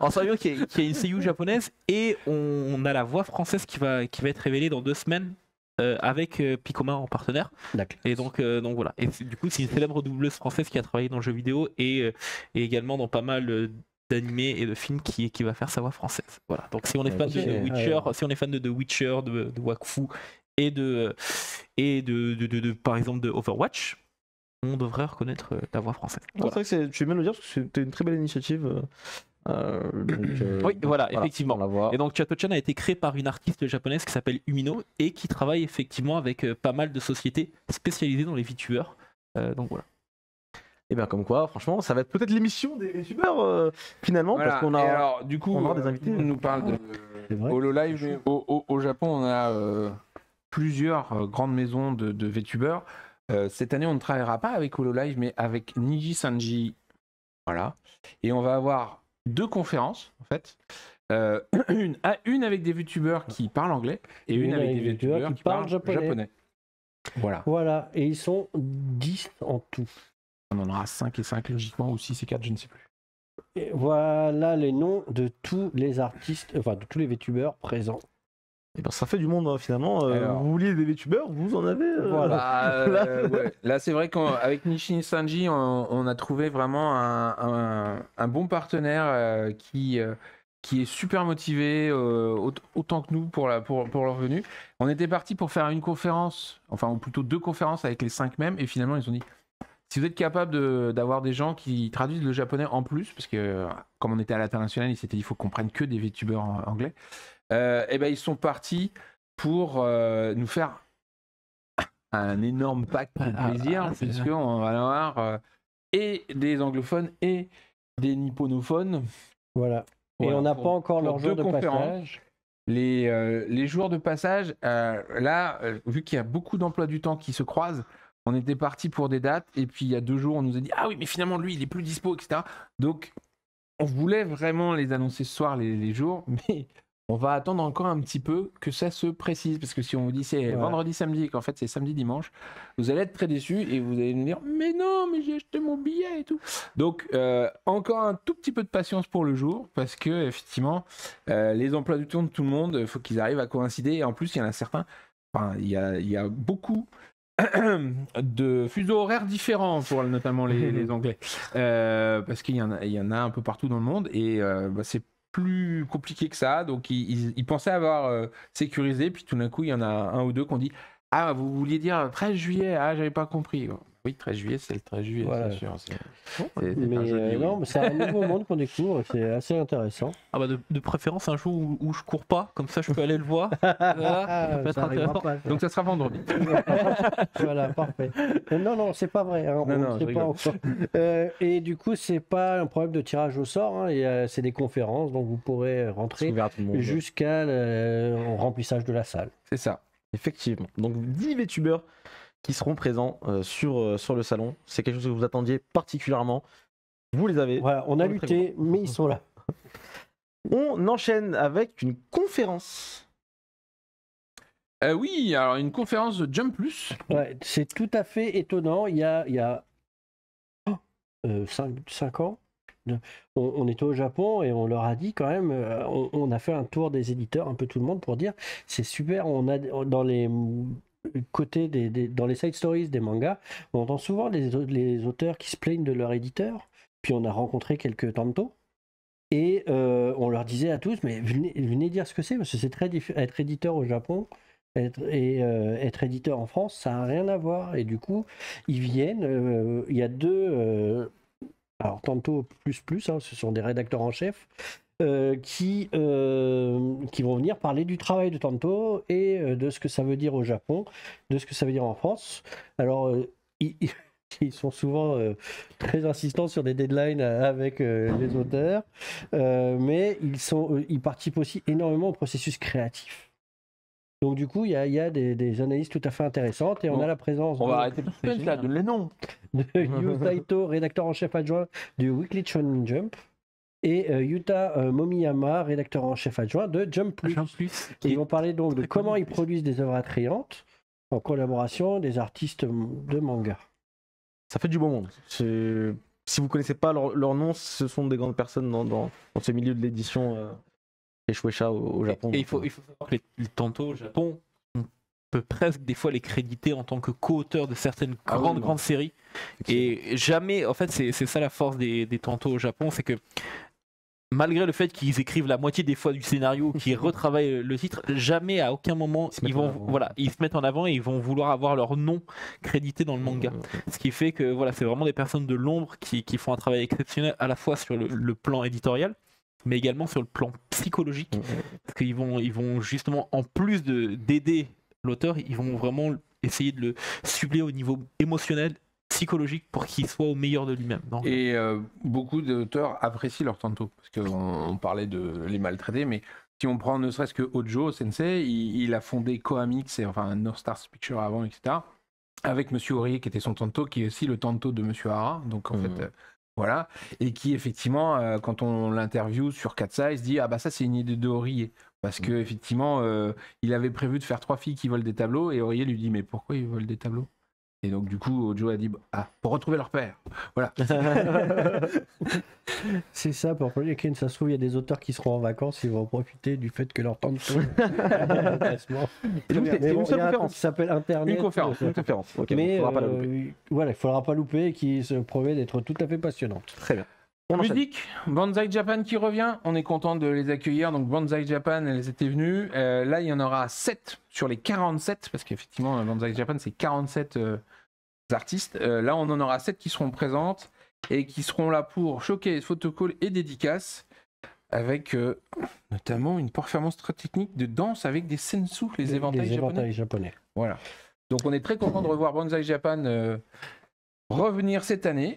en sachant qu'il y a une seiyuu japonaise et on a la voix française qui va être révélée dans 2 semaines avec Piccoma en partenaire. D'accord. Et donc voilà. Et du coup, c'est une célèbre doubleuse française qui a travaillé dans le jeu vidéo et également dans pas mal d'animés et de films qui va faire sa voix française. Voilà. Donc si on est fan de The Witcher, si on est fan de The Witcher, de Wakfu et de par exemple de Overwatch, on devrait reconnaître la voix française. Voilà. C'est vrai que tu viens de le dire, parce que c'était une très belle initiative. Oui, voilà, effectivement. Et Et donc Chato-chan a été créé par une artiste japonaise qui s'appelle Umino et qui travaille effectivement avec pas mal de sociétés spécialisées dans les VTubers. Donc voilà. Et bien comme quoi, franchement, ça va être peut-être l'émission des VTubers finalement, Voilà. parce qu'on a, alors, du coup, on aura des invités. On nous parle de HoloLive, mais au Japon, on a plusieurs grandes maisons de VTubers. Cette année, on ne travaillera pas avec HoloLive, mais avec Niji Sanji. Voilà. Et on va avoir 2 conférences, en fait. Une avec des VTubers qui parlent anglais et une avec des VTubers qui parlent japonais. Voilà. Et ils sont 10 en tout. On en aura 5 et 5 logiquement, ou 6 et 4, je ne sais plus. Et voilà les noms de tous les artistes, enfin de tous les VTubers présents. Et ben ça fait du monde finalement. Vous vouliez des VTubers, vous en avez. Voilà. Ouais. Là, c'est vrai qu'avec Niji Sanji, on a trouvé vraiment un bon partenaire qui est super motivé, autant que nous pour leur venue. On était parti pour faire une conférence, enfin ou plutôt 2 conférences avec les 5 mêmes, et finalement ils ont dit si vous êtes capable d'avoir des gens qui traduisent le japonais en plus, parce que comme on était à l'international, ils s'étaient dit il faut qu'on prenne que des VTubers anglais. Et ben ils sont partis pour nous faire un énorme pack de plaisir, puisqu'on va avoir et des anglophones et des nipponophones. Voilà. Et on n'a pas encore leur jour de passage. Les jours de passage, là, vu qu'il y a beaucoup d'emplois du temps qui se croisent, on était parti pour des dates, et puis il y a 2 jours, on nous a dit ah oui, mais finalement lui, il est plus dispo, etc. Donc, on voulait vraiment les annoncer ce soir, les jours, mais on va attendre encore un petit peu que ça se précise, parce que si on vous dit c'est vendredi, samedi, et qu'en fait c'est samedi, dimanche, vous allez être très déçus et vous allez nous dire mais non, mais j'ai acheté mon billet et tout. Donc encore un tout petit peu de patience pour le jour, parce que effectivement les emplois du temps de tout le monde, il faut qu'ils arrivent à coïncider, et en plus il y en a certains, enfin il y a beaucoup de fuseaux horaires différents pour notamment les Anglais, parce qu'il y en a un peu partout dans le monde, et c'est plus compliqué que ça, donc ils pensaient avoir sécurisé, puis tout d'un coup il y en a un ou deux qui ont dit ah vous vouliez dire 13 juillet, ah j'avais pas compris. Oui, 13 juillet, c'est le 13 juillet, voilà. c'est sûr. Mais non, mais c'est un nouveau monde qu'on découvre, c'est assez intéressant. Ah bah de préférence un jour où je cours pas, comme ça je peux aller le voir. Voilà, ça peut être intéressant. Pas, donc ça sera vendredi. Voilà, parfait. Non, c'est pas vrai. Hein, non, sait pas encore. Et du coup, c'est pas un problème de tirage au sort. Hein, c'est des conférences, donc vous pourrez rentrer jusqu'à remplissage de la salle. C'est ça. Effectivement. Donc 10 VTubers qui seront présents sur le salon. C'est quelque chose que vous attendiez particulièrement. Vous les avez. Voilà, on a lutté, mais ils sont là. On enchaîne avec une conférence. Oui, alors une conférence de Jump Plus. Ouais, c'est tout à fait étonnant. Il y a 5 ans, on était au Japon et on leur a dit quand même, on a fait un tour des éditeurs, un peu tout le monde, pour dire c'est super, on a dans les côtés dans les side stories des mangas, on entend souvent les auteurs qui se plaignent de leur éditeur, puis on a rencontré quelques tantos et on leur disait à tous mais venez dire ce que c'est, parce que c'est très différent. Être éditeur au Japon être éditeur en France, ça n'a rien à voir, et du coup ils viennent, il y a 2 alors tantôt plus, hein, ce sont des rédacteurs en chef qui vont venir parler du travail de Tanto et de ce que ça veut dire au Japon, de ce que ça veut dire en France. Alors, ils sont souvent très insistants sur des deadlines avec les auteurs, mais ils participent aussi énormément au processus créatif. Donc du coup, il y a des analyses tout à fait intéressantes, et on a la présence on va arrêter le suspense là, donne les noms. De Yu Saito, rédacteur en chef adjoint du Weekly Shonen Jump, et Yuta Momiyama, rédacteur en chef adjoint de Jump Plus. Ils vont parler donc de comment ils produisent des œuvres attrayantes en collaboration des artistes de manga. Ça fait du bon monde. Si vous connaissez pas leur nom, ce sont des grandes personnes dans ce milieu de l'édition et Shueisha au Japon. Et il faut savoir que les tantos au Japon, on peut presque des fois les créditer en tant que co-auteurs de certaines grandes séries. Et jamais, en fait, c'est ça la force des tantos au Japon, c'est que malgré le fait qu'ils écrivent la moitié des fois du scénario, qu'ils retravaillent le titre, jamais à aucun moment ils se mettent en avant et ils vont vouloir avoir leur nom crédité dans le manga. Ce qui fait que c'est vraiment des personnes de l'ombre qui font un travail exceptionnel à la fois sur le plan éditorial, mais également sur le plan psychologique. Parce qu'ils vont justement, en plus d'aider l'auteur, ils vont vraiment essayer de le suppléer au niveau émotionnel, psychologique, pour qu'il soit au meilleur de lui-même. Et beaucoup d'auteurs apprécient leur tanto, parce qu'on parlait de les maltraiter, mais si on prend ne serait-ce que Hojo Sensei, il a fondé Koamix, enfin North Stars Pictures avant, etc., avec Monsieur Aurier qui était son tanto, qui est aussi le tanto de Monsieur Hara, donc en fait... voilà, et qui effectivement, quand on l'interviewe sur Katsai, il se dit ah bah ça c'est une idée de Aurier, parce que effectivement il avait prévu de faire 3 filles qui volent des tableaux, et Aurier lui dit mais pourquoi ils volent des tableaux? Et donc du coup Ojo a dit pour retrouver leur père, voilà. C'est ça, pour Ken, ça se trouve il y a des auteurs qui seront en vacances, ils vont profiter du fait que leur tante tourne. Et donc c'est une seule conférence qui s'appelle Internet. Une conférence. Okay, mais faudra pas la louper. Voilà, il faudra pas louper, qui se promet d'être tout à fait passionnante. Très bien. Musique, Banzai Japan qui revient, on est content de les accueillir. Donc Banzai Japan, elles étaient venues. Là, il y en aura 7 sur les 47, parce qu'effectivement, Banzai Japan, c'est 47 artistes. Là, on en aura 7 qui seront présentes et qui seront là pour showcase, photocall et dédicaces, avec notamment une performance très technique de danse avec des sensu, les éventails japonais. Voilà. Donc on est très content de revoir Banzai Japan revenir cette année.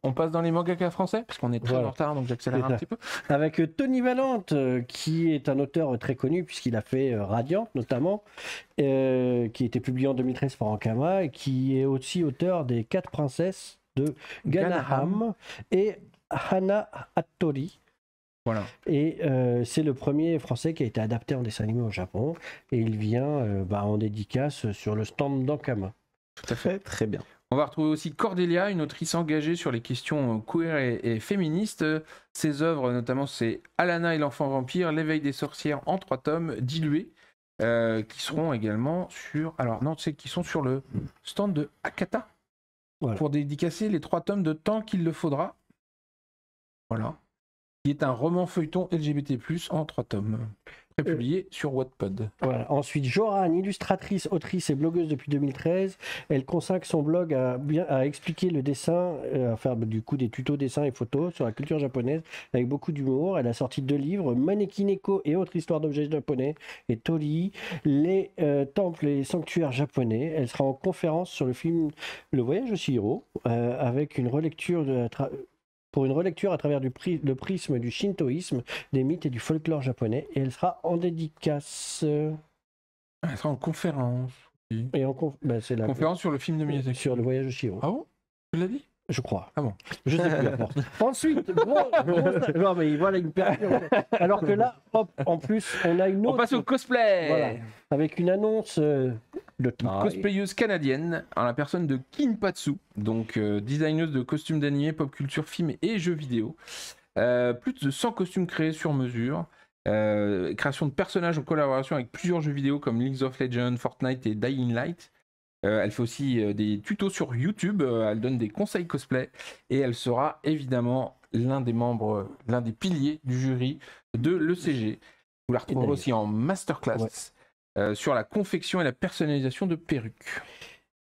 On passe dans les mangaka français, parce qu'on est très en retard, donc j'accélère un petit peu. Avec Tony Valente, qui est un auteur très connu, puisqu'il a fait Radiant, notamment, qui a été publié en 2013 par Ankama, et qui est aussi auteur des 4 princesses de Ganaham et Hana Hattori. Voilà. Et c'est le premier français qui a été adapté en dessin animé au Japon, et il vient en dédicace sur le stand d'Ankama. Tout à fait. Très bien. On va retrouver aussi Cordelia, une autrice engagée sur les questions queer et féministes. Ses œuvres, notamment, c'est Alana et l'enfant vampire, L'éveil des sorcières en 3 tomes, dilués, qui seront également qui sont sur le stand de Akata, pour dédicacer les 3 tomes de Tant qu'il le faudra. Voilà. Qui est un roman feuilleton LGBT+, en 3 tomes. Publié sur Wattpad. Voilà. Ensuite, Joran, illustratrice, autrice et blogueuse depuis 2013. Elle consacre son blog à expliquer le dessin, à faire du coup des tutos dessins et photos sur la culture japonaise avec beaucoup d'humour. Elle a sorti 2 livres, Manekineko et autres histoires d'objets japonais, et Tori, les temples et sanctuaires japonais. Elle sera en conférence sur le film Le Voyage de Chihiro, avec une relecture pour une relecture à travers le prisme du shintoïsme, des mythes et du folklore japonais, et elle sera en dédicace. Elle sera en conférence. Et c'est la conférence sur le film de Miyazaki. Sur le voyage de Chihiro. Ah bon? Tu l'as dit? Je crois. Ah bon? Je sais plus. Ensuite, non mais voilà une période. Alors que là, hop, en plus, on a une autre. On passe au cosplay. Voilà, avec une annonce de cosplayeuse canadienne en la personne de Kinpatsu, donc designeuse de costumes d'animé, pop culture, film et jeux vidéo. Plus de 100 costumes créés sur mesure. Création de personnages en collaboration avec plusieurs jeux vidéo comme League of Legends, Fortnite et Dying Light. Elle fait aussi des tutos sur YouTube, elle donne des conseils cosplay et elle sera évidemment l'un des piliers du jury de l'ECG. Vous la retrouverez aussi en masterclass sur la confection et la personnalisation de perruques.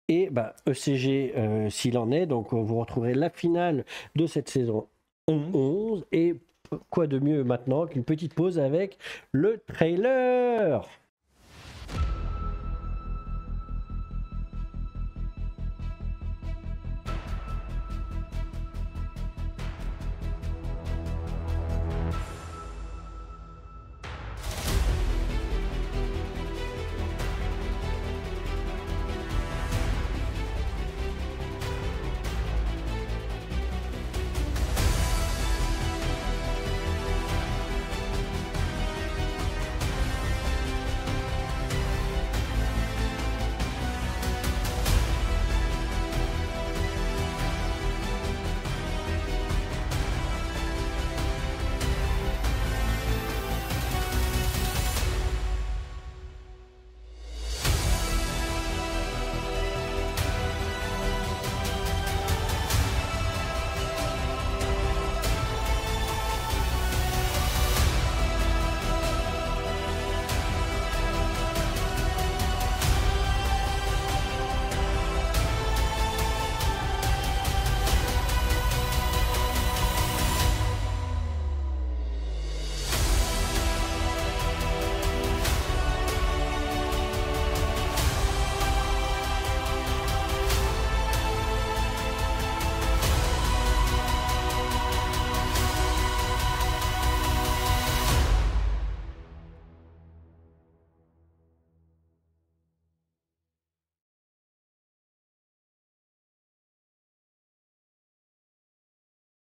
Et ECG, s'il en est, donc vous retrouverez la finale de cette saison 11 et quoi de mieux maintenant qu'une petite pause avec le trailer.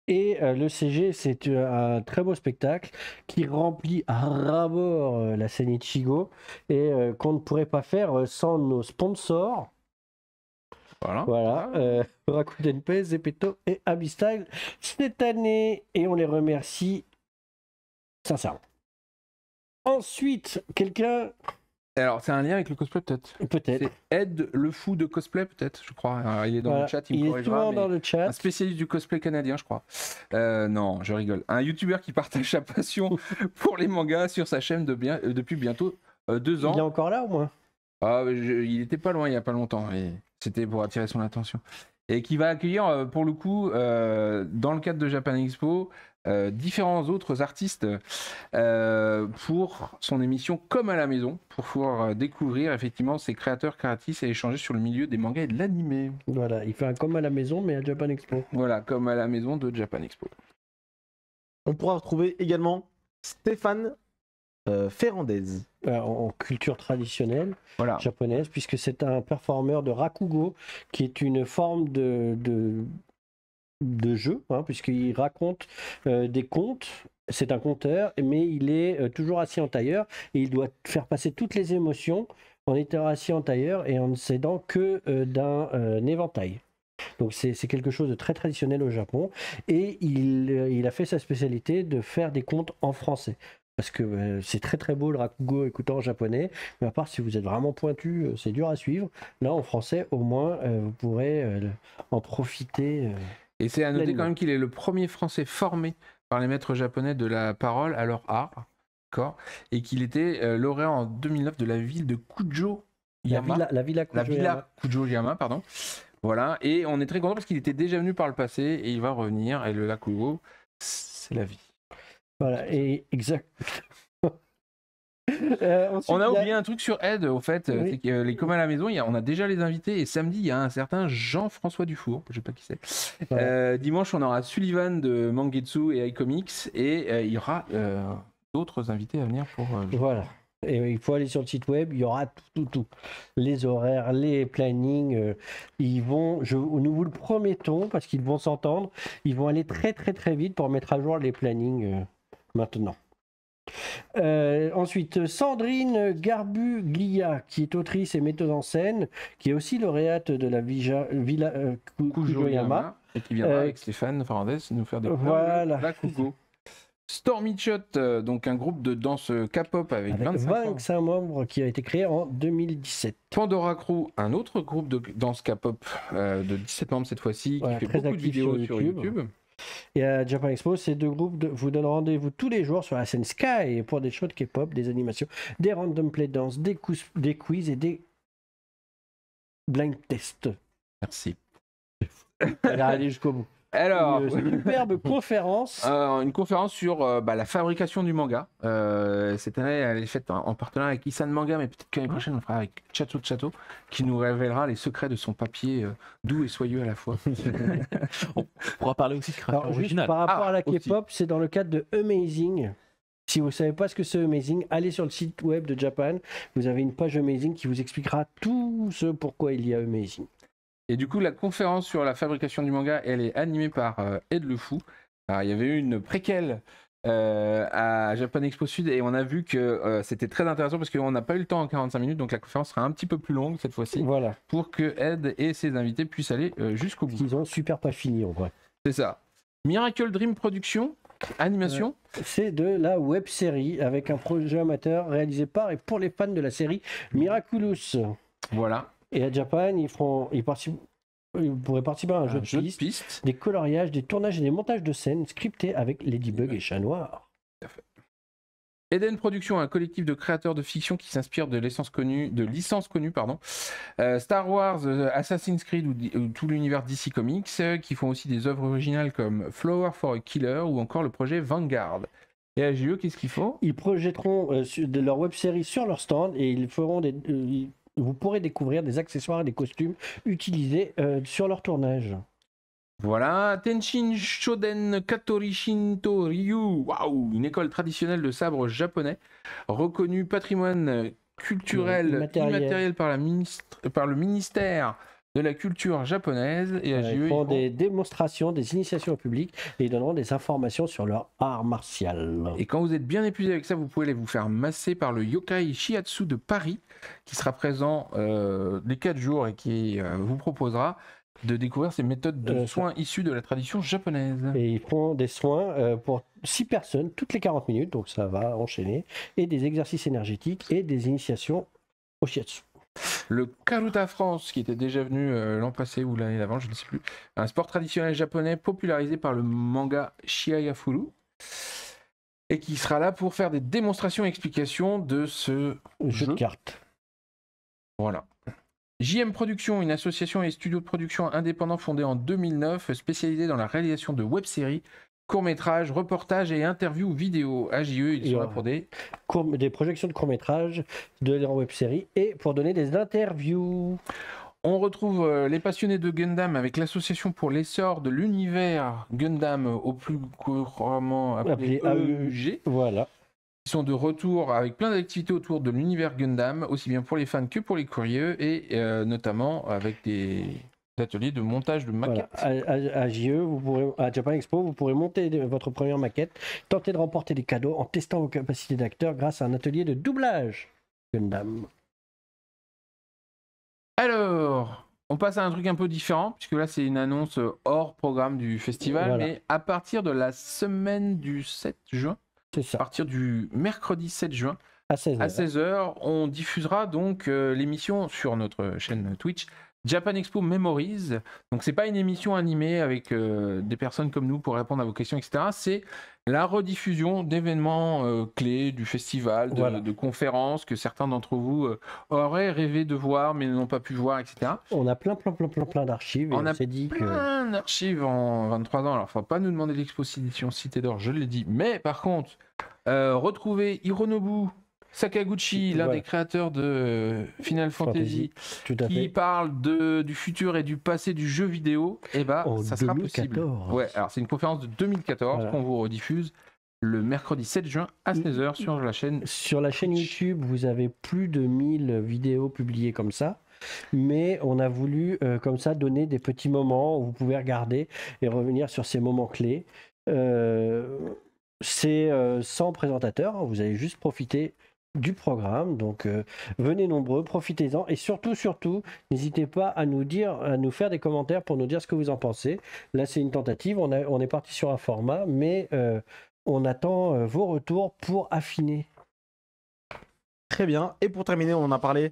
Et le CG, c'est un très beau spectacle qui remplit à ras-bord la scène Ichigo et qu'on ne pourrait pas faire sans nos sponsors. Voilà. Rakuten Pay, Zepeto et Abistyle cette année. Et on les remercie sincèrement. Ensuite, quelqu'un... Alors, c'est un lien avec le cosplay, peut-être. Peut-être. C'est Ed le fou de cosplay, peut-être, je crois. Alors, il est dans le chat, il me corrigera. Dans le chat. Un spécialiste du cosplay canadien, je crois. Non, je rigole. Un youtubeur qui partage sa passion pour les mangas sur sa chaîne depuis bientôt 2 ans. Il est encore là, au moins? Il était pas loin il y a pas longtemps. Et c'était pour attirer son attention. Et qui va accueillir, pour le coup, dans le cadre de Japan Expo, différents autres artistes pour son émission Comme à la maison, pour pouvoir découvrir effectivement ses créateurs créatrices et échanger sur le milieu des mangas et de l'animé. Voilà, il fait un Comme à la maison, mais à Japan Expo. Voilà, Comme à la maison de Japan Expo. On pourra retrouver également Stéphane Ferrandez. En culture traditionnelle Voilà. japonaise, puisque c'est un performeur de rakugo, qui est une forme de jeu, puisqu'il raconte des contes. C'est un conteur, mais il est toujours assis en tailleur et il doit faire passer toutes les émotions en étant assis en tailleur et en ne s'aidant que d'un éventail. Donc c'est quelque chose de très traditionnel au Japon et il a fait sa spécialité de faire des contes en français. Parce que c'est très très beau le rakugo écoutant en japonais, mais à part si vous êtes vraiment pointu, c'est dur à suivre. Là en français, au moins, vous pourrez en profiter. Et c'est à noter quand même qu'il est le premier Français formé par les maîtres japonais de la parole à leur art, d'accord, et qu'il était lauréat en 2009 de la ville de Kujo-yama. La villa Kujo-yama, pardon. Voilà, et on est très content parce qu'il était déjà venu par le passé et il va revenir. Et le rakugo, c'est la vie. Voilà, et exact. On a oublié un truc sur Ed, au fait, oui. c'est que les Comme à la maison, on a déjà les invités et samedi, il y a un certain Jean-François Dufour, je sais pas qui c'est. Voilà. Dimanche, on aura Sullivan de Mangetsu et iComics et il y aura d'autres invités à venir pour... Voilà. Et il faut aller sur le site web, il y aura tout. Les horaires, les plannings, ils vont, nous vous le promettons, parce qu'ils vont s'entendre, ils vont aller très très très vite pour mettre à jour les plannings maintenant. Ensuite, Sandrine Garbuglia, qui est autrice et metteuse en scène, qui est aussi lauréate de la Villa Kujo-yama. Et qui viendra avec Stéphane Ferrandez nous faire découvrir la Rakugo. Stormy Shot, donc un groupe de danse K-pop avec 25 membres qui a été créé en 2017. Pandora Crew, un autre groupe de danse K-pop de 17 membres cette fois-ci, qui fait beaucoup de vidéos sur YouTube. Et à Japan Expo, ces deux groupes vous donnent rendez-vous tous les jours sur la scène Sky pour des shows de K-pop, des animations, des random play dance, des quiz et des blind tests. Merci. Elle a allé jusqu'au bout. Alors, une superbe conférence. Une conférence sur la fabrication du manga. Cette année, elle est faite en partenariat avec Isan Manga, mais peut-être que l'année prochaine, on fera avec Chato Chato, qui nous révélera les secrets de son papier doux et soyeux à la fois. On pourra parler aussi de création originale. Par rapport à la K-pop, c'est dans le cadre de Amazing. Si vous ne savez pas ce que c'est Amazing, allez sur le site web de Japan. Vous avez une page Amazing qui vous expliquera tout ce pourquoi il y a Amazing. Et du coup, la conférence sur la fabrication du manga, elle est animée par Ed le Fou. Alors, il y avait eu une préquelle à Japan Expo Sud et on a vu que c'était très intéressant parce qu'on n'a pas eu le temps en 45 minutes, donc la conférence sera un petit peu plus longue cette fois-ci. Voilà. Pour que Ed et ses invités puissent aller jusqu'au bout. Ils ont super pas fini en vrai. C'est ça. Miracle Dream Production, animation. C'est de la web série avec un projet amateur réalisé par et pour les fans de la série Miraculous. Voilà. Et à Japan, ils pourraient participer à un jeu de piste, des coloriages, des tournages et des montages de scènes scriptés avec Ladybug et Chat Noir. Tout à fait. Eden Productions, un collectif de créateurs de fiction qui s'inspire de licences connues, Star Wars, Assassin's Creed ou tout l'univers DC Comics, qui font aussi des œuvres originales comme Flower for a Killer ou encore le projet Vanguard. Et à JE, qu'est-ce qu'ils font ? Ils projetteront de leur web-série sur leur stand et ils feront vous pourrez découvrir des accessoires et des costumes utilisés sur leur tournage. Voilà, Tenshin Shoden Katori Shinto Ryu, waouh, une école traditionnelle de sabre japonais, reconnue patrimoine culturel immatériel par le ministère de la culture japonaise. Et AGE, ils font des démonstrations, des initiations au public et ils donneront des informations sur leur art martial. Et quand vous êtes bien épuisé avec ça, vous pouvez aller vous faire masser par le Yokai Shiatsu de Paris, qui sera présent les 4 jours et qui vous proposera de découvrir ces méthodes de soins issues de la tradition japonaise. Et ils font des soins pour 6 personnes toutes les 40 minutes, donc ça va enchaîner, et des exercices énergétiques et des initiations au shiatsu. Le Karuta France, qui était déjà venu l'an passé ou l'année d'avant, je ne sais plus, un sport traditionnel japonais popularisé par le manga Shiayafuru, et qui sera là pour faire des démonstrations et explications de ce jeu de cartes. Voilà. JM Production, une association et studio de production indépendant fondée en 2009, spécialisée dans la réalisation de web-séries, courts-métrages, reportages et interviews vidéo. AJE, ils sont là pour des projections de courts-métrages, de leur web-séries et pour donner des interviews. On retrouve les passionnés de Gundam avec l'association pour l'essor de l'univers Gundam, au plus couramment appelé AEG. Voilà. Ils sont de retour avec plein d'activités autour de l'univers Gundam, aussi bien pour les fans que pour les curieux, et notamment avec des ateliers de montage de maquettes. Voilà. À JE, à Japan Expo, vous pourrez monter votre première maquette, tenter de remporter des cadeaux en testant vos capacités d'acteur grâce à un atelier de doublage Gundam. Alors, on passe à un truc un peu différent, puisque là c'est une annonce hors programme du festival, Voilà. mais à partir de la semaine du 7 juin, C'est ça. à partir du mercredi 7 juin, À 16h. à 16h, on diffusera donc l'émission sur notre chaîne Twitch Japan Expo Memories. Donc c'est pas une émission animée avec des personnes comme nous pour répondre à vos questions, etc. C'est la rediffusion d'événements clés du festival, de conférences que certains d'entre vous auraient rêvé de voir mais n'ont pas pu voir, etc. On a plein d'archives. On a s'est dit plein d'archives en 23 ans. Alors, faut pas nous demander l'exposition Cité d'Or, je l'ai dit. Mais par contre, retrouver Hironobu Sakaguchi, l'un des créateurs de Final Fantasy, qui parle du futur et du passé du jeu vidéo, et ça sera possible. Ouais, alors c'est une conférence de 2014 qu'on vous rediffuse le mercredi 7 juin à 16h sur la chaîne. Sur la chaîne YouTube, vous avez plus de 1000 vidéos publiées comme ça. Mais on a voulu comme ça donner des petits moments où vous pouvez regarder et revenir sur ces moments clés. C'est sans présentateur, vous allez juste profiter du programme, donc venez nombreux, profitez-en et surtout, n'hésitez pas à nous faire des commentaires pour nous dire ce que vous en pensez. Là c'est une tentative, on est parti sur un format, mais on attend vos retours pour affiner. Très bien, et pour terminer, on en a parlé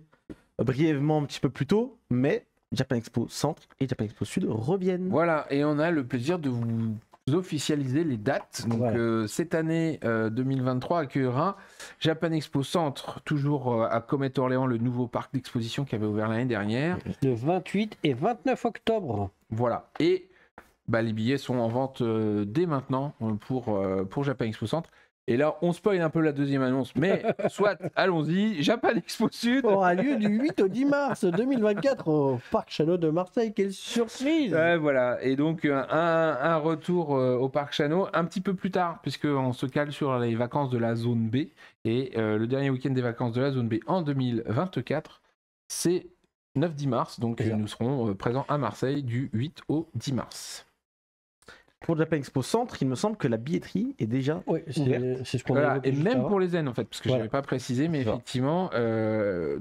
brièvement un petit peu plus tôt, mais Japan Expo Centre et Japan Expo Sud reviennent. Voilà, et on a le plaisir de vous officialiser les dates. Donc cette année 2023 accueillera Japan Expo Centre, toujours à Comet Orléans, le nouveau parc d'exposition qui avait ouvert l'année dernière. Le 28 et 29 octobre. Voilà, et les billets sont en vente dès maintenant pour Japan Expo Centre. Et là, on spoil un peu la deuxième annonce, mais soit, allons-y, Japan Expo Sud aura lieu du 8 au 10 mars 2024 au Parc Chano de Marseille. Quelle surprise! Voilà, et donc un retour au Parc Chano un petit peu plus tard, puisqu'on se cale sur les vacances de la zone B, et le dernier week-end des vacances de la zone B en 2024, c'est 9-10 mars, donc nous serons présents à Marseille du 8 au 10 mars. Pour Japan Expo Centre, il me semble que la billetterie est déjà ouverte. C'est ce qu'on a et même pour les zen en fait, parce que je n'avais pas précisé, mais effectivement,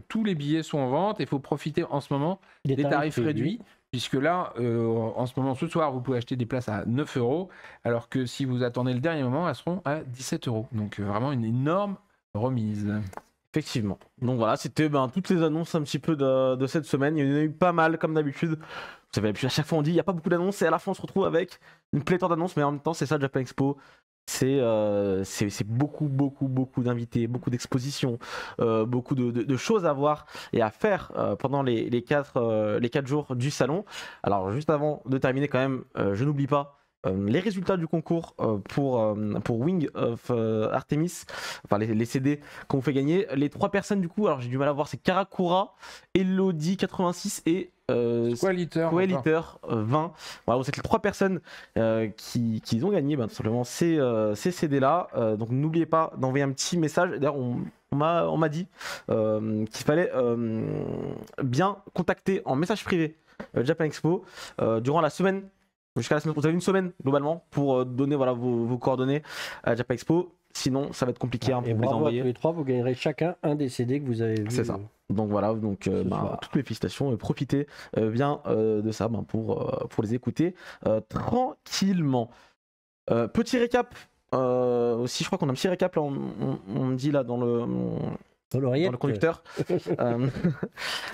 tous les billets sont en vente et il faut profiter en ce moment des tarifs réduits, puisque là, en ce moment, ce soir, vous pouvez acheter des places à 9 €, alors que si vous attendez le dernier moment, elles seront à 17 €. Donc vraiment une énorme remise. Effectivement. Donc voilà, c'était toutes les annonces un petit peu de cette semaine. Il y en a eu pas mal, comme d'habitude. Vous savez, à chaque fois on dit il n'y a pas beaucoup d'annonces et à la fin on se retrouve avec une pléthore d'annonces, mais en même temps c'est ça Japan Expo. C'est beaucoup d'invités, beaucoup d'expositions, beaucoup de choses à voir et à faire pendant les 4 jours du salon. Alors juste avant de terminer quand même, je n'oublie pas les résultats du concours pour Wing of Artemis, enfin les CD qu'on vous fait gagner. Les 3 personnes du coup, alors j'ai du mal à voir, c'est Karakura, Elodie86 et Squaliter 20. Voilà, vous êtes les 3 personnes qui ont gagné tout simplement ces CD là. Donc n'oubliez pas d'envoyer un petit message. D'ailleurs on m'a dit qu'il fallait bien contacter en message privé Japan Expo durant la semaine. Jusqu'à la semaine, vous avez une semaine globalement pour donner voilà, vos coordonnées à Japan Expo. Sinon, ça va être compliqué. Et pour vous bravo à envoyer. tous les trois, vous gagnerez chacun un des CD que vous avez vu. C'est ça. Donc voilà, donc, soir. toutes mes félicitations et profitez bien de ça pour les écouter tranquillement. Petit récap aussi, je crois qu'on a un petit récap là, on me dit là dans le conducteur.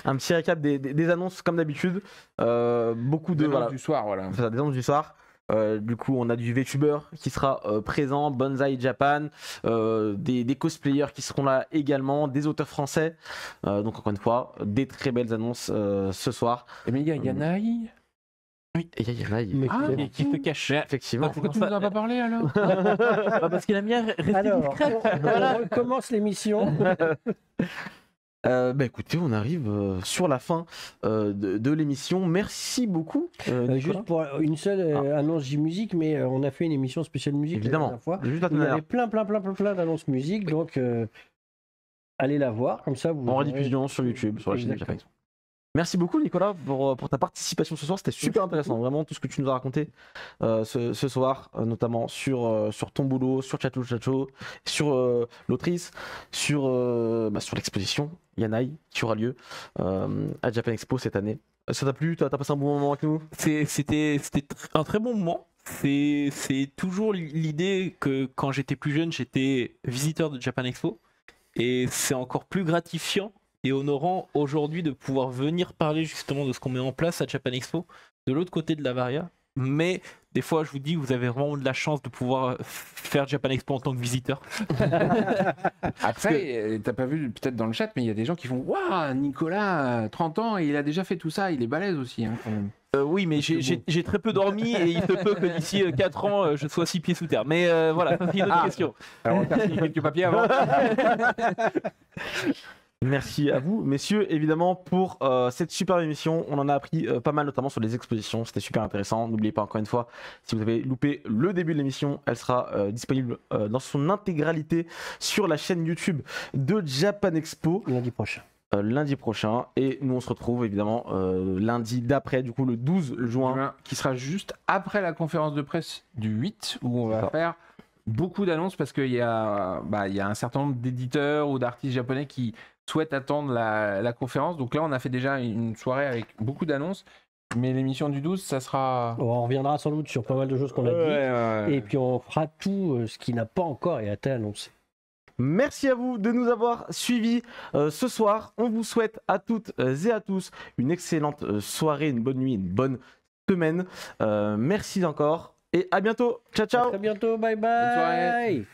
Un petit récap des annonces comme d'habitude. Beaucoup de annonces du soir, voilà. Des annonces du soir. Du coup, on a du VTuber qui sera présent, Bonsai Japan, des cosplayers qui seront là également, des auteurs français. Donc, encore une fois, des très belles annonces ce soir. Et mais il y a Yanaï. Oui, et il y en a qui se cache. effectivement. Pourquoi tu nous en as pas parlé alors? Parce qu'il aime bien rester discret. Voilà, on commence l'émission. Écoutez, on arrive sur la fin de l'émission. Merci beaucoup. Juste pour une seule annonce J-Musique, mais on a fait une émission spéciale musique Évidemment. la dernière fois. Juste la Il y dernière. avait plein d'annonces musique, donc allez la voir, comme ça vous En aurez- rediffusion sur YouTube, sur la chaîne de Exactement. Japan. Merci beaucoup Nicolas pour ta participation ce soir, c'était super intéressant, vraiment tout ce que tu nous as raconté ce soir, notamment sur ton boulot, sur Chacho Chacho, sur l'autrice, sur l'exposition Yanaï qui aura lieu à Japan Expo cette année. Ça t'a plu? T'as passé un bon moment avec nous? C'était un très bon moment. C'est toujours l'idée que quand j'étais plus jeune, j'étais visiteur de Japan Expo. Et c'est encore plus gratifiant et honorant aujourd'hui de pouvoir venir parler justement de ce qu'on met en place à Japan Expo, de l'autre côté de la Varia. Mais des fois, je vous dis, vous avez vraiment de la chance de pouvoir faire Japan Expo en tant que visiteur. Après, t'as pas vu peut-être dans le chat, mais il y a des gens qui font waouh, Nicolas, 30 ans, et il a déjà fait tout ça, il est balèze aussi. Hein, quand même. Oui, mais j'ai très peu dormi et il se peut que d'ici 4 ans, je sois 6 pieds sous terre. Mais voilà, ça c'est une autre question. Alors, on t'a signé quelques papiers avant. Merci à vous, messieurs, évidemment, pour cette super émission. On en a appris pas mal, notamment sur les expositions. C'était super intéressant. N'oubliez pas, encore une fois, si vous avez loupé le début de l'émission, elle sera disponible dans son intégralité sur la chaîne YouTube de Japan Expo. Lundi prochain. Et nous, on se retrouve évidemment lundi d'après, du coup, le 12 juin. Qui sera juste après la conférence de presse du 8, où on va faire beaucoup d'annonces parce qu'il y a un certain nombre d'éditeurs ou d'artistes japonais qui souhaitent attendre la conférence. Donc là, on a fait déjà une soirée avec beaucoup d'annonces. Mais l'émission du 12, ça sera... On reviendra sans doute sur pas mal de choses qu'on a dit. Et puis on fera tout ce qui n'a pas encore été annoncé. Merci à vous de nous avoir suivis ce soir. On vous souhaite à toutes et à tous une excellente soirée, une bonne nuit, une bonne semaine. Merci encore et à bientôt. Ciao, ciao. À très bientôt. Bye bye. Bonne soirée.